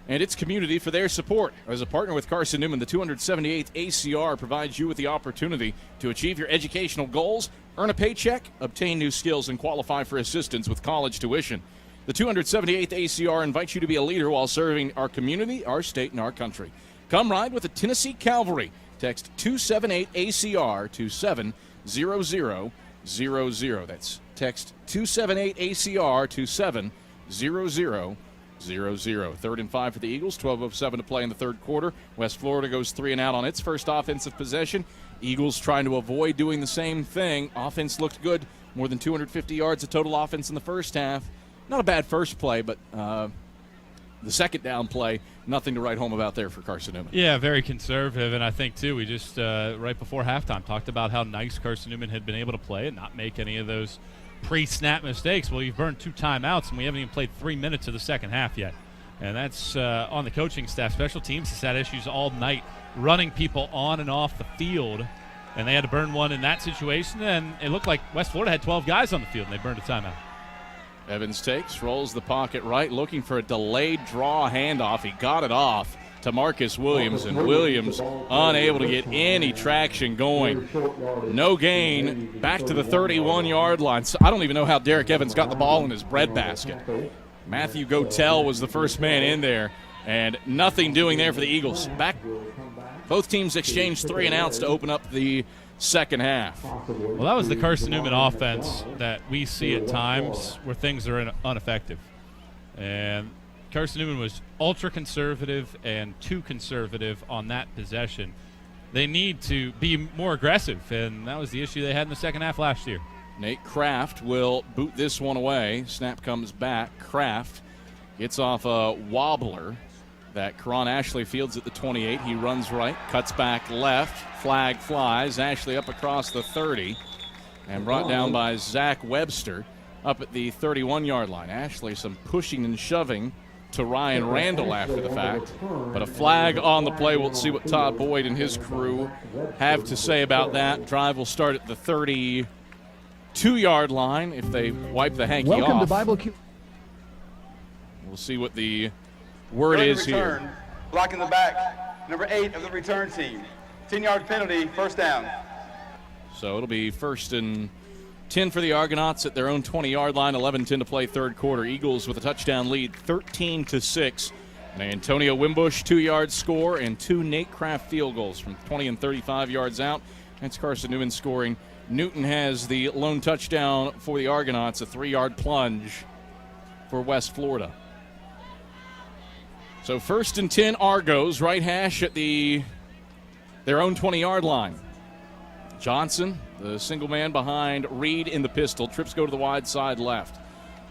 and its community for their support. As a partner with Carson-Newman, the 278th ACR provides you with the opportunity to achieve your educational goals, earn a paycheck, obtain new skills, and qualify for assistance with college tuition. The 278th ACR invites you to be a leader while serving our community, our state, and our country. Come ride with the Tennessee Cavalry. Text 278-ACR to 70000. That's text 278-ACR to 70000. 3rd and 5 for the Eagles, 12:07 to play in the third quarter. West Florida goes 3 and out on its first offensive possession. Eagles trying to avoid doing the same thing. Offense looked good, more than 250 yards of total offense in the first half. Not a bad first play, but the second down play, nothing to write home about there for Carson-Newman. Yeah, very conservative, and I think, too, we just, right before halftime, talked about how nice Carson-Newman had been able to play and not make any of those pre-snap mistakes. Well, you've burned 2 timeouts, and we haven't even played 3 minutes of the second half yet. And that's on the coaching staff. Special teams has had issues all night running people on and off the field, and they had to burn 1 in that situation, and it looked like West Florida had 12 guys on the field, and they burned a timeout. Evans takes, rolls the pocket right, looking for a delayed draw handoff. He got it off to Marcus Williams, and Williams unable to get any traction going. No gain, back to the 31-yard line. So I don't even know how Derek Evans got the ball in his breadbasket. Matthew Gotel was the first man in there, and nothing doing there for the Eagles. Both teams exchanged 3 and outs to open up the second half. Well, that was the Carson-Newman offense that we see at times where things are ineffective. And Carson-Newman was ultra-conservative and too conservative on that possession. They need to be more aggressive, and that was the issue they had in the second half last year. Nate Kraft will boot this one away. Snap comes back. Kraft gets off a wobbler that Karan Ashley fields at the 28. He runs right, cuts back left. Flag flies. Ashley up across the 30. and brought down by Zach Webster up at the 31-yard line. Ashley, some pushing and shoving to Ryan Randall after the fact. But a flag on the play. We'll see what Todd Boyd and his crew have to say about that. Drive will start at the 32-yard line if they wipe the hanky off. Welcome to Bible. We'll see what the word is return, here. Blocking the back, number 8 of the return team. 10-yard penalty, first down. So it'll be 1st and 10 for the Argonauts at their own 20-yard line. 11-10 to play third quarter. Eagles with a touchdown lead, 13-6. And Antonio Wimbush, 2-yard score, and 2 Nate Kraft field goals from 20 and 35 yards out. That's Carson-Newman scoring. Newton has the lone touchdown for the Argonauts, a 3-yard plunge for West Florida. So 1st and 10 Argos, right hash at their own 20-yard line. Johnson, the single man behind Reed in the pistol. Trips go to the wide side left.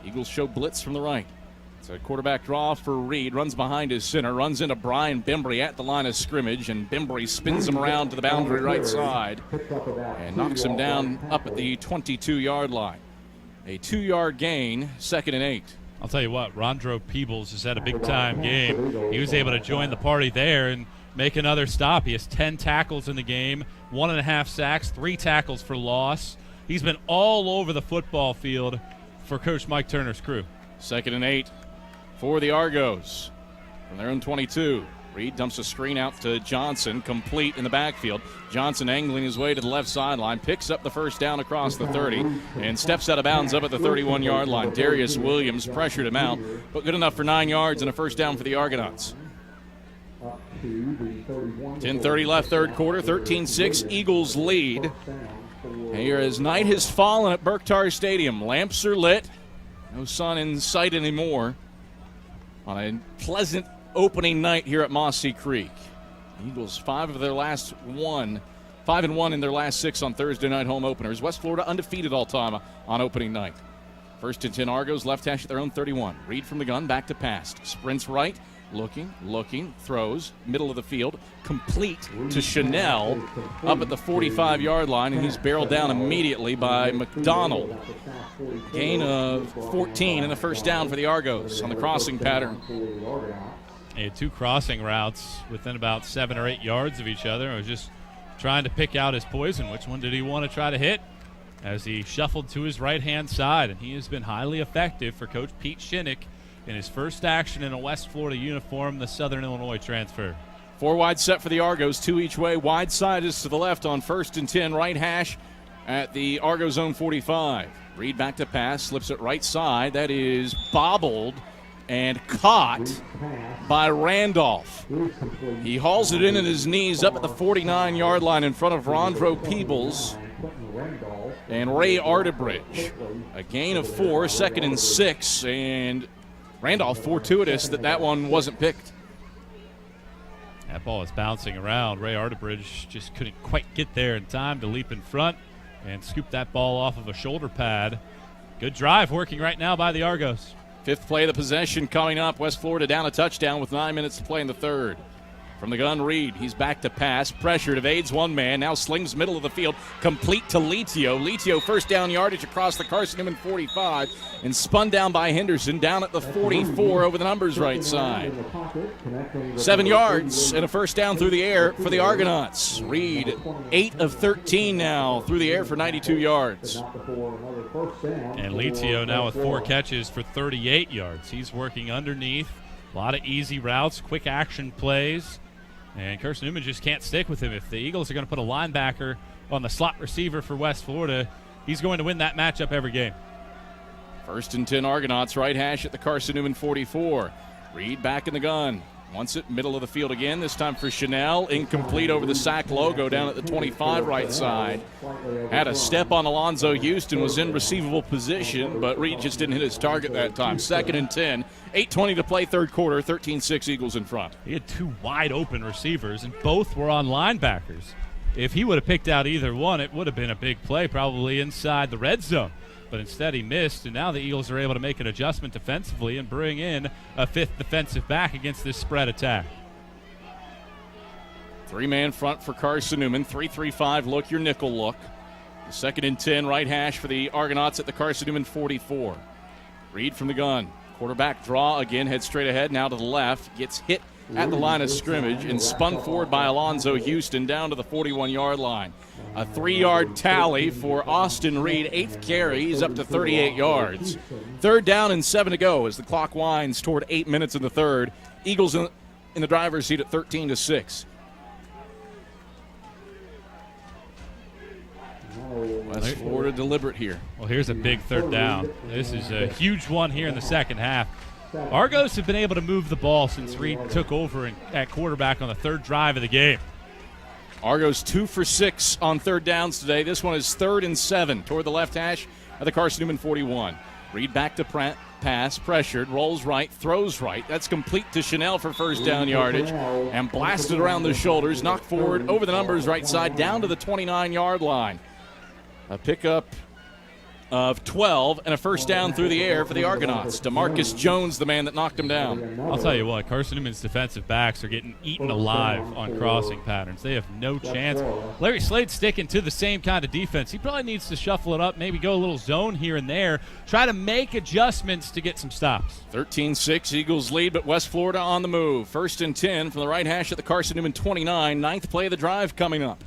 Eagles show blitz from the right. It's a quarterback draw for Reed. Runs behind his center. Runs into Brian Bembry at the line of scrimmage. And Bembry spins him around to the boundary right side and knocks him down up at the 22-yard line. A 2-yard gain, 2nd and 8. I'll tell you what, Rondro Peebles has had a big-time game. He was able to join the party there and make another stop. He has 10 tackles in the game, 1.5 sacks, 3 tackles for loss. He's been all over the football field for Coach Mike Turner's crew. 2nd and 8 for the Argos from their own 22. Reed dumps a screen out to Johnson, complete in the backfield. Johnson angling his way to the left sideline, picks up the first down across the 30, and steps out of bounds up at the 31-yard line. Darius Williams pressured him out, but good enough for 9 yards and a first down for the Argonauts. 10:30 left third quarter, 13-6, Eagles lead. Here as night has fallen at Burke-Tarr Stadium. Lamps are lit, no sun in sight anymore on a pleasant opening night here at Mossy Creek. Eagles 5 and 1 in their last 6 on Thursday night home openers. West Florida undefeated all time on opening night. 1st and 10 Argos, left hash at their own 31. Reed from the gun, back to pass. Sprints right, looking, throws, middle of the field, complete to Chanel up at the 45-yard line, and he's barreled down immediately by McDonald. Gain of 14 and a first down for the Argos on the crossing pattern. He had 2 crossing routes within about 7 or 8 yards of each other. I was just trying to pick out his poison. Which one did he want to try to hit? As he shuffled to his right-hand side, and he has been highly effective for Coach Pete Shinnick in his first action in a West Florida uniform, the Southern Illinois transfer. 4 wide set for the Argos, 2 each way. Wide side is to the left on 1st and 10, right hash at the Argo zone 45. Reed back to pass, slips it right side. That is bobbled and caught by Randolph. He hauls it in at his knees up at the 49-yard line in front of Rondro Peebles and Ray Artebridge. A gain of 4, 2nd and 6, and Randolph fortuitous that one wasn't picked. That ball is bouncing around. Ray Artebridge just couldn't quite get there in time to leap in front and scoop that ball off of a shoulder pad. Good drive working right now by the Argos. 5th play of the possession coming up. West Florida down a touchdown with 9 minutes to play in the third. From the gun, Reed. He's back to pass. Pressured, evades one man. Now slings middle of the field. Complete to Litio. Litio first down yardage across the Carson-Newman 45 and spun down by Henderson down at the 44 over the numbers right side. 7 yards and a first down through the air for the Argonauts. Reed, 8 of 13 now through the air for 92 yards. And Litio now with 4 catches for 38 yards. He's working underneath. A lot of easy routes, quick action plays. And Carson-Newman just can't stick with him. If the Eagles are going to put a linebacker on the slot receiver for West Florida, he's going to win that matchup every game. 1st and 10 Argonauts, right hash at the Carson-Newman 44. Reed back in the gun. Wants it middle of the field again, this time for Chanel. Incomplete over the sack logo down at the 25 right side. Had a step on Alonzo Houston, was in receivable position, but Reed just didn't hit his target that time. 2nd and 10, 8:20 to play third quarter, 13-6 Eagles in front. He had 2 wide open receivers, and both were on linebackers. If he would have picked out either one, it would have been a big play, probably inside the red zone. But instead he missed, and now the Eagles are able to make an adjustment defensively and bring in a 5th defensive back against this spread attack. 3-man front for Carson-Newman, 3-3-5 look, your nickel look. Second and 10, right hash for the Argonauts at the Carson-Newman 44. Reed from the gun. Quarterback draw again, head straight ahead, now to the left. Gets hit at the line of scrimmage and spun forward by Alonzo Houston down to the 41-yard line. A 3-yard tally for Austin Reed, 8th carry. He's up to 38 yards. 3rd down and 7 to go as the clock winds toward 8 minutes in the third. Eagles in the driver's seat at 13-6. West Florida deliberate here. Well, here's a big 3rd down. This is a huge one here in the second half. Argos have been able to move the ball since Reed took over at quarterback on the 3rd drive of the game. Argos 2 for 6 on 3rd downs today. This one is 3rd and 7 toward the left hash of the Carson-Newman 41. Reed back to pass, pressured, rolls right, throws right. That's complete to Chanel for 1st down yardage and blasted around the shoulders, knocked forward over the numbers right side down to the 29-yard line. A pickup of 12 and a 1st down through the air for the Argonauts. DeMarcus Jones, the man that knocked him down. I'll tell you what, Carson-Newman's defensive backs are getting eaten alive on crossing patterns. They have no chance. Larry Slade's sticking to the same kind of defense. He probably needs to shuffle it up, maybe go a little zone here and there, try to make adjustments to get some stops. 13-6, Eagles lead, but West Florida on the move. 1st and 10 from the right hash at the Carson-Newman 29. 9th play of the drive coming up.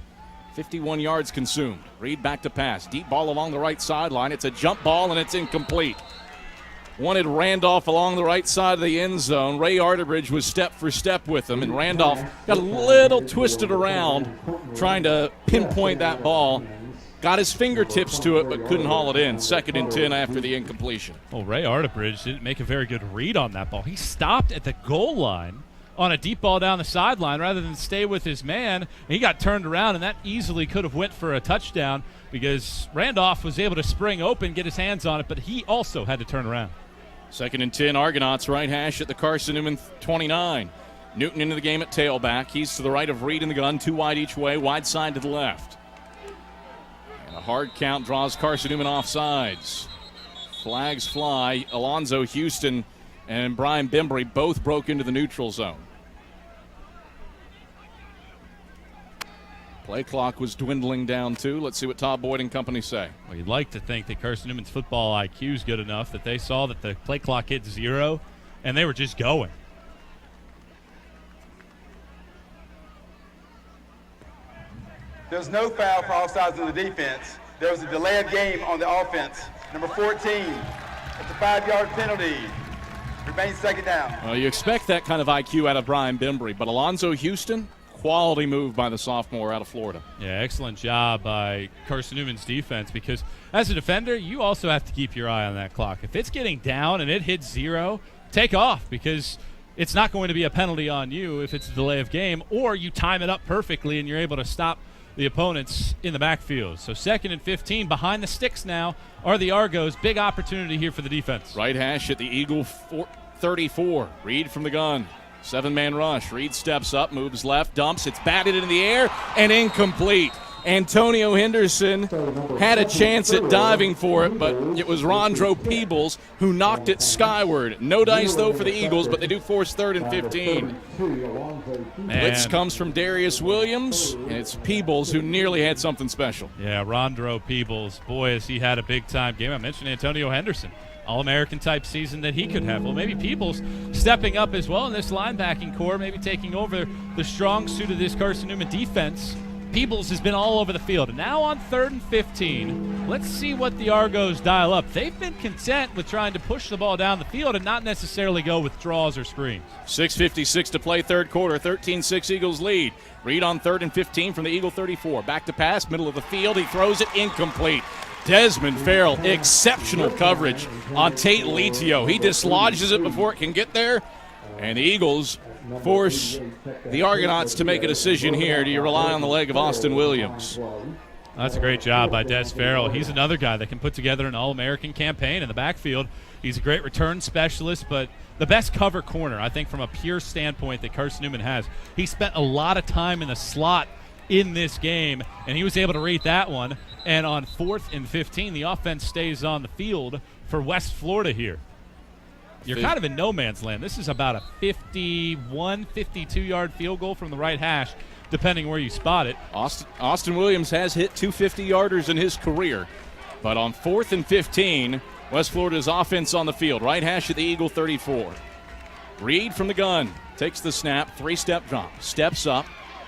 51 yards consumed. Reed back to pass. Deep ball along the right sideline. It's a jump ball, and it's incomplete. Wanted Randolph along the right side of the end zone. Ray Arterbridge was step for step with him, and Randolph got a little twisted around trying to pinpoint that ball. Got his fingertips to it, but couldn't haul it in. 2nd and 10 after the incompletion. Well, Ray Arterbridge didn't make a very good read on that ball. He stopped at the goal line on a deep ball down the sideline rather than stay with his man. He got turned around, and that easily could have went for a touchdown because Randolph was able to spring open, get his hands on it, but he also had to turn around. 2nd and 10, Argonauts right hash at the Carson-Newman 29. Newton into the game at tailback. He's to the right of Reed in the gun, 2 wide each way, wide side to the left. And a hard count draws Carson-Newman off sides. Flags fly. Alonzo Houston and Brian Bembry both broke into the neutral zone. Play clock was dwindling down, too. Let's see what Todd Boyd and company say. Well, you'd like to think that Carson-Newman's football IQ is good enough that they saw that the play clock hit 0, and they were just going. There's no foul for all sides of the defense. There was a delay of game on the offense. Number 14, it's a 5-yard penalty. Remains 2nd down. Well, you expect that kind of IQ out of Brian Bembry, but Alonzo Houston, quality move by the sophomore out of Florida. Yeah, excellent job by Carson-Newman's defense because as a defender, you also have to keep your eye on that clock. If it's getting down and it hits 0, take off because it's not going to be a penalty on you if it's a delay of game, or you time it up perfectly and you're able to stop the opponents in the backfield. So 2nd and 15, behind the sticks now are the Argos. Big opportunity here for the defense. Right hash at the Eagle 34. Reed from the gun. 7-man rush. Reed steps up, moves left, dumps. It's batted in the air and incomplete. Antonio Henderson had a chance at diving for it, but it was Rondro Peebles who knocked it skyward. No dice, though, for the Eagles, but they do force 3rd and 15. Blitz comes from Darius Williams, and it's Peebles who nearly had something special. Yeah, Rondro Peebles. Boy, has he had a big-time game. I mentioned Antonio Henderson. All-American type season that he could have. Well, maybe Peebles stepping up as well in this linebacking core, maybe taking over the strong suit of this Carson-Newman defense. Peebles has been all over the field. And now on 3rd and 15, let's see what the Argos dial up. They've been content with trying to push the ball down the field and not necessarily go with draws or screens. 6:56 to play, 3rd quarter. 13-6 Eagles lead. Reed on 3rd and 15 from the Eagle 34. Back to pass, middle of the field. He throws it incomplete. Desmond Farrell, exceptional coverage on Tate Letio. He dislodges it before it can get there, and the Eagles force the Argonauts to make a decision here. Do you rely on the leg of Austin Williams? That's a great job by Des Farrell. He's another guy that can put together an All-American campaign in the backfield. He's a great return specialist, but the best cover corner, I think, from a pure standpoint that Carson-Newman has. He spent a lot of time in the slot in this game, and he was able to read that one. And on 4th and 15, the offense stays on the field for West Florida here. You're kind of in no man's land. This is about a 51, 52-yard field goal from the right hash. depending where you spot it. Austin Williams has hit 250-yarders in his career. But on 4th and 15, West Florida's offense on the field. Right hash at the Eagle 34. Reed from the gun takes the snap, 3-step drop, steps up,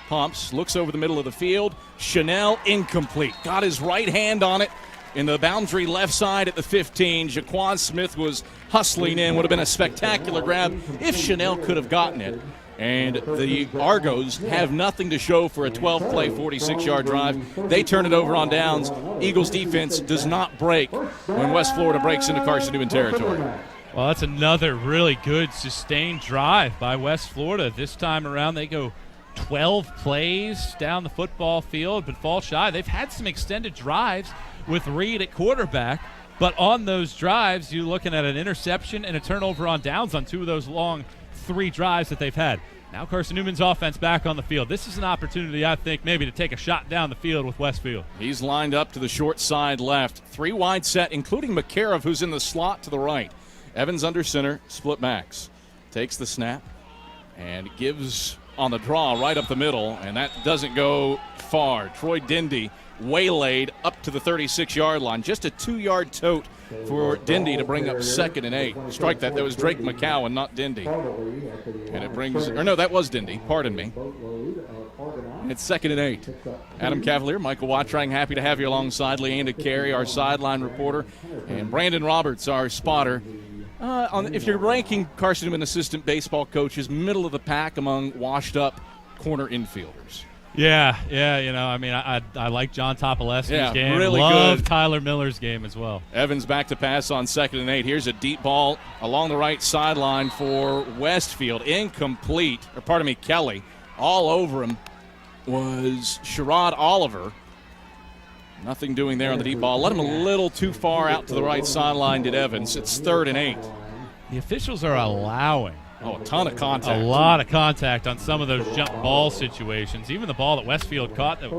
pumps, looks over the middle of the field. Chanel incomplete. Got his right hand on it in the boundary left side at the 15. Jaquan Smith was hustling in. Would have been a spectacular grab if Chanel could have gotten it. And the Argos have nothing to show for a 12-play, 46-yard drive. They turn it over on downs. Eagles defense does not break when West Florida breaks into Carson-Newman territory. Well, that's another really good sustained drive by West Florida. This time around, they go 12 plays down the football field, but fall shy. They've had some extended drives with Reed at quarterback, but on those drives, you're looking at an interception and a turnover on downs on 2 of those long 3 drives that they've had. Now Carson-Newman's offense back on the field. This is an opportunity, I think, maybe to take a shot down the field with Westfield. He's lined up to the short side left. 3 wide set, including McCarriff, who's in the slot to the right. Evans under center, split backs. Takes the snap and gives on the draw right up the middle, and that doesn't go far. Troy Dindy waylaid up to the 36-yard line. Just a 2-yard tote for Dindy to bring up 2nd and 8. Strike that. That was Drake McCowan, not Dindy. And it brings, or no, that was Dindy. Pardon me. It's 2nd and 8. Adam Cavalier, Michael Wattrang, happy to have you alongside. Leanda Carey, our sideline reporter, and Brandon Roberts, our spotter. If you're ranking Carson-Newman assistant baseball coaches, middle of the pack among washed-up corner infielders. Yeah, I mean, I like John Topolesky's game. Really Love good. Tyler Miller's game as well. Evans back to pass on 2nd and 8. Here's a deep ball along the right sideline for Westfield. Incomplete, or pardon me, Kelly. All over him was Sherrod Oliver. Nothing doing there on the deep ball. Let him a little too far out to the right sideline, did Evans. It's 3rd and 8. The officials are allowing a ton of contact. A lot of contact on some of those jump ball situations. Even the ball that Westfield caught that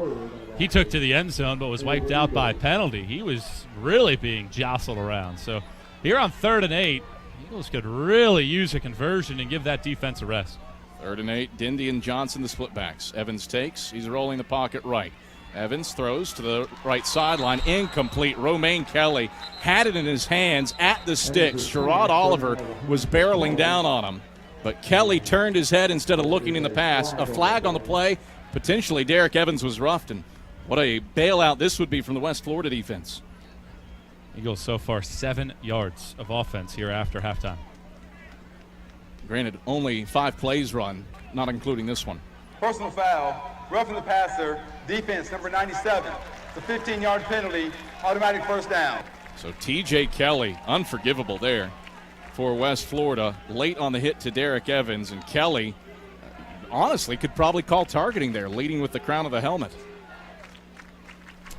he took to the end zone but was wiped out by penalty. He was really being jostled around. So here on 3rd and 8, Eagles could really use a conversion and give that defense a rest. 3rd and 8, Dindy and Johnson the split backs. Evans takes. He's rolling the pocket right. Evans throws to the right sideline. Incomplete. Romaine Kelly had it in his hands at the sticks. Sherrod Oliver was barreling down on him, but Kelly turned his head instead of looking in the pass. A flag on the play. Potentially Derek Evans was roughed, and what a bailout this would be from the West Florida defense. Eagles so far 7 yards of offense here after halftime. Granted, only 5 plays run, not including this one. Personal foul. Roughing the passer, defense number 97. It's a 15-yard penalty, automatic first down. So TJ Kelly, unforgivable there for West Florida. Late on the hit to Derek Evans, and Kelly honestly could probably call targeting there, leading with the crown of the helmet.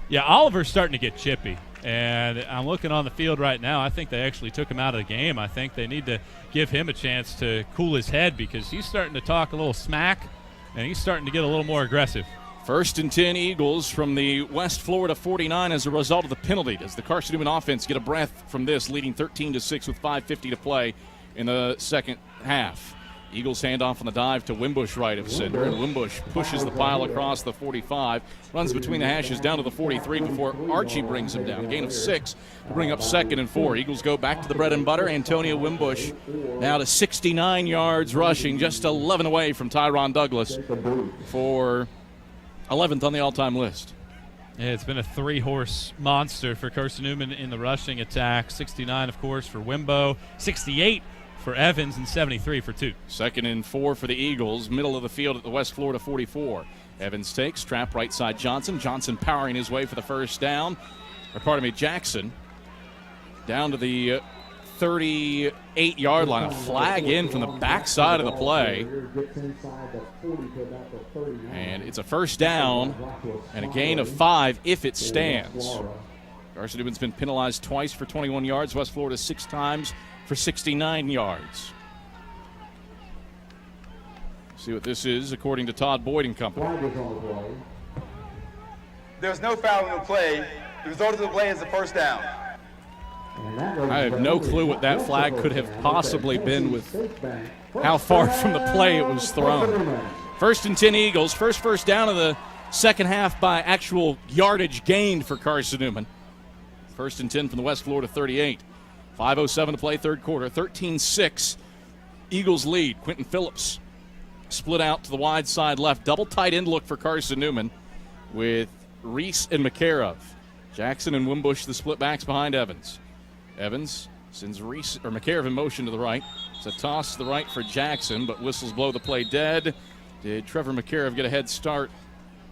Yeah, Oliver's starting to get chippy, and I'm looking on the field right now. I think they actually took him out of the game. I think they need to give him a chance to cool his head because he's starting to talk a little smack, and he's starting to get a little more aggressive. 1st and 10 Eagles from the West Florida 49 as a result of the penalty. Does the Carson-Newman offense get a breath from this, leading 13-6 with 5:50 to play in the second half? Eagles hand off on the dive to Wimbush right of center, and Wimbush pushes the pile across the 45, runs between the hashes down to the 43 before Archie brings him down. Gain of 6 to bring up 2nd and 4. Eagles go back to the bread and butter. Antonio Wimbush now to 69 yards rushing, just 11 away from Tyron Douglas for 11th on the all-time list. Yeah, it's been a 3-horse monster for Carson-Newman in the rushing attack. 69, of course, for Wimbo. 68 for Evans and 73 for Toot. 2nd and 4 for the Eagles, middle of the field at the West Florida 44. Evans takes, trap right side Johnson. Johnson powering his way for the first down. Jackson down to the 38-yard line. A flag in from the backside of the play. And it's a first down and a gain of 5 if it stands. Carson-Newman's been penalized twice for 21 yards. West Florida 6 times for 69 yards. See what this is according to Todd Boyd and company. There's no foul in the play. The result of the play is a first down. I have no clue what that flag could have possibly been with how far from the play it was thrown. First and 10 Eagles. First down of the second half by actual yardage gained for Carson-Newman. First and 10 from the West Florida 38. 5:07 to play, third quarter. 13-6. Eagles lead. Quentin Phillips split out to the wide side left. Double tight end look for Carson-Newman with Reese and Makarov. Jackson and Wimbush, the split backs behind Evans. Evans sends Makarov in motion to the right. It's a toss to the right for Jackson, but whistles blow the play dead. Did Trevor Makarov get a head start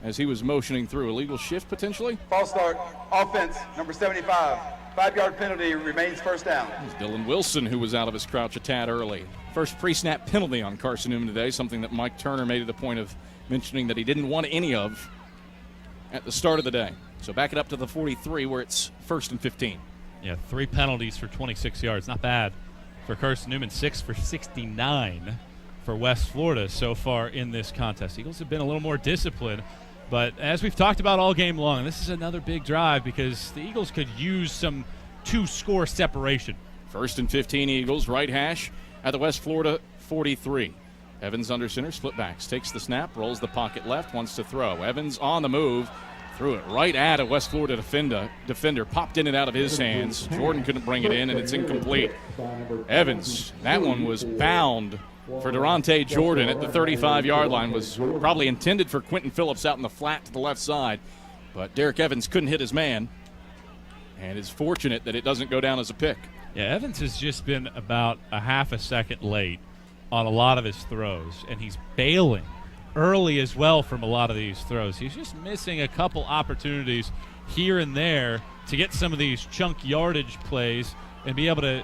as he was motioning through? Illegal shift potentially? False start, offense, number 75. 5-yard penalty, remains first down. It's Dylan Wilson who was out of his crouch a tad early. First pre-snap penalty on Carson-Newman today, something that Mike Turner made it a point of mentioning that he didn't want any of at the start of the day. So back it up to the 43 where it's first and 15. Yeah, 3 penalties for 26 yards. Not bad for Carson-Newman. 6 for 69 for West Florida so far in this contest. Eagles have been a little more disciplined, but as we've talked about all game long, this is another big drive because the Eagles could use some 2-score separation. First and 15 Eagles, right hash at the West Florida 43. Evans under center, split backs, takes the snap, rolls the pocket left, wants to throw. Evans on the move, threw it right at a West Florida defender, popped in and out of his hands. Jordan couldn't bring it in, and it's incomplete. Evans, that one was bound for Durante Jordan at the 35-yard line, was probably intended for Quentin Phillips out in the flat to the left side, but Derek Evans couldn't hit his man, and is fortunate that it doesn't go down as a pick. Yeah, Evans has just been about a half a second late on a lot of his throws, and he's bailing early as well from a lot of these throws. He's just missing a couple opportunities here and there to get some of these chunk yardage plays and be able to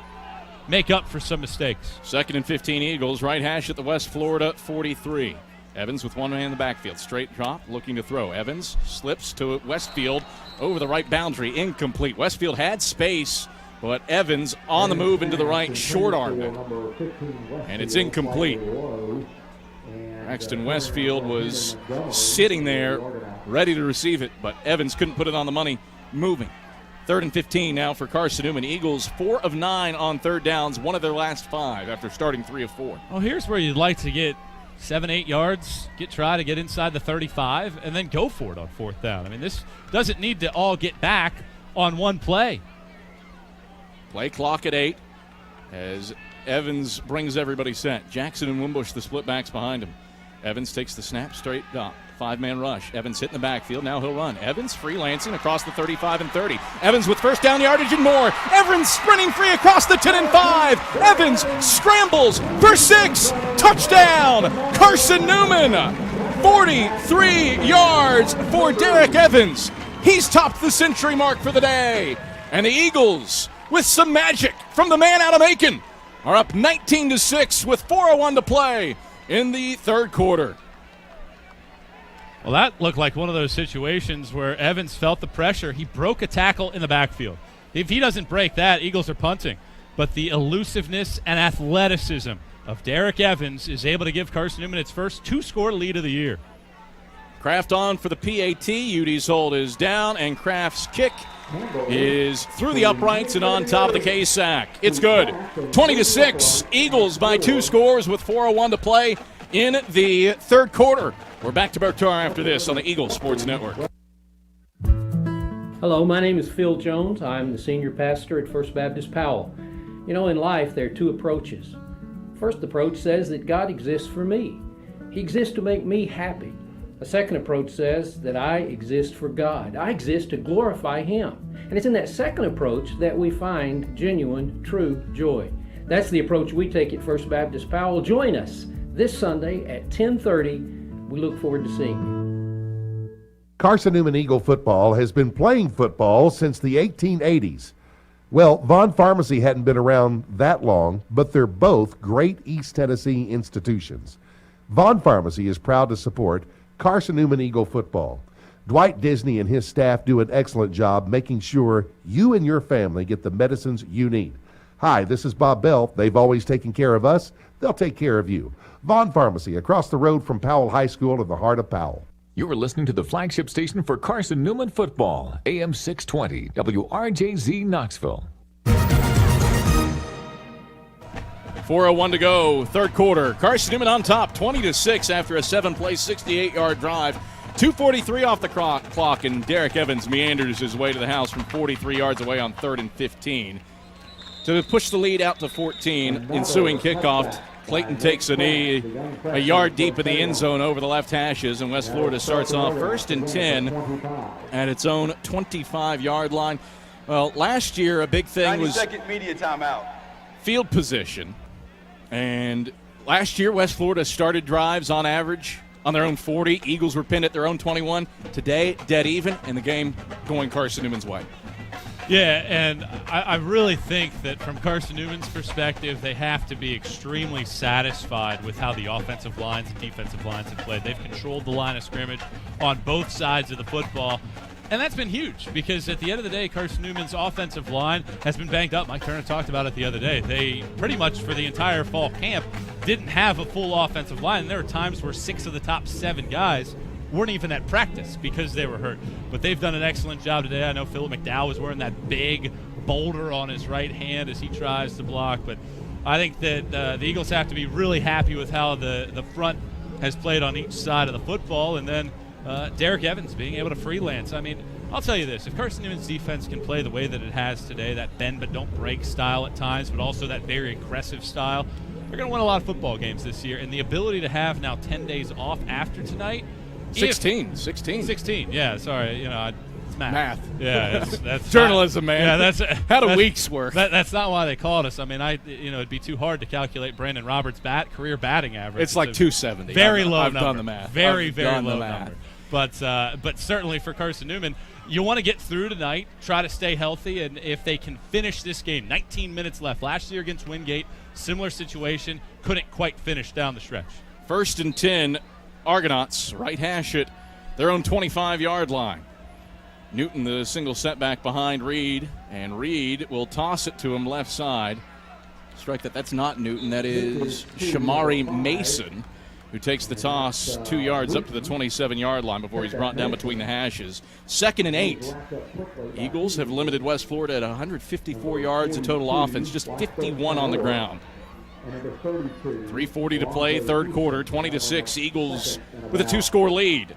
make up for some mistakes. Second and 15 Eagles, right hash at the West Florida 43. Evans with one man in the backfield. Straight drop, looking to throw. Evans slips to Westfield over the right boundary. Incomplete. Westfield had space, but Evans on the move into the right, short-armed it. And it's incomplete. Braxton Westfield was sitting there ready to receive it, but Evans couldn't put it on the money, moving. Third and 15 now for Carson-Newman. Eagles 4 of 9 on third downs, one of their last 5 after starting 3 of 4. Well, here's where you'd like to get 7-8 yards, try to get inside the 35, and then go for it on fourth down. I mean, this doesn't need to all get back on one play. Play clock at 8 as Evans brings everybody set. Jackson and Wimbush, the split backs behind him. Evans takes the snap, straight up. 5-man rush. Evans hitting the backfield. Now he'll run. Evans freelancing across the 35 and 30. Evans with first down yardage and more. Evans sprinting free across the 10 and 5. Evans scrambles for 6. Touchdown, Carson-Newman. 43 yards for Derek Evans. He's topped the century mark for the day. And the Eagles, with some magic from the man out of Macon, are up 19-6 with 4:01 to play in the third quarter. Well, that looked like one of those situations where Evans felt the pressure. He broke a tackle in the backfield. If he doesn't break that, Eagles are punting. But the elusiveness and athleticism of Derek Evans is able to give Carson-Newman its first 2-score lead of the year. Kraft on for the PAT. UD's hold is down, and Kraft's kick is through the uprights and on top of the K-sack. It's good. 20-6. Eagles by 2 scores with 4:01 to play in the third quarter. We're back to Burke-Tarr after this on the Eagles Sports Network. Hello, my name is Phil Jones. I'm the senior pastor at First Baptist Powell. You know, in life there are 2 approaches. First approach says that God exists for me. He exists to make me happy. A second approach says that I exist for God. I exist to glorify Him. And it's in that second approach that we find genuine, true joy. That's the approach we take at First Baptist Powell. Join us this Sunday at 10:30. We look forward to seeing you. Carson-Newman Eagle football has been playing football since the 1880s. Well, Vaughn Pharmacy hadn't been around that long, but they're both great East Tennessee institutions. Vaughn Pharmacy is proud to support Carson-Newman Eagle football. Dwight Disney and his staff do an excellent job making sure you and your family get the medicines you need. Hi, this is Bob Bell. They've always taken care of us. They'll take care of you. Vaughn Pharmacy, across the road from Powell High School in the heart of Powell. You are listening to the flagship station for Carson-Newman football, AM 620, WRJZ Knoxville. 4:01 to go, third quarter. Carson-Newman on top, 20-6 after a 7-play, 68-yard drive. 2:43 off the clock, and Derek Evans meanders his way to the house from 43 yards away on 3rd and 15. To push the lead out to 14, ensuing kickoff, Clayton takes a knee a yard deep in the end zone over the left hashes, and West Florida starts off 1st and 10 at its own 25-yard line. Well, last year a big thing was 90-second media timeout. Field position. And last year, West Florida started drives on average on their own 40. Eagles were pinned at their own 21. Today, dead even, and the game going Carson-Newman's way. Yeah, and I really think that from Carson-Newman's perspective, they have to be extremely satisfied with how the offensive lines and defensive lines have played. They've controlled the line of scrimmage on both sides of the football. And that's been huge because at the end of the day, Carson-Newman's offensive line has been banged up. Mike Turner talked about it the other day. They pretty much for the entire fall camp didn't have a full offensive line. And there were times where 6 of the top 7 guys weren't even at practice because they were hurt. But they've done an excellent job today. I know Phillip McDowell was wearing that big boulder on his right hand as he tries to block. But I think that the Eagles have to be really happy with how the front has played on each side of the football. And then Derek Evans being able to freelance. I mean, I'll tell you this. If Carson-Newman's defense can play the way that it has today, that bend but don't break style at times, but also that very aggressive style, they're going to win a lot of football games this year. And the ability to have now 10 days off after tonight. 16. Yeah, sorry. It's math. Yeah, that's journalism, man. Yeah, that's how do weeks work? That's not why they called us. I mean, it'd be too hard to calculate Brandon Roberts' career batting average. It's like 270. Very low I've number. done the math. Very low number. But certainly for Carson-Newman, you want to get through tonight, try to stay healthy, and if they can finish this game, 19 minutes left. Last year against Wingate, similar situation, couldn't quite finish down the stretch. 1st and 10, Argonauts right hash it, their own 25-yard line. Newton, the single setback behind Reed, and Reed will toss it to him left side. Strike that. That's not Newton. That is Shamari Mason, who takes the toss 2 yards up to the 27-yard line before he's brought down between the hashes. 2nd and 8. Eagles have limited West Florida at 154 yards of total offense, just 51 on the ground. 3:40 to play, third quarter, 20-6. Eagles with a 2-score lead.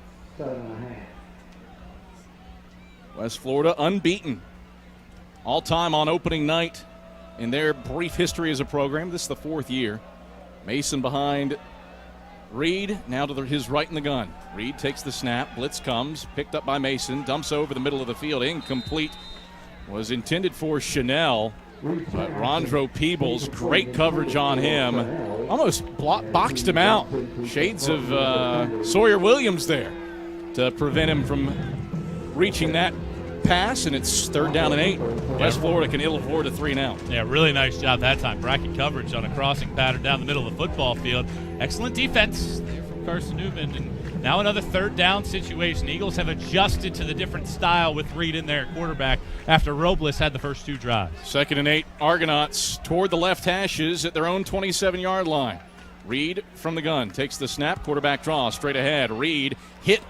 West Florida unbeaten all-time on opening night in their brief history as a program. This is the 4th year. Mason behind Reed, now to his right in the gun. Reed takes the snap. Blitz comes, picked up by Mason, dumps over the middle of the field. Incomplete. Was intended for Chanel, but Rondro Peebles, great coverage on him. Almost boxed him out. Shades of Sawyer Williams there to prevent him from reaching that pass, and it's 3rd down and 8. West Florida can ill afford a 3 now. Yeah, really nice job that time. Bracket coverage on a crossing pattern down the middle of the football field. Excellent defense there from Carson-Newman. And now another 3rd down situation. Eagles have adjusted to the different style with Reed in there at quarterback after Robles had the first 2 drives. 2nd and 8. Argonauts toward the left hashes at their own 27-yard line. Reed from the gun takes the snap. Quarterback draw straight ahead. Reed hit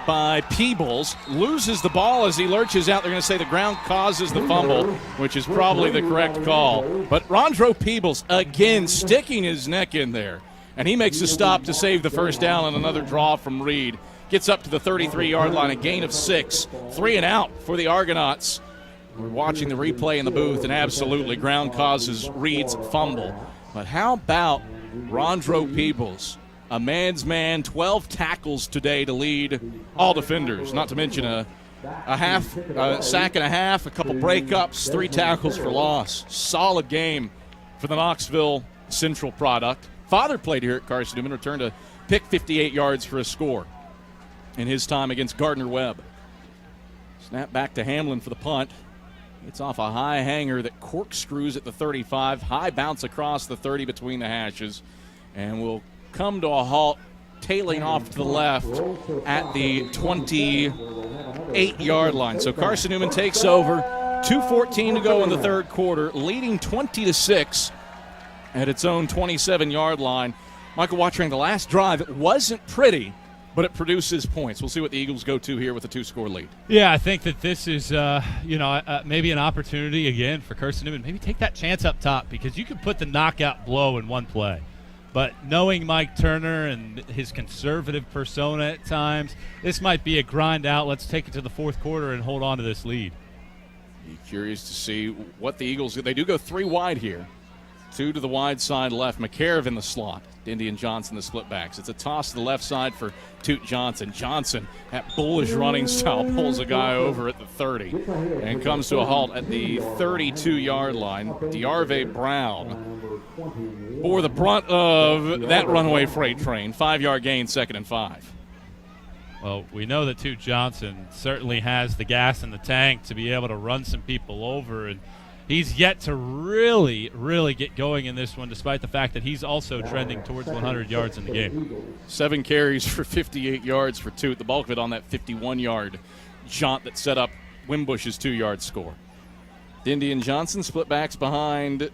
by Peebles, loses the ball as he lurches out. They're going to say the ground causes the fumble, which is probably the correct call. But Rondro Peebles, again, sticking his neck in there. And he makes a stop to save the first down on another draw from Reed. Gets up to the 33-yard line, a gain of 6. 3 and out for the Argonauts. We're watching the replay in the booth, and absolutely, ground causes Reed's fumble. But how about Rondro Peebles? A man's man, 12 tackles today to lead all defenders, not to mention a sack and a half, a couple breakups, 3 tackles for loss. Solid game for the Knoxville Central product. Father played here at Carson-Newman, returned to pick 58 yards for a score in his time against Gardner-Webb. Snap back to Hamlin for the punt. It's off a high hanger that corkscrews at the 35. High bounce across the 30 between the hashes, and will come to a halt, tailing off to the left at the 28-yard line. So Carson-Newman takes over. 2:14 to go in the third quarter, leading 20-6 at its own 27-yard line. Michael Watchering, the last drive, it wasn't pretty, but it produces points. We'll see what the Eagles go to here with a 2-score lead. Yeah, I think that this is, maybe an opportunity again for Carson-Newman. Maybe take that chance up top because you can put the knockout blow in one play. But knowing Mike Turner and his conservative persona at times, this might be a grind out. Let's take it to the fourth quarter and hold on to this lead. Be curious to see what the Eagles do. They do go 3 wide here. 2 to the wide side left. McCarriv in the slot. Dindy and Johnson the split backs. It's a toss to the left side for Toot Johnson. Johnson, that bullish running style, pulls a guy over at the 30 and comes to a halt at the 32-yard line. DeArve Brown bore the brunt of that runaway freight train. 5-yard gain, 2nd and 5. Well, we know that Toot Johnson certainly has the gas in the tank to be able to run some people over, and he's yet to really, really get going in this one, despite the fact that he's also trending towards 100 yards in the game. 7 carries for 58 yards for Toot, the bulk of it on that 51-yard jaunt that set up Wimbush's 2-yard score. Dindy and Johnson split backs behind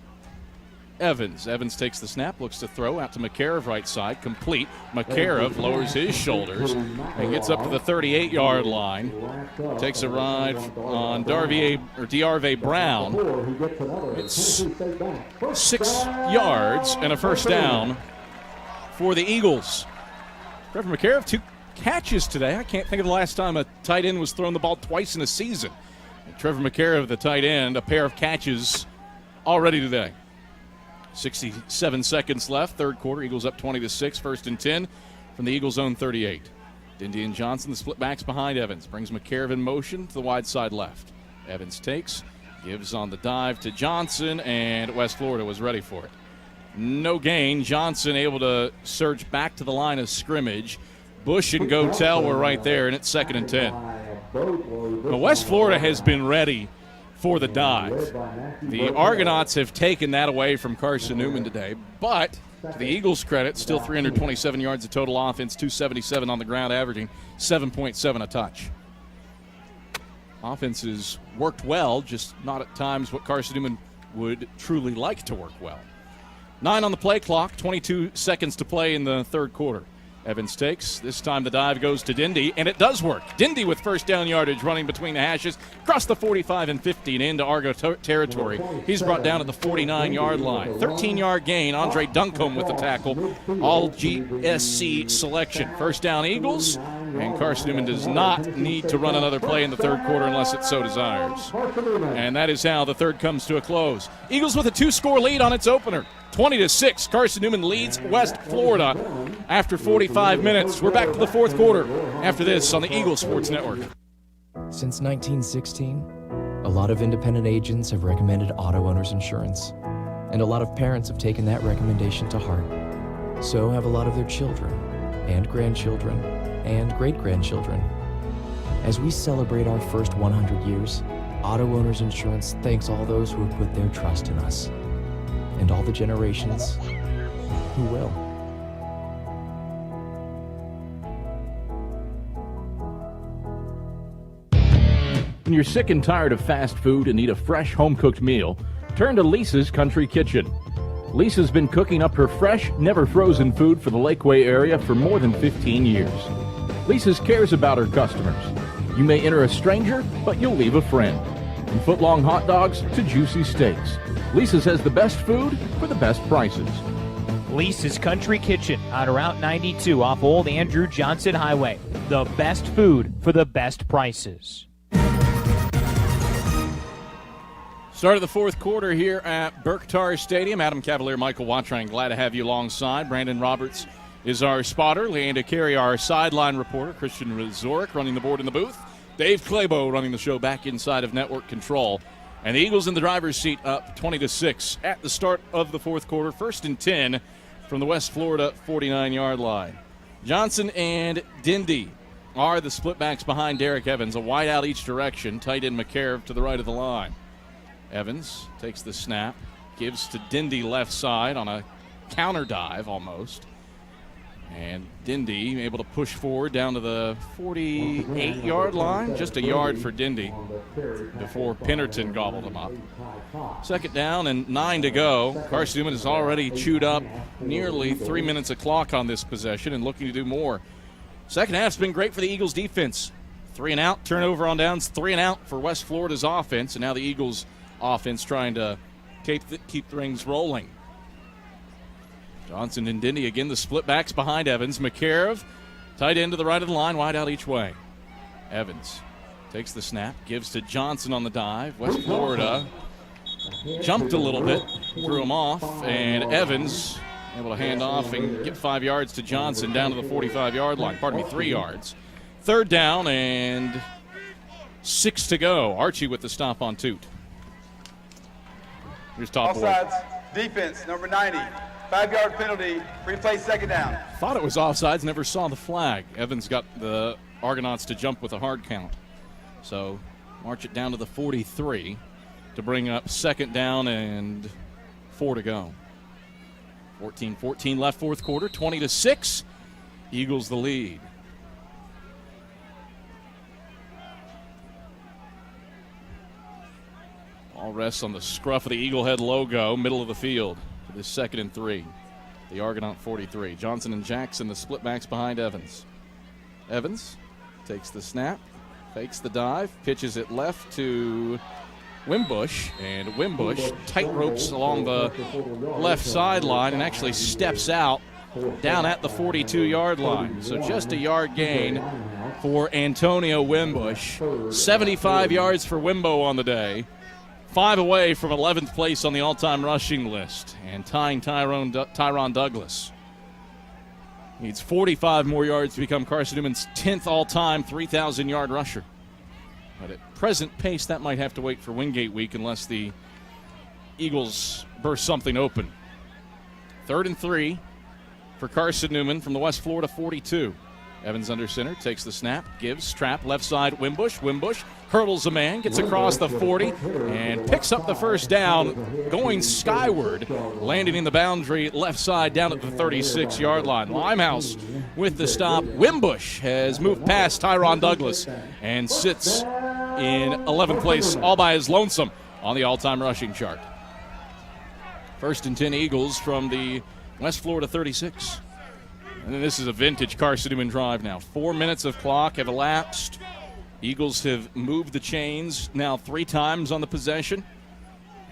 Evans. Evans takes the snap, looks to throw out to McCarriv right side, complete. McCarriv lowers his shoulders and gets up to the 38-yard line. Takes a ride on DeArve Brown. It's 6 yards and a first down for the Eagles. Trevor McCarriv, 2 catches today. I can't think of the last time a tight end was throwing the ball twice in a season. Trevor McCarriv, the tight end, a pair of catches already today. 67 seconds left, third quarter. Eagles up 20-6, 1st and 10 from the Eagles' own 38. Dindy and Johnson, the split backs behind Evans. Brings McCarriv in motion to the wide side left. Evans takes, gives on the dive to Johnson, and West Florida was ready for it. No gain. Johnson able to surge back to the line of scrimmage. Bush and Gotel were right there, and it's 2nd and 10. Now, West Florida has been ready for the dive. The Argonauts have taken that away from Carson-Newman today, but to the Eagles' credit, still 327 yards of total offense, 277 on the ground, averaging 7.7 a touch. Offense has worked well, just not at times what Carson-Newman would truly like to work well. 9 on the play clock, 22 seconds to play in the third quarter. Evans takes. This time the dive goes to Dindy, and it does work. Dindy with first down yardage running between the hashes, across the 45 and 50 and into Argo territory. He's brought down at the 49-yard line. 13-yard gain. Andre Duncombe with the tackle. All GSC selection. First down Eagles, and Carson-Newman does not need to run another play in the third quarter unless it so desires. And that is how the third comes to a close. Eagles with a 2-score lead on its opener. 20-6, Carson-Newman leads West Florida after 45 minutes. We're back to the fourth quarter after this on the Eagle Sports Network. Since 1916, a lot of independent agents have recommended auto owners insurance, and a lot of parents have taken that recommendation to heart. So have a lot of their children, and grandchildren, and great-grandchildren. As we celebrate our first 100 years, Auto Owners Insurance thanks all those who have put their trust in us, and all the generations who will. When you're sick and tired of fast food and need a fresh home-cooked meal, turn to Lisa's Country Kitchen. Lisa's been cooking up her fresh, never-frozen food for the Lakeway area for more than 15 years. Lisa's cares about her customers. You may enter a stranger, but you'll leave a friend. From foot-long hot dogs to juicy steaks, Lisa's has the best food for the best prices. Lisa's Country Kitchen on Route 92 off Old Andrew Johnson Highway. The best food for the best prices. Start of the fourth quarter here at Burke-Tarr Stadium. Adam Cavalier, Michael Watrang, glad to have you alongside. Brandon Roberts is our spotter. Leanda Carey, our sideline reporter. Christian Razorek running the board in the booth. Dave Claybo running the show back inside of network control. And the Eagles in the driver's seat up 20-6 at the start of the fourth quarter. 1st and 10 from the West Florida 49-yard line. Johnson and Dindy are the split backs behind Derek Evans. A wide out each direction. Tight end McCarriv to the right of the line. Evans takes the snap, gives to Dindy left side on a counter dive almost. And Dindy able to push forward down to the 48-yard line. Just a yard for Dindy before Pinnerton gobbled him up. 2nd down and 9 to go. Carson-Newman has already chewed up nearly 3 minutes of clock on this possession and looking to do more Second half's been great for the Eagles defense. 3 and out, turnover on downs, 3 and out for West Florida's offense, and now the Eagles offense trying to keep things rolling. Johnson and Dindy again, the split backs behind Evans. McCarriv, tight end to the right of the line, wide out each way. Evans takes the snap, gives to Johnson on the dive. West Florida jumped a little bit, threw him off, and Evans able to hand off and get 5 yards to Johnson down to the 45-yard line. 3 yards. Third down and 6 to go. Archie with the stop on Toot. Here's top board. Offsides, defense, number 90. 5-yard penalty, replay second down. Thought it was offsides, never saw the flag. Evans got the Argonauts to jump with a hard count. So march it down to the 43 to bring up second down and 4 to go. 14-14 left fourth quarter, 20-6. Eagles the lead. Ball rests on the scruff of the Eagle Head logo, middle of the field for this 2nd and 3. The Argonaut 43. Johnson and Jackson, the split backs behind Evans. Evans takes the snap, fakes the dive, pitches it left to Wimbush, and Wimbush tight ropes along the left sideline and actually steps out down at the 42-yard line. So just a yard gain for Antonio Wimbush. 75 yards for Wimbo on the day. 5 away from 11th place on the all-time rushing list and tying Tyron Douglas. Needs 45 more yards to become Carson-Newman's 10th all-time 3,000-yard rusher. But at present pace, that might have to wait for Wingate week unless the Eagles burst something open. 3rd and 3 for Carson-Newman from the West Florida 42. Evans under center, takes the snap, gives, trap, left side, Wimbush. Wimbush hurdles a man, gets across the 40, and picks up the first down, going skyward, landing in the boundary left side down at the 36-yard line. Limehouse with the stop. Wimbush has moved past Tyron Douglas and sits in 11th place all by his lonesome on the all-time rushing chart. 1st and 10 Eagles from the West Florida 36. And then this is a vintage Carson-Newman drive now. 4 minutes of clock have elapsed. Eagles have moved the chains now 3 times on the possession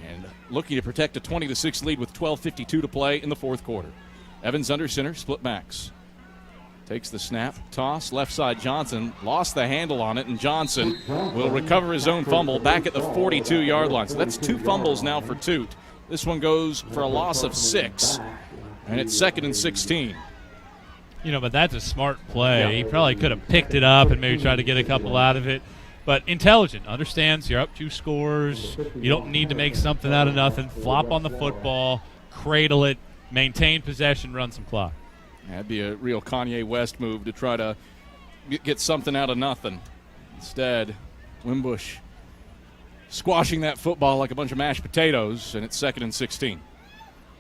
and looking to protect a 20-6 lead with 12:52 to play in the fourth quarter. Evans under center, split backs. Takes the snap, toss, left side Johnson, lost the handle on it, and Johnson will recover his own fumble back at the 42-yard line. So that's 2 fumbles now for Toot. This one goes for a loss of 6, and it's 2nd and 16. You know, but that's a smart play. Yeah. He probably could have picked it up and maybe tried to get a couple out of it. But intelligent, understands you're up 2 scores. You don't need to make something out of nothing. Flop on the football, cradle it, maintain possession, run some clock. That'd be a real Kanye West move to try to get something out of nothing. Instead, Wimbush squashing that football like a bunch of mashed potatoes, and it's 2nd and 16.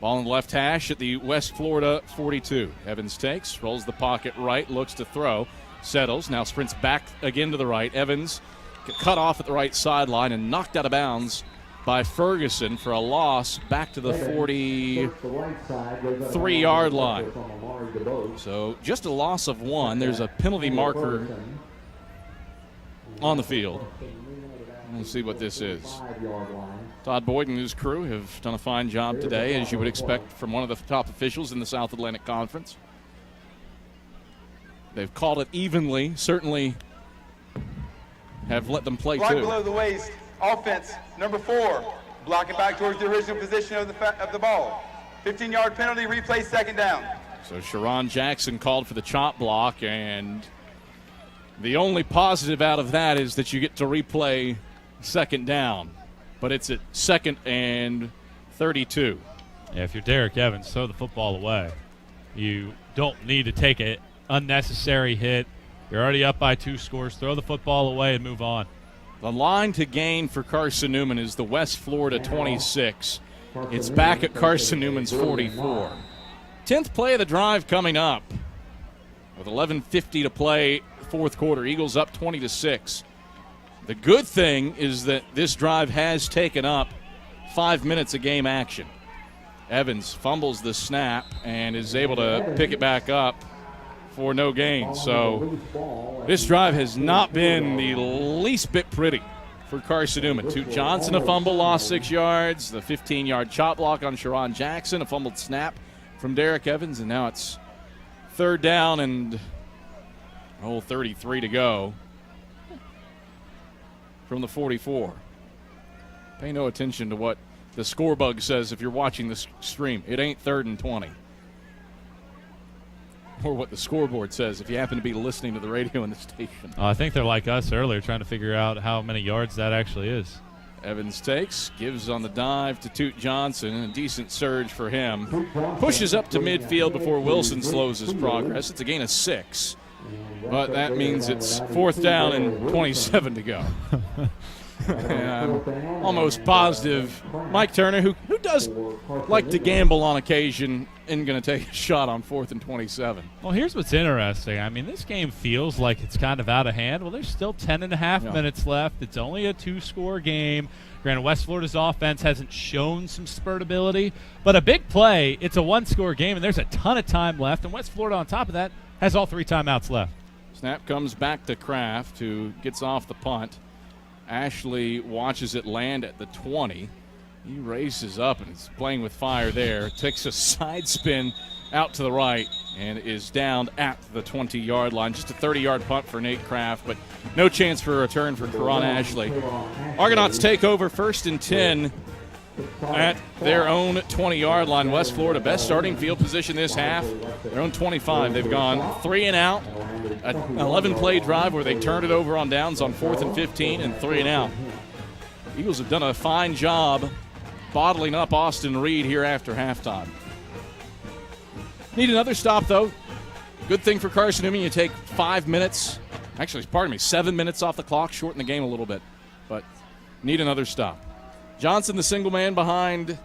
Ball in the left hash at the West Florida 42. Evans takes, rolls the pocket right, looks to throw, settles, now sprints back again to the right. Evans cut off at the right sideline and knocked out of bounds by Ferguson for a loss back to the 43-yard line. So just a loss of 1. There's a penalty marker on the field. We'll see what this is. Todd Boyd and his crew have done a fine job today, as you would expect from one of the top officials in the South Atlantic Conference. They've called it evenly, certainly have let them play right too. Below the waist, offense, number 4, blocking back towards the original position of the ball. 15-yard penalty, replay second down. So Sharon Jackson called for the chop block, and the only positive out of that is that you get to replay second down, but it's at 2nd and 32. Yeah, if you're Derek Evans, throw the football away. You don't need to take an unnecessary hit. You're already up by 2 scores. Throw the football away and move on. The line to gain for Carson-Newman is the West Florida 26. It's back at Carson-Newman's 44. 10th play of the drive coming up with 11:50 to play fourth quarter. Eagles up 20-6. The good thing is that this drive has taken up 5 minutes of game action. Evans fumbles the snap and is able to pick it back up for no gain. So this drive has not been the least bit pretty for Carson-Newman. Toot Johnson, a fumble, lost 6 yards. The 15-yard chop block on Sharon Jackson, a fumbled snap from Derek Evans, and now it's 3rd down and 33 to go from the 44. Pay no attention to what the score bug says if you're watching the stream. It ain't 3rd and 20. Or what the scoreboard says if you happen to be listening to the radio in the station. I think they're like us earlier, trying to figure out how many yards that actually is. Evans takes, gives on the dive to Toot Johnson, a decent surge for him. Pushes up to midfield before Wilson slows his progress. It's a gain of 6, but that means it's 4th down and 27 to go. And I'm almost positive Mike Turner, who does like to gamble on occasion, isn't going to take a shot on 4th and 27. Well, here's what's interesting. I mean, this game feels like it's kind of out of hand. Well, there's still 10 and a half minutes left. It's only a 2-score game. Granted, West Florida's offense hasn't shown some spurtability, but a big play, it's a 1-score game, and there's a ton of time left, and West Florida, on top of that, has all 3 timeouts left. Snap comes back to Kraft, who gets off the punt. Ashley watches it land at the 20. He races up and is playing with fire there. Takes a side spin out to the right and is down at the 20-yard line. Just a 30-yard punt for Nate Kraft, but no chance for a return for Karan Ashley. Argonauts take over 1st and 10 at their own 20-yard line. West Florida, best starting field position this half. Their own 25. They've gone 3 and out. An 11-play drive where they turned it over on downs on 4th and 15 and 3 and out. Eagles have done a fine job bottling up Austin Reed here after halftime. Need another stop, though. Good thing for Carson-Newman, you take 5 minutes. Actually, 7 minutes off the clock, shorten the game a little bit. But need another stop. Johnson, the single man behind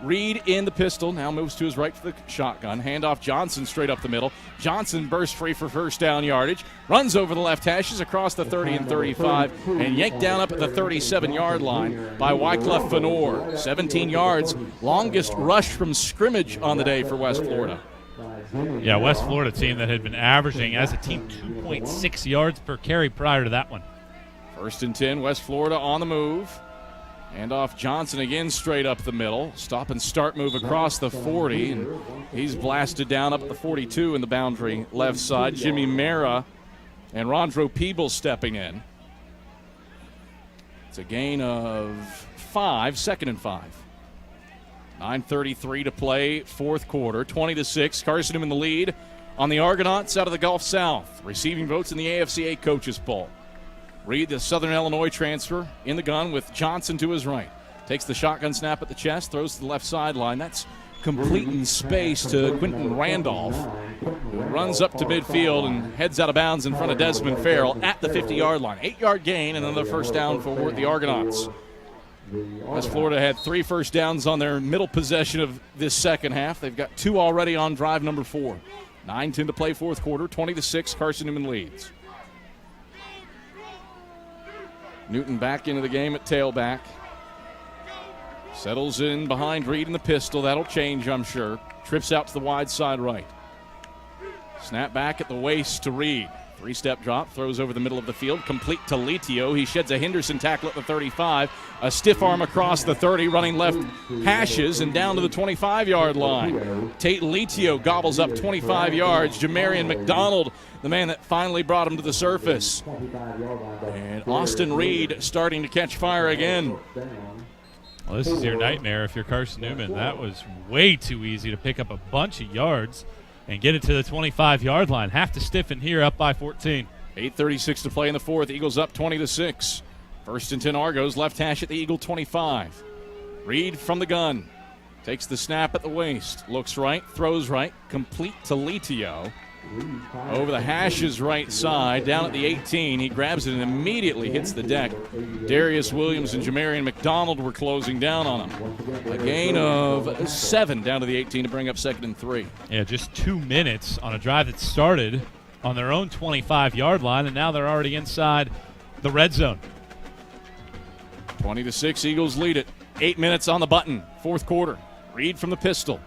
Reed in the pistol, now moves to his right for the shotgun. Handoff Johnson straight up the middle. Johnson bursts free for 1st down yardage. Runs over the left hashes across the 30 and 35 and yanked down up at the 37-yard line by Wyclef Fenor. 17 yards, longest rush from scrimmage on the day for West Florida. Yeah, West Florida team that had been averaging as a team 2.6 yards per carry prior to that one. 1st and 10, West Florida on the move. And off Johnson again straight up the middle. Stop and start move across the 40. And he's blasted down up at the 42 in the boundary left side. Jimmy Mara and Rondro Peebles stepping in. It's a gain of 5, 2nd and 5. 9:33 to play, 4th quarter. 20-6. Carson-Newman the lead on the Argonauts out of the Gulf South. Receiving votes in the AFCA Coaches Poll. Reed, the Southern Illinois transfer, in the gun with Johnson to his right. Takes the shotgun snap at the chest, throws to the left sideline. That's complete in space to Quentin Randolph, who runs up to midfield and heads out of bounds in front of Desmond Farrell at the 50-yard line. 8-yard gain and another 1st down for the Argonauts. West Florida had 3 first downs on their middle possession of this second half. They've got 2 already on drive number 4. 9:10 to play, 4th quarter. 20-6, Carson-Newman leads. Newton back into the game at tailback. Settles in behind Reed in the pistol. That'll change, I'm sure. Trips out to the wide side right. Snap back at the waist to Reed. 3-step drop, throws over the middle of the field, complete to Litio. He sheds a Henderson tackle at the 35. A stiff arm across the 30, running left hashes and down to the 25-yard line. Tate Litio gobbles up 25 yards. Jamarian McDonald, the man that finally brought him to the surface. And Austin Reed starting to catch fire again. Well, this is your nightmare if you're Carson-Newman. That was way too easy to pick up a bunch of yards and get it to the 25-yard line. Have to stiffen here, up by 14. 8:36 to play in the 4th. Eagles up 20-6. 1st and 10 Argos, left hash at the Eagle 25. Reed from the gun. Takes the snap at the waist. Looks right, throws right, complete to Litio. Over the hash's right side, down at the 18. He grabs it and immediately hits the deck. Darius Williams and Jamarian McDonald were closing down on him. A gain of 7 down to the 18 to bring up 2nd and 3. Yeah, just 2 minutes on a drive that started on their own 25-yard line, and now they're already inside the red zone. 20-6, Eagles lead it. 8 minutes on the button, 4th quarter. Reed from the pistol.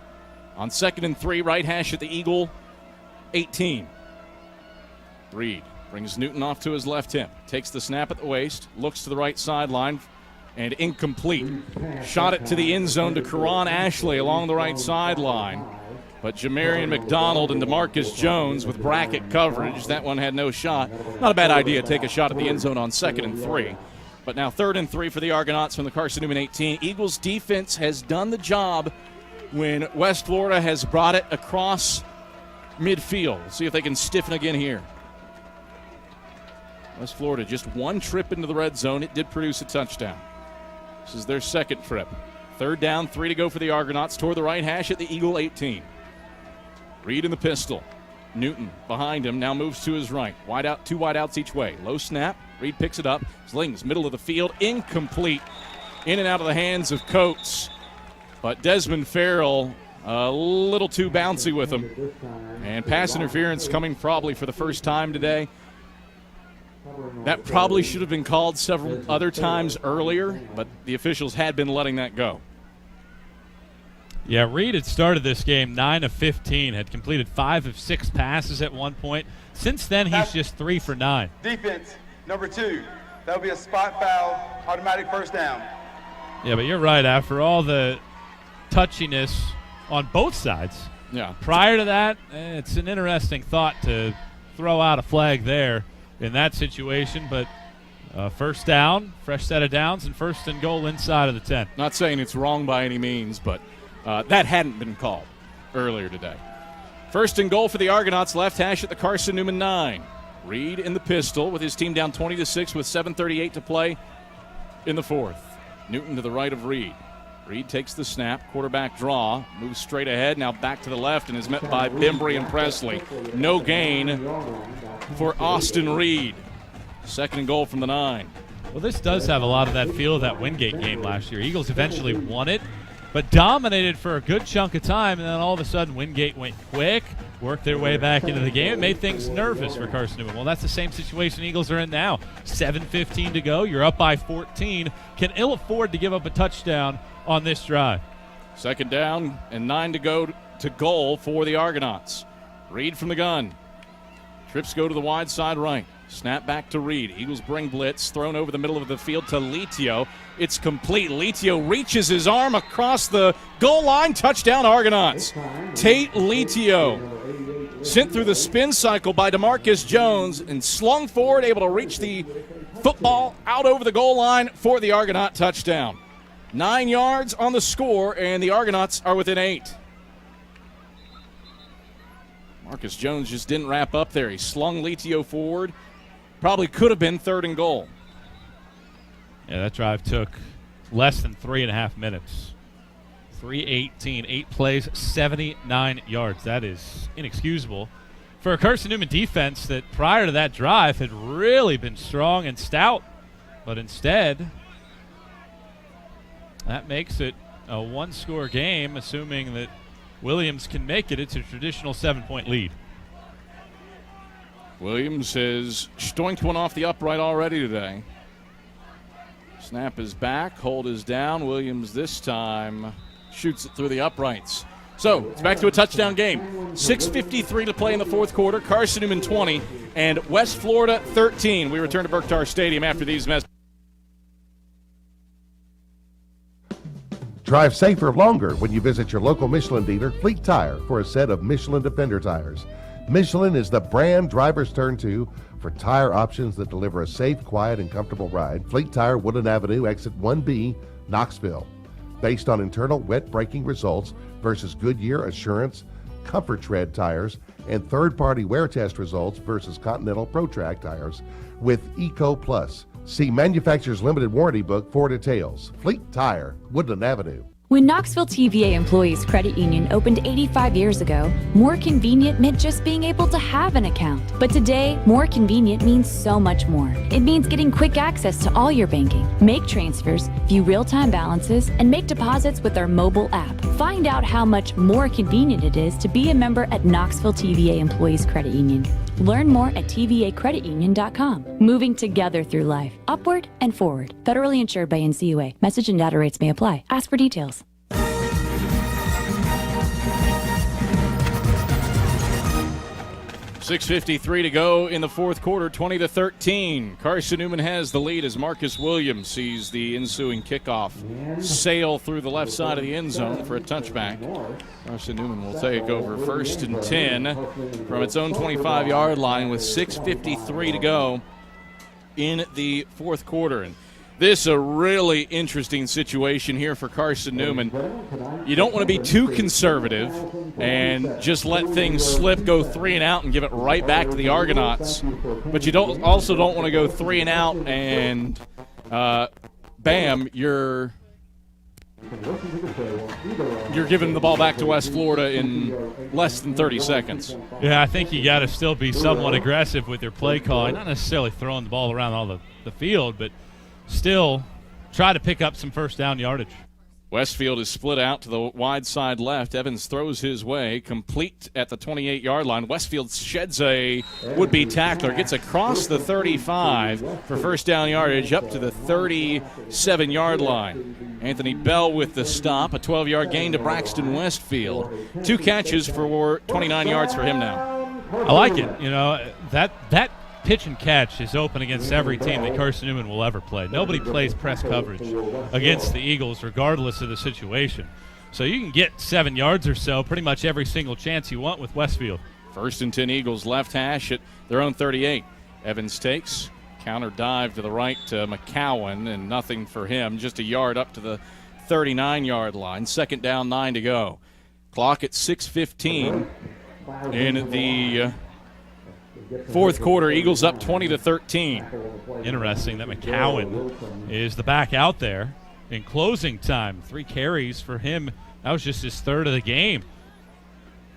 On 2nd and 3, right hash at the Eagle 18. Reed brings Newton off to his left hip, takes the snap at the waist, looks to the right sideline, and incomplete. Shot it to the end zone to Karan Ashley along the right sideline. But Jamarian McDonald and DeMarcus Jones with bracket coverage. That one had no shot. Not a bad idea to take a shot at the end zone on 2nd and 3. But now 3rd and 3 for the Argonauts from the Carson-Newman 18. Eagles defense has done the job when West Florida has brought it across midfield. We'll see if they can stiffen again here. West Florida just one trip into the red zone. It did produce a touchdown. This is their 2nd trip. 3rd down, 3 to go for the Argonauts toward the right hash at the Eagle 18. Reed in the pistol. Newton behind him, now moves to his right. Wide out, 2 wide outs each way. Low snap. Reed picks it up. Slings middle of the field. Incomplete. In and out of the hands of Coates. But Desmond Farrell a little too bouncy with him. And pass interference coming probably for the first time today. That probably should have been called several other times earlier, but the officials had been letting that go. Yeah, Reed had started this game 9 of 15, had completed 5 of 6 passes at one point. Since then, he's just 3 for 9. Defense, number 2. That'll be a spot foul, automatic first down. Yeah, but you're right. After all the touchiness on both sides, yeah. Prior to that, it's an interesting thought to throw out a flag there in that situation, but first down, fresh set of downs, and 1st and goal inside of the 10. Not saying it's wrong by any means, but that hadn't been called earlier today. 1st and goal for the Argonauts, left hash at the Carson-Newman 9. Reed in the pistol with his team down 20-6 with 7:38 to play in the 4th. Newton to the right of Reed. Reed takes the snap, quarterback draw, moves straight ahead, now back to the left, and is met by Bembry and Presley. No gain for Austin Reed. 2nd and goal from the 9. Well, this does have a lot of that feel of that Wingate game last year. Eagles eventually won it, but dominated for a good chunk of time, and then all of a sudden Wingate went quick, worked their way back into the game. It made things nervous for Carson-Newman. Well, that's the same situation Eagles are in now. 7:15 to go. You're up by 14. Can ill afford to give up a touchdown on this drive. 2nd down and 9 to go to goal for the Argonauts. Reed from the gun. Trips go to the wide side right. Snap back to Reed. Eagles bring blitz. Thrown over the middle of the field to Litio. It's complete. Litio reaches his arm across the goal line. Touchdown Argonauts. Tate Litio sent through the spin cycle by DeMarcus Jones and slung forward, able to reach the football out over the goal line for the Argonaut touchdown. 9 yards on the score, and the Argonauts are within 8. Marcus Jones just didn't wrap up there. He slung Litio forward. Probably could have been 3rd and goal. Yeah, that drive took less than 3.5 minutes. 3:18, 8 plays, 79 yards. That is inexcusable for a Carson-Newman defense that prior to that drive had really been strong and stout. But instead, that makes it a one-score game, assuming that Williams can make it. It's a traditional 7-point lead. Williams has stoinked one off the upright already today. Snap is back, hold is down. Williams this time shoots it through the uprights. So it's back to a touchdown game. 6:53 to play in the 4th quarter. Carson-Newman 20 and West Florida 13. We return to Burke-Tarr Stadium after these messages. Drive safer longer when you visit your local Michelin dealer, Fleet Tire, for a set of Michelin Defender tires. Michelin is the brand drivers turn to for tire options that deliver a safe, quiet, and comfortable ride. Fleet Tire, Woodland Avenue, exit 1B, Knoxville. Based on internal wet braking results versus Goodyear Assurance, Comfort Tread tires, and third-party wear test results versus Continental ProTrack tires with Eco Plus. See manufacturer's limited warranty book for details. Fleet Tire, Woodland Avenue. When Knoxville TVA Employees Credit Union opened 85 years ago, more convenient meant just being able to have an account. But today, more convenient means so much more. It means getting quick access to all your banking, make transfers, view real-time balances, and make deposits with our mobile app. Find out how much more convenient it is to be a member at Knoxville TVA Employees Credit Union. Learn more at tvacreditunion.com. Moving together through life, upward and forward. Federally insured by NCAA. Message and data rates may apply. Ask for details. 6:53 to go in the fourth quarter, 20-13. Carson-Newman has the lead as Marcus Williams sees the ensuing kickoff sail through the left side of the end zone for a touchback. Carson-Newman will take over 1st and 10 from its own 25-yard line with 6:53 to go in the fourth quarter. And this is a really interesting situation here for Carson-Newman. You don't want to be too conservative and just let things slip, go 3 and out, and give it right back to the Argonauts. But you also don't want to go 3 and out and bam, you're giving the ball back to West Florida in less than 30 seconds. Yeah, I think you got to still be somewhat aggressive with your play calling, not necessarily throwing the ball around all the field, but still try to pick up some first down yardage. Westfield is split out to the wide side left. Evans throws his way, complete at the 28-yard line. Westfield sheds a would-be tackler, gets across the 35 for first down yardage up to the 37-yard line. Anthony Bell with the stop, a 12-yard gain to Braxton Westfield. 2 catches for 29 yards for him now. I like it. You know, that pitch and catch is open against every team that Carson-Newman will ever play. Nobody plays press coverage against the Eagles regardless of the situation. So you can get 7 yards or so pretty much every single chance you want with Westfield. 1st and 10 Eagles, left hash at their own 38. Evans takes, counter dive to the right to McCowan, and nothing for him, just a yard up to the 39-yard line. 2nd down, 9 to go. Clock at 6:15 in the fourth quarter. Eagles up 20-13. Interesting that McCowan is the back out there in closing time. 3 carries for him. That was just his 3rd of the game.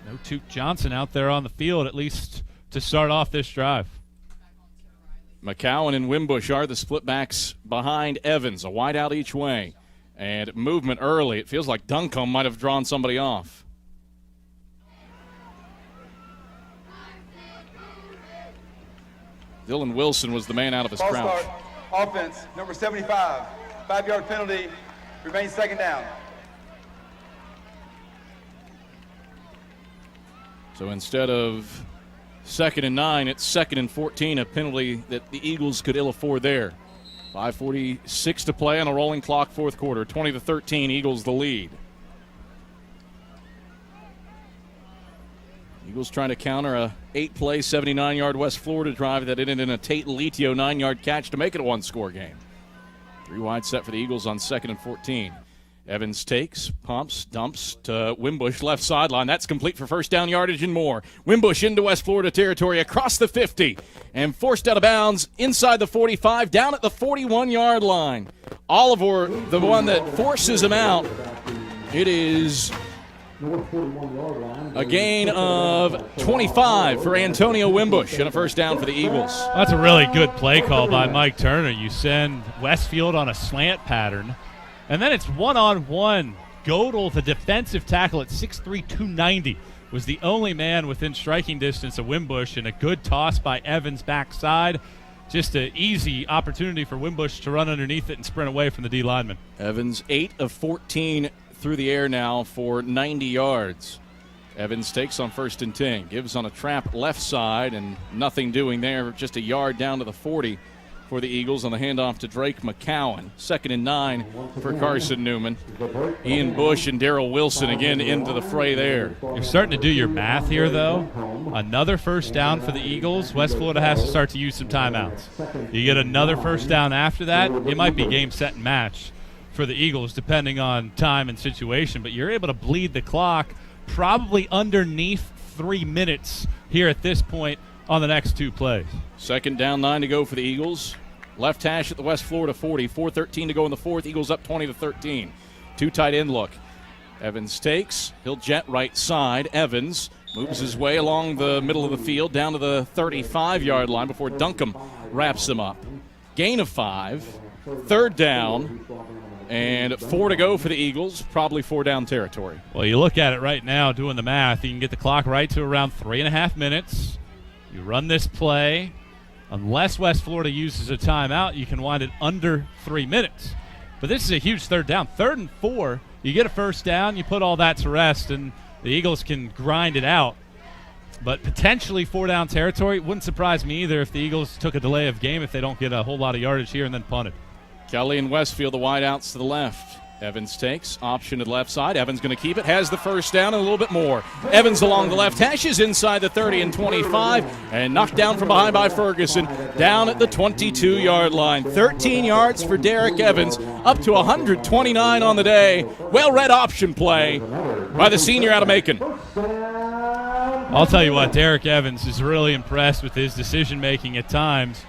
No Tuke Johnson out there on the field, at least to start off this drive. McCowan and Wimbush are the split backs behind Evans, a wide out each way. And movement early. It feels like Duncombe might have drawn somebody off. Dylan Wilson was the man out of his Ball crouch. start, offense, number 75. 5-yard penalty, remains 2nd down. So instead of 2nd and 9, it's 2nd and 14, a penalty that the Eagles could ill afford there. 5:46 to play on a rolling clock, fourth quarter. 20-13, Eagles the lead. Eagles trying to counter a 8-play, 79-yard West Florida drive that ended in a Tate Litio 9-yard catch to make it a 1-score game. 3 wide set for the Eagles on 2nd and 14. Evans takes, pumps, dumps to Wimbush, left sideline. That's complete for first down yardage and more. Wimbush into West Florida territory across the 50 and forced out of bounds inside the 45, down at the 41-yard line. Oliver, the one that forces him out. It is a gain of 25 for Antonio Wimbush and a first down for the Eagles. That's a really good play call by Mike Turner. You send Westfield on a slant pattern, and then it's one-on-one. Godel, the defensive tackle at 6'3", 290, was the only man within striking distance of Wimbush, and a good toss by Evans backside. Just an easy opportunity for Wimbush to run underneath it and sprint away from the D lineman. Evans 8 of 14 through the air now for 90 yards. Evans takes on 1st and 10, gives on a trap left side, and nothing doing there, just a yard down to the 40 for the Eagles on the handoff to Drake McCowan. 2nd and 9 for Carson-Newman. Ian Bush and Darrell Wilson again into the fray there. You're starting to do your math here, though. Another first down for the Eagles. West Florida has to start to use some timeouts. You get another first down after that, it might be game, set, and match for the Eagles, depending on time and situation. But you're able to bleed the clock probably underneath 3 minutes here at this point on the next 2 plays. 2nd down, 9 to go for the Eagles. Left hash at the West Florida 40. 4:13 to go in the fourth. Eagles up 20-13. 2 tight end look. Evans takes. He'll jet right side. Evans moves his way along the middle of the field down to the 35-yard line before Duncombe wraps him up. Gain of 5. 3rd down. And 4 to go for the Eagles, probably 4-down territory. Well, you look at it right now, doing the math, you can get the clock right to around 3.5 minutes. You run this play. Unless West Florida uses a timeout, you can wind it under 3 minutes. But this is a huge 3rd down. 3rd and 4, you get a first down, you put all that to rest, and the Eagles can grind it out. But potentially 4-down territory. Wouldn't surprise me either if the Eagles took a delay of game if they don't get a whole lot of yardage here and then punted. Kelly and Westfield, the wideouts to the left. Evans takes, option to the left side. Evans going to keep it, has the first down and a little bit more. Evans along the left hash is inside the 30 and 25, and knocked down from behind by Ferguson, down at the 22-yard line. 13 yards for Derek Evans, up to 129 on the day. Well-read option play by the senior out of Macon. I'll tell you what, Derek Evans is really impressed with his decision-making at times.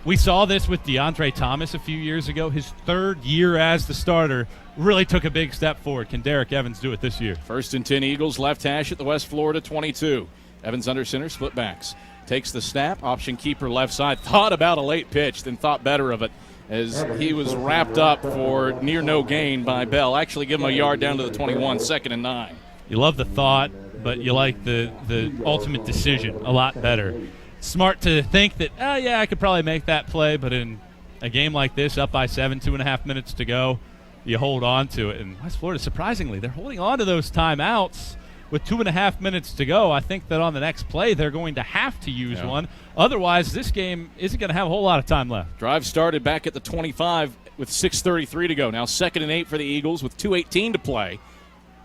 We saw this with DeAndre Thomas a few years ago. His third year as the starter really took a big step forward. Can Derek Evans do it this year? 1st and 10 Eagles, left hash at the West Florida 22. Evans under center, split backs. Takes the snap, option keeper left side. Thought about a late pitch, then thought better of it as he was wrapped up for near no gain by Bell. Actually give him a yard down to the 21, 2nd and 9. You love the thought, but you like the ultimate decision a lot better. Smart to think that, yeah, I could probably make that play, but in a game like this, up by 7, 2.5 minutes to go, you hold on to it. And West Florida, surprisingly, they're holding on to those timeouts with 2.5 minutes to go. I think that on the next play, they're going to have to use one. Otherwise, this game isn't going to have a whole lot of time left. Drive started back at the 25 with 6:33 to go. Now 2nd and 8 for the Eagles with 2:18 to play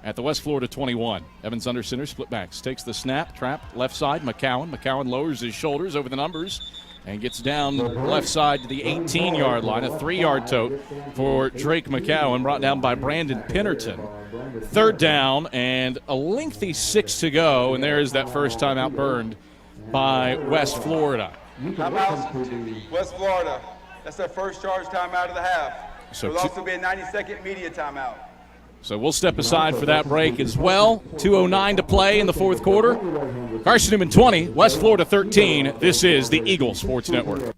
at the West Florida 21. Evans under center, split backs. Takes the snap, trap, left side, McCowan. McCowan lowers his shoulders over the numbers and gets down left side to the 18-yard line. A 3-yard tote for Drake McCowan, brought down by Brandon Pinnerton. 3rd down and a lengthy 6 to go, and there is that first timeout burned by West Florida. Timeout, West Florida. That's their first charge timeout of the half. So There'll also be a 90-second media timeout. So we'll step aside for that break as well. 2:09 to play in the 4th quarter. Carson-Newman 20, West Florida 13. This is the Eagle Sports Network.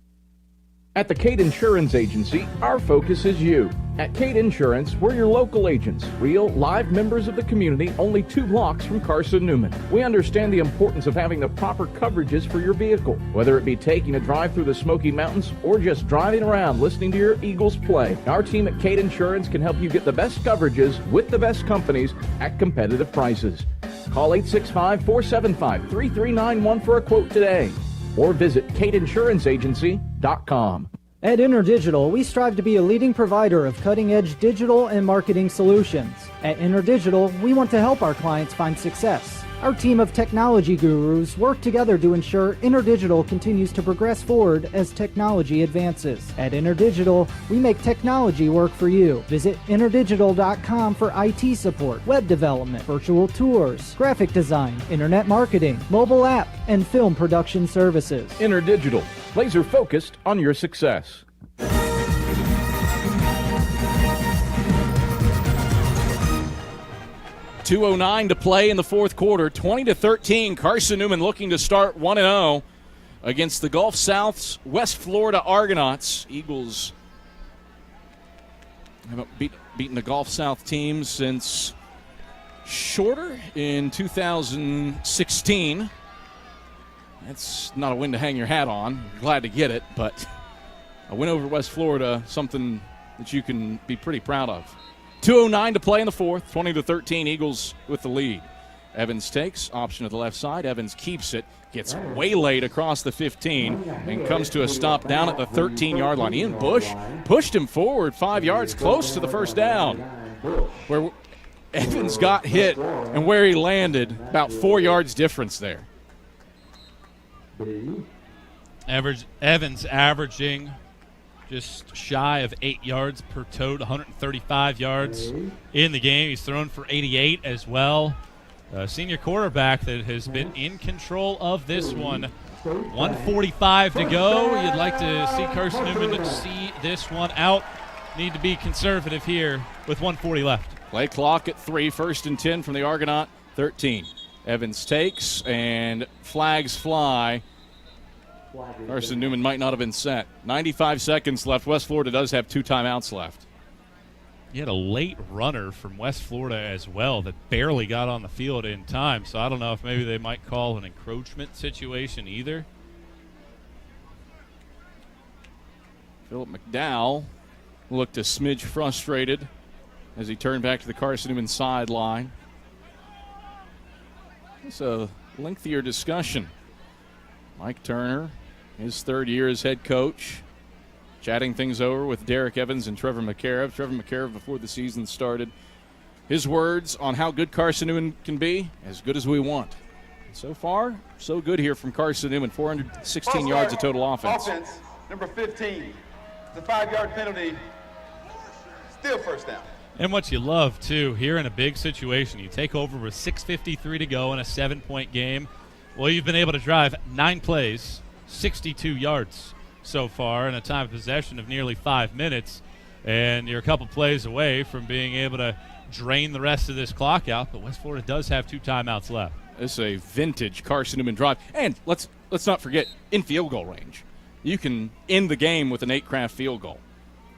At the Cade Insurance Agency, our focus is you. At Cade Insurance, we're your local agents, real, live members of the community, only 2 blocks from Carson-Newman. We understand the importance of having the proper coverages for your vehicle, whether it be taking a drive through the Smoky Mountains or just driving around listening to your Eagles play. Our team at Cade Insurance can help you get the best coverages with the best companies at competitive prices. Call 865-475-3391 for a quote today, or visit CadeInsuranceAgency.com. At InterDigital, we strive to be a leading provider of cutting-edge digital and marketing solutions. At InterDigital, we want to help our clients find success. Our team of technology gurus work together to ensure InterDigital continues to progress forward as technology advances. At InterDigital, we make technology work for you. Visit interdigital.com for IT support, web development, virtual tours, graphic design, internet marketing, mobile app, and film production services. InterDigital, laser focused on your success. 2:09 to play in the 4th quarter. 20-13. Carson-Newman looking to start 1-0 against the Gulf South's West Florida Argonauts. Eagles haven't beaten the Gulf South team since Shorter in 2016. That's not a win to hang your hat on. Glad to get it, but a win over West Florida, something that you can be pretty proud of. 2:09 to play in the 4th. 20-13, Eagles with the lead. Evans takes, option to the left side. Evans keeps it, gets waylaid across the 15, and comes to a stop down at the 13-yard line. Ian Bush pushed him forward 5 yards, close to the first down, where Evans got hit and where he landed, about 4 yards difference there. Evans averaging just shy of 8 yards per tote, 135 yards in the game. He's thrown for 88 as well. Senior quarterback that has been in control of this one. 1:45 to go. You'd like to see Carson-Newman see this one out. Need to be conservative here with 1:40 left. Play clock at 3, 1st and 10 from the Argonaut 13. Evans takes and flags fly. Carson-Newman might not have been set. 95 seconds left. West Florida does have 2 timeouts left. You had a late runner from West Florida as well that barely got on the field in time, so I don't know if maybe they might call an encroachment situation either. Philip McDowell looked a smidge frustrated as he turned back to the Carson-Newman sideline. It's a lengthier discussion. Mike Turner, his third year as head coach, chatting things over with Derek Evans and Trevor McCarriv. Trevor McCarriv, before the season started, his words on how good Carson-Newman can be, as good as we want. So far, so good here from Carson-Newman, 416 yards of total offense. Offense, number 15. It's a 5-yard penalty. Still first down. And what you love, too, here in a big situation, you take over with 6:53 to go in a 7-point game. Well, you've been able to drive 9 plays, 62 yards so far in a time of possession of nearly 5 minutes, and you're a couple plays away from being able to drain the rest of this clock out, but West Florida does have 2 timeouts left. This is a vintage Carson-Newman drive. And let's not forget, in field goal range. You can end the game with an 8-craft field goal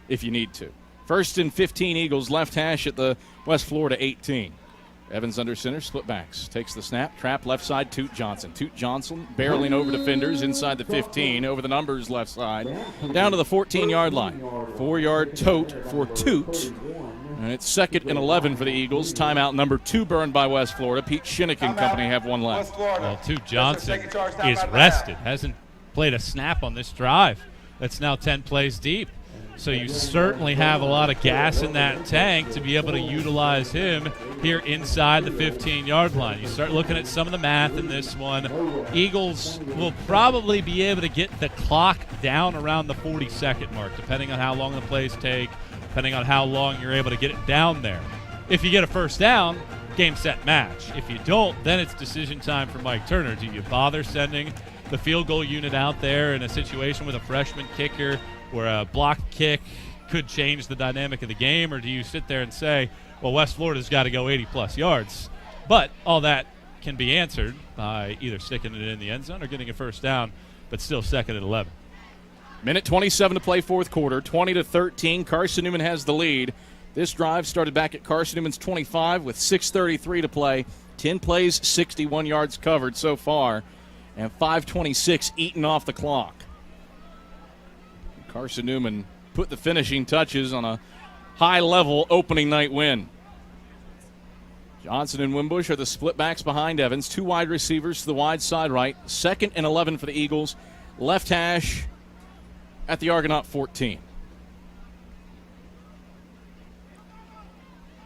if you need to. 1st and 15 Eagles, left hash at the West Florida 18. Evans under center, split backs. Takes the snap, trap left side, Toot Johnson. Toot Johnson barreling over defenders inside the 15, over the numbers left side, down to the 14-yard line. 4-yard tote for Toot. And it's 2nd and 11 for the Eagles. Timeout number 2 burned by West Florida. Pete Shinnick and company have 1 left. Well, Toot Johnson is rested. Hasn't played a snap on this drive. That's now 10 plays deep. So you certainly have a lot of gas in that tank to be able to utilize him here inside the 15-yard line. You start looking at some of the math in this one. Eagles will probably be able to get the clock down around the 40-second mark, depending on how long the plays take, depending on how long you're able to get it down there. If you get a first down, game, set, match. If you don't, then it's decision time for Mike Turner. Do you bother sending the field goal unit out there in a situation with a freshman kicker where a block kick could change the dynamic of the game, or do you sit there and say, well, West Florida's got to go 80-plus yards? But all that can be answered by either sticking it in the end zone or getting a first down, but still 2nd and 11. Minute 27 to play, 4th quarter, 20-13. Carson-Newman has the lead. This drive started back at Carson-Newman's 25 with 6:33 to play. 10 plays, 61 yards covered so far, and 5:26 eaten off the clock. Carson-Newman put the finishing touches on a high-level opening night win. Johnson and Wimbush are the split backs behind Evans. 2 wide receivers to the wide side right. 2nd and 11 for the Eagles. Left hash at the Argonaut 14.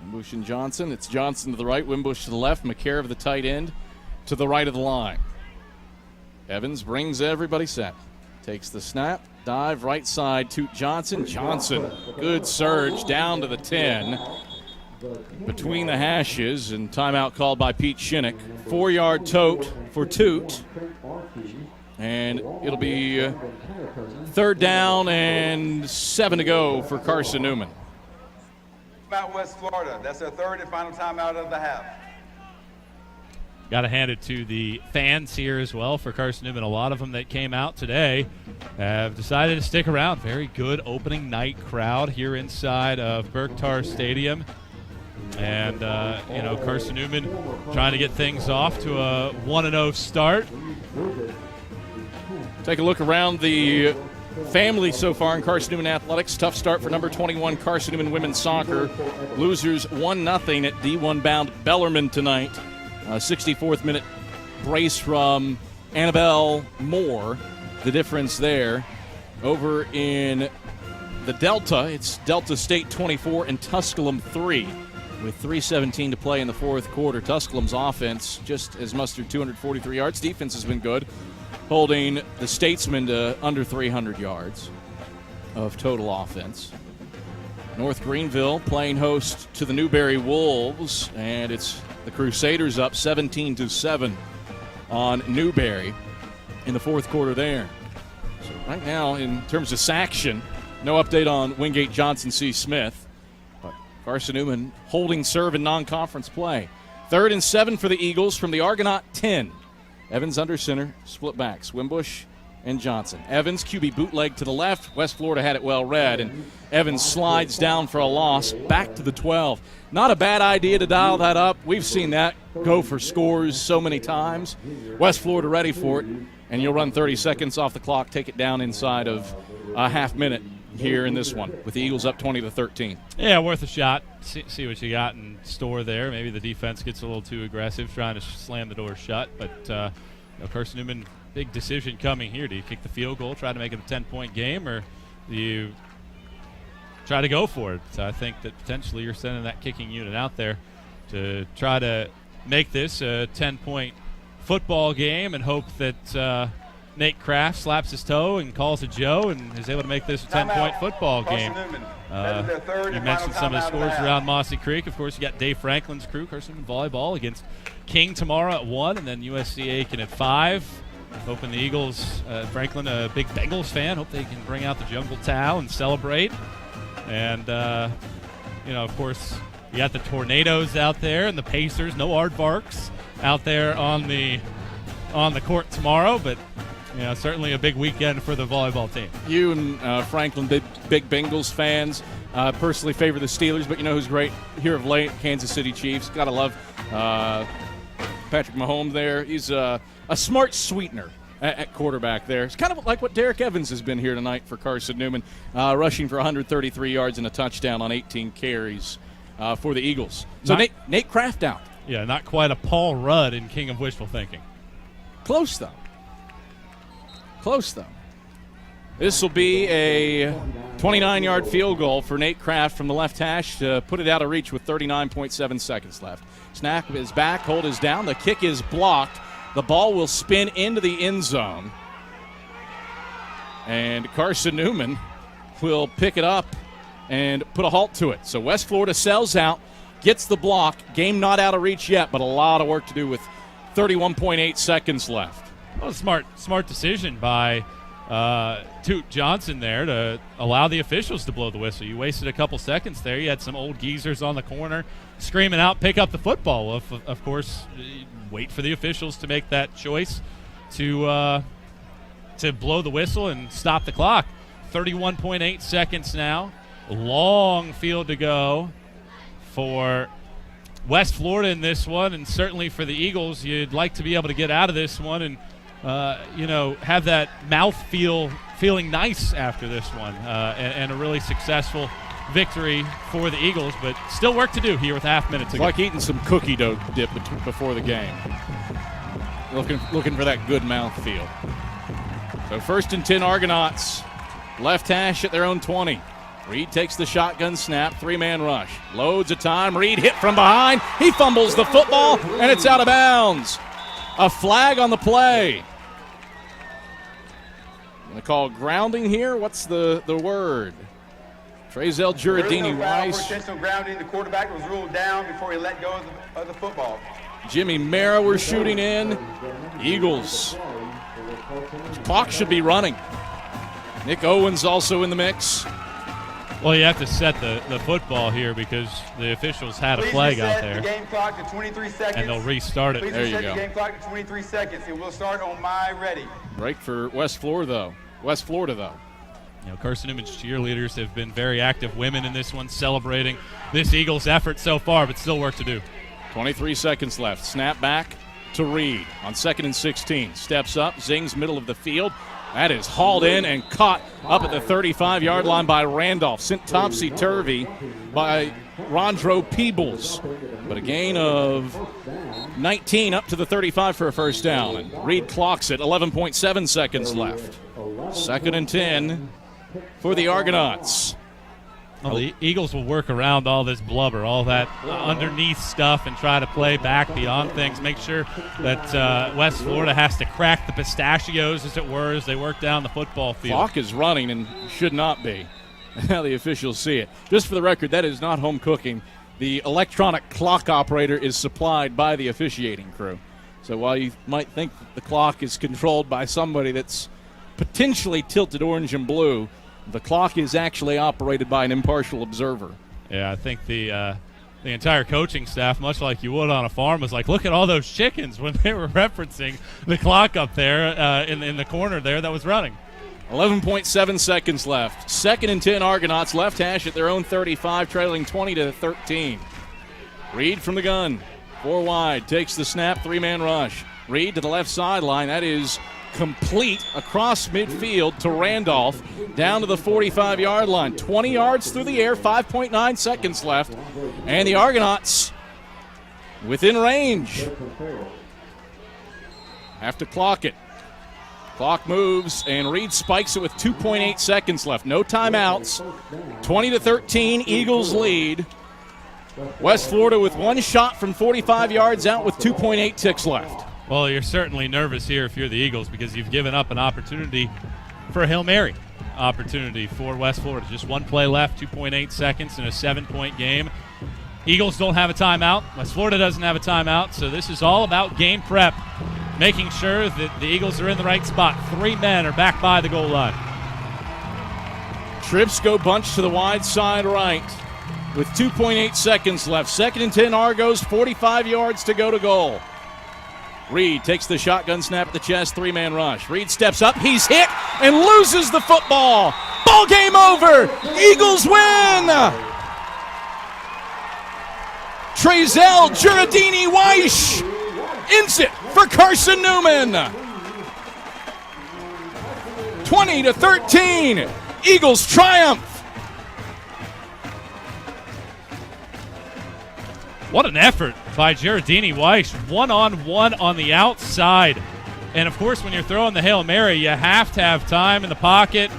Wimbush and Johnson. It's Johnson to the right, Wimbush to the left. McCarriv, the tight end, to the right of the line. Evans brings everybody set. Takes the snap, dive, right side, Toot Johnson. Johnson, good surge, down to the 10. Between the hashes, and timeout called by Pete Shinnick. 4-yard tote for Toot. And it'll be 3rd down and 7 to go for Carson-Newman. Timeout West Florida. That's their 3rd and final timeout of the half. Got to hand it to the fans here as well for Carson-Newman. A lot of them that came out today have decided to stick around. Very good opening night crowd here inside of Burke-Tarr Stadium. And, Carson-Newman trying to get things off to a 1-0 start. Take a look around the family so far in Carson-Newman athletics. Tough start for number 21 Carson-Newman women's soccer. Losers 1-0 at D1 bound Bellarmine tonight. 64th minute brace from Annabelle Moore. The difference there. Over in the Delta, it's Delta State 24 and Tusculum 3 with 3:17 to play in the 4th quarter. Tusculum's offense just has mustered 243 yards. Defense has been good, holding the Statesmen to under 300 yards of total offense. North Greenville playing host to the Newberry Wolves, and it's the Crusaders up 17-7 on Newberry in the 4th quarter there. So right now, in terms of saction, no update on Wingate Johnson C. Smith, but Carson-Newman holding serve in non-conference play. 3rd and 7 for the Eagles from the Argonaut 10. Evans under center, split backs, Wimbush and Johnson. Evans, QB bootleg to the left. West Florida had it well read, and Evans slides down for a loss back to the 12. Not a bad idea to dial that up. We've seen that go for scores so many times. West Florida ready for it, and you'll run 30 seconds off the clock, take it down inside of a half minute here in this one with the Eagles up 20-13. Yeah, worth a shot. See what you got in store there. Maybe the defense gets a little too aggressive trying to slam the door shut. But Carson-Newman, big decision coming here. Do you kick the field goal, try to make it a 10-point game, or do you try to go for it? So I think that potentially you're sending that kicking unit out there to try to make this a 10-point football game and hope that Nate Kraft slaps his toe and calls it Joe and is able to make this a 10-point football game. You mentioned some of the scores around Mossy Creek. Of course, you got Dave Franklin's crew, Carson-Newman volleyball, against King tomorrow at 1, and then USC Aiken at 5. Hoping the Eagles, Franklin, a big Bengals fan, hope they can bring out the Jungle Towel and celebrate. And, of course, you got the Tornadoes out there and the Pacers, no aardvarks out there on the court tomorrow, but certainly a big weekend for the volleyball team. You and Franklin, big Bengals fans. Personally favor the Steelers, but you know who's great here of late? Kansas City Chiefs. Gotta love Patrick Mahomes there. He's a smart sweetener at quarterback there. It's kind of like what Derek Evans has been here tonight for Carson-Newman, rushing for 133 yards and a touchdown on 18 carries for the Eagles. So Nate Kraft out. Yeah, not quite a Paul Rudd in King of Wishful Thinking. Close, though. This will be a 29-yard field goal for Nate Kraft from the left hash to put it out of reach with 39.7 seconds left. Snap is back, hold is down, the kick is blocked. The ball will spin into the end zone. And Carson-Newman will pick it up and put a halt to it. So West Florida sells out, gets the block. Game not out of reach yet, but a lot of work to do with 31.8 seconds left. Well, smart decision by Toot Johnson there to allow the officials to blow the whistle. You wasted a couple seconds there. You had some old geezers on the corner screaming out, pick up the football. Well, of course, wait for the officials to make that choice to blow the whistle and stop the clock. 31.8 seconds now. Long field to go for West Florida in this one, and certainly for the Eagles, you'd like to be able to get out of this one and have that mouth feeling nice after this one, and a really successful victory for the Eagles, but still work to do here with half minutes to go. Like eating some cookie dough dip before the game. Looking for that good mouth feel. So 1st and 10 Argonauts, left hash at their own 20. Reed takes the shotgun snap, 3-man rush. Loads of time, Reed hit from behind. He fumbles the football, and it's out of bounds. A flag on the play. Going to call grounding here? What's the word? Trezell Giardini Rice. Intentional grounding. The quarterback was ruled down before he let go of the football. Jimmy Mara were shooting in. Eagles. Clock should be running. Nick Owens also in the mix. Well, you have to set the football here because the officials had a flag out there. The game clock to 23 seconds. And they'll restart it. Please there you set go. The game clock to 23 seconds. It will start on my ready. Break for West Florida, though. Carson-Newman's cheerleaders have been very active women in this one, celebrating this Eagles effort so far, but still work to do. 23 seconds left. Snap back to Reed on 2nd and 16. Steps up, zings middle of the field. That is hauled in and caught up at the 35-yard line by Randolph. Sent topsy-turvy by Rondro Peebles. But a gain of 19 up to the 35 for a first down. And Reed clocks it, 11.7 seconds left. 2nd and 10 for the Argonauts. Well, the Eagles will work around all this blubber, all that underneath stuff, and try to play back beyond things. Make sure that West Florida has to crack the pistachios, as it were, as they work down the football field. Clock is running and should not be. How the officials see it. Just for the record, that is not home cooking. The electronic clock operator is supplied by the officiating crew. So while you might think that the clock is controlled by somebody that's potentially tilted orange and blue, the clock is actually operated by an impartial observer. Yeah, I think the entire coaching staff, much like you would on a farm, was like, look at all those chickens when they were referencing the clock up there in the corner there that was running. 11.7 seconds left. 2nd and 10 Argonauts, left hash at their own 35, trailing 20-13. Reed from the gun, 4 wide, takes the snap, 3-man rush. Reed to the left sideline. That is complete across midfield to Randolph, down to the 45-yard line. 20 yards through the air, 5.9 seconds left, and the Argonauts within range. Have to clock it. Clock moves, and Reed spikes it with 2.8 seconds left. No timeouts. 20-13, Eagles lead. West Florida with one shot from 45 yards out with 2.8 ticks left. Well, you're certainly nervous here if you're the Eagles because you've given up an opportunity for a Hail Mary opportunity for West Florida. Just one play left, 2.8 seconds in a 7-point game. Eagles don't have a timeout. West Florida doesn't have a timeout, so this is all about game prep, making sure that the Eagles are in the right spot. 3 men are back by the goal line. Trips go bunch to the wide side right with 2.8 seconds left. 2nd and 10 Argos, 45 yards to go to goal. Reed takes the shotgun snap at the chest, 3-man rush. Reed steps up, he's hit and loses the football. Ball game over. Eagles win. Trezell Giardini Weish ends it for Carson-Newman. 20-13, Eagles triumph. What an effort by Giardini Weiss, one-on-one on the outside. And, of course, when you're throwing the Hail Mary, you have to have time in the pocket.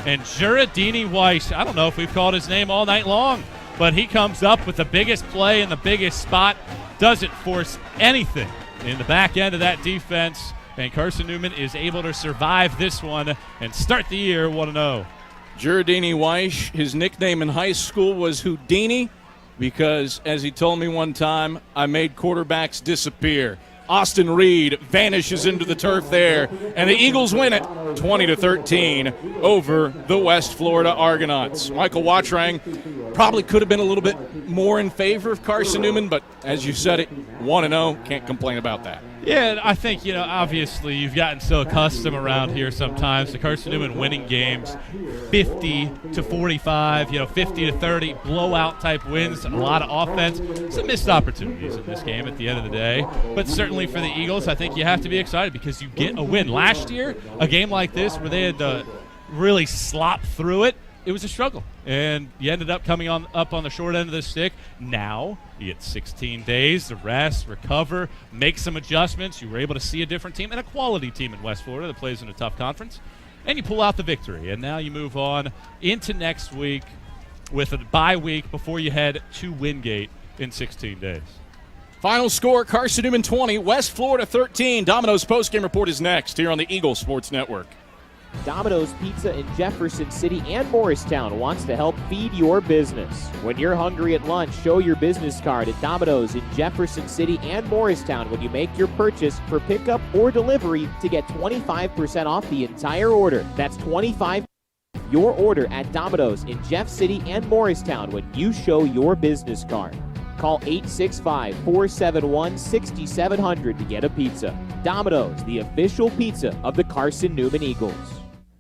And Giardini Weiss, I don't know if we've called his name all night long, but he comes up with the biggest play in the biggest spot, doesn't force anything in the back end of that defense, and Carson-Newman is able to survive this one and start the year 1-0. Giardini Weiss, his nickname in high school was Houdini, because, as he told me one time, I made quarterbacks disappear. Austin Reed vanishes into the turf there, and the Eagles win it 20-13 over the West Florida Argonauts. Michael Wattrang probably could have been a little bit more in favor of Carson-Newman, but as you said it, 1-0, can't complain about that. Yeah, I think, obviously you've gotten so accustomed around here sometimes to Carson-Newman winning games 50-45, 50-30, blowout type wins, a lot of offense. Some missed opportunities in this game at the end of the day. But certainly for the Eagles, I think you have to be excited because you get a win. Last year, a game like this where they had to really slop through it, it was a struggle. And you ended up coming up on the short end of the stick. Now you get 16 days to rest, recover, make some adjustments. You were able to see a different team and a quality team in West Florida that plays in a tough conference. And you pull out the victory. And now you move on into next week with a bye week before you head to Wingate in 16 days. Final score, Carson-Newman 20, West Florida 13. Domino's postgame report is next here on the Eagle Sports Network. Domino's Pizza in Jefferson City and Morristown wants to help feed your business. When you're hungry at lunch, show your business card at Domino's in Jefferson City and Morristown when you make your purchase for pickup or delivery to get 25% off the entire order. That's 25% your order at Domino's in Jeff City and Morristown when you show your business card. Call 865-471-6700 to get a pizza. Domino's, the official pizza of the Carson-Newman Eagles.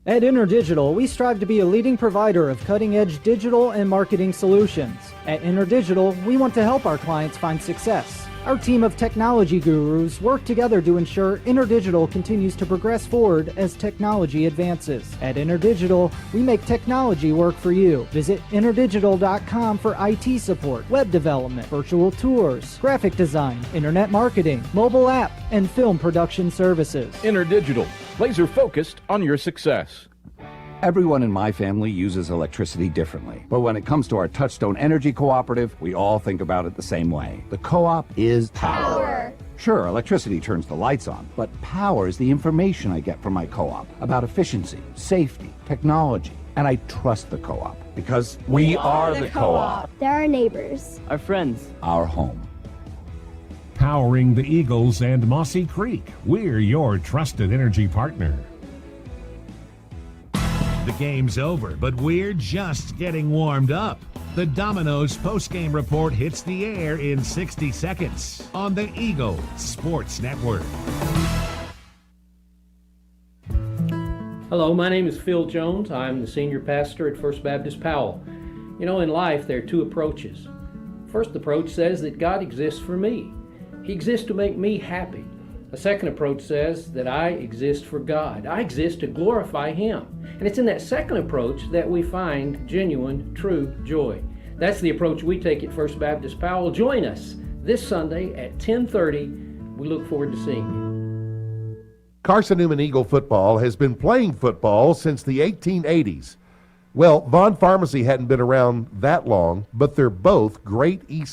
At InterDigital, we strive to be a leading provider of cutting-edge digital and marketing solutions. At InterDigital, we want to help our clients find success. Our team of technology gurus work together to ensure InterDigital continues to progress forward as technology advances. At InterDigital, we make technology work for you. Visit interdigital.com for IT support, web development, virtual tours, graphic design, internet marketing, mobile app, and film production services. InterDigital, laser focused on your success. Everyone in my family uses electricity differently. But when it comes to our Touchstone Energy Cooperative, we all think about it the same way. The co-op is power. Sure, electricity turns the lights on, but power is the information I get from my co-op about efficiency, safety, technology, and I trust the co-op because we are the co-op. They're our neighbors. Our friends. Our home. Powering the Eagles and Mossy Creek, we're your trusted energy partner. The game's over, but we're just getting warmed up. The Domino's postgame report hits the air in 60 seconds on the Eagle Sports Network. Hello, my name is Phil Jones. I'm the senior pastor at First Baptist Powell. In life, there are two approaches. First approach says that God exists for me. He exists to make me happy. A second approach says that I exist for God. I exist to glorify Him. And it's in that second approach that we find genuine, true joy. That's the approach we take at First Baptist Powell. Join us this Sunday at 10:30. We look forward to seeing you. Carson-Newman Eagle football has been playing football since the 1880s. Well, Vaughn Pharmacy hadn't been around that long, but they're both great East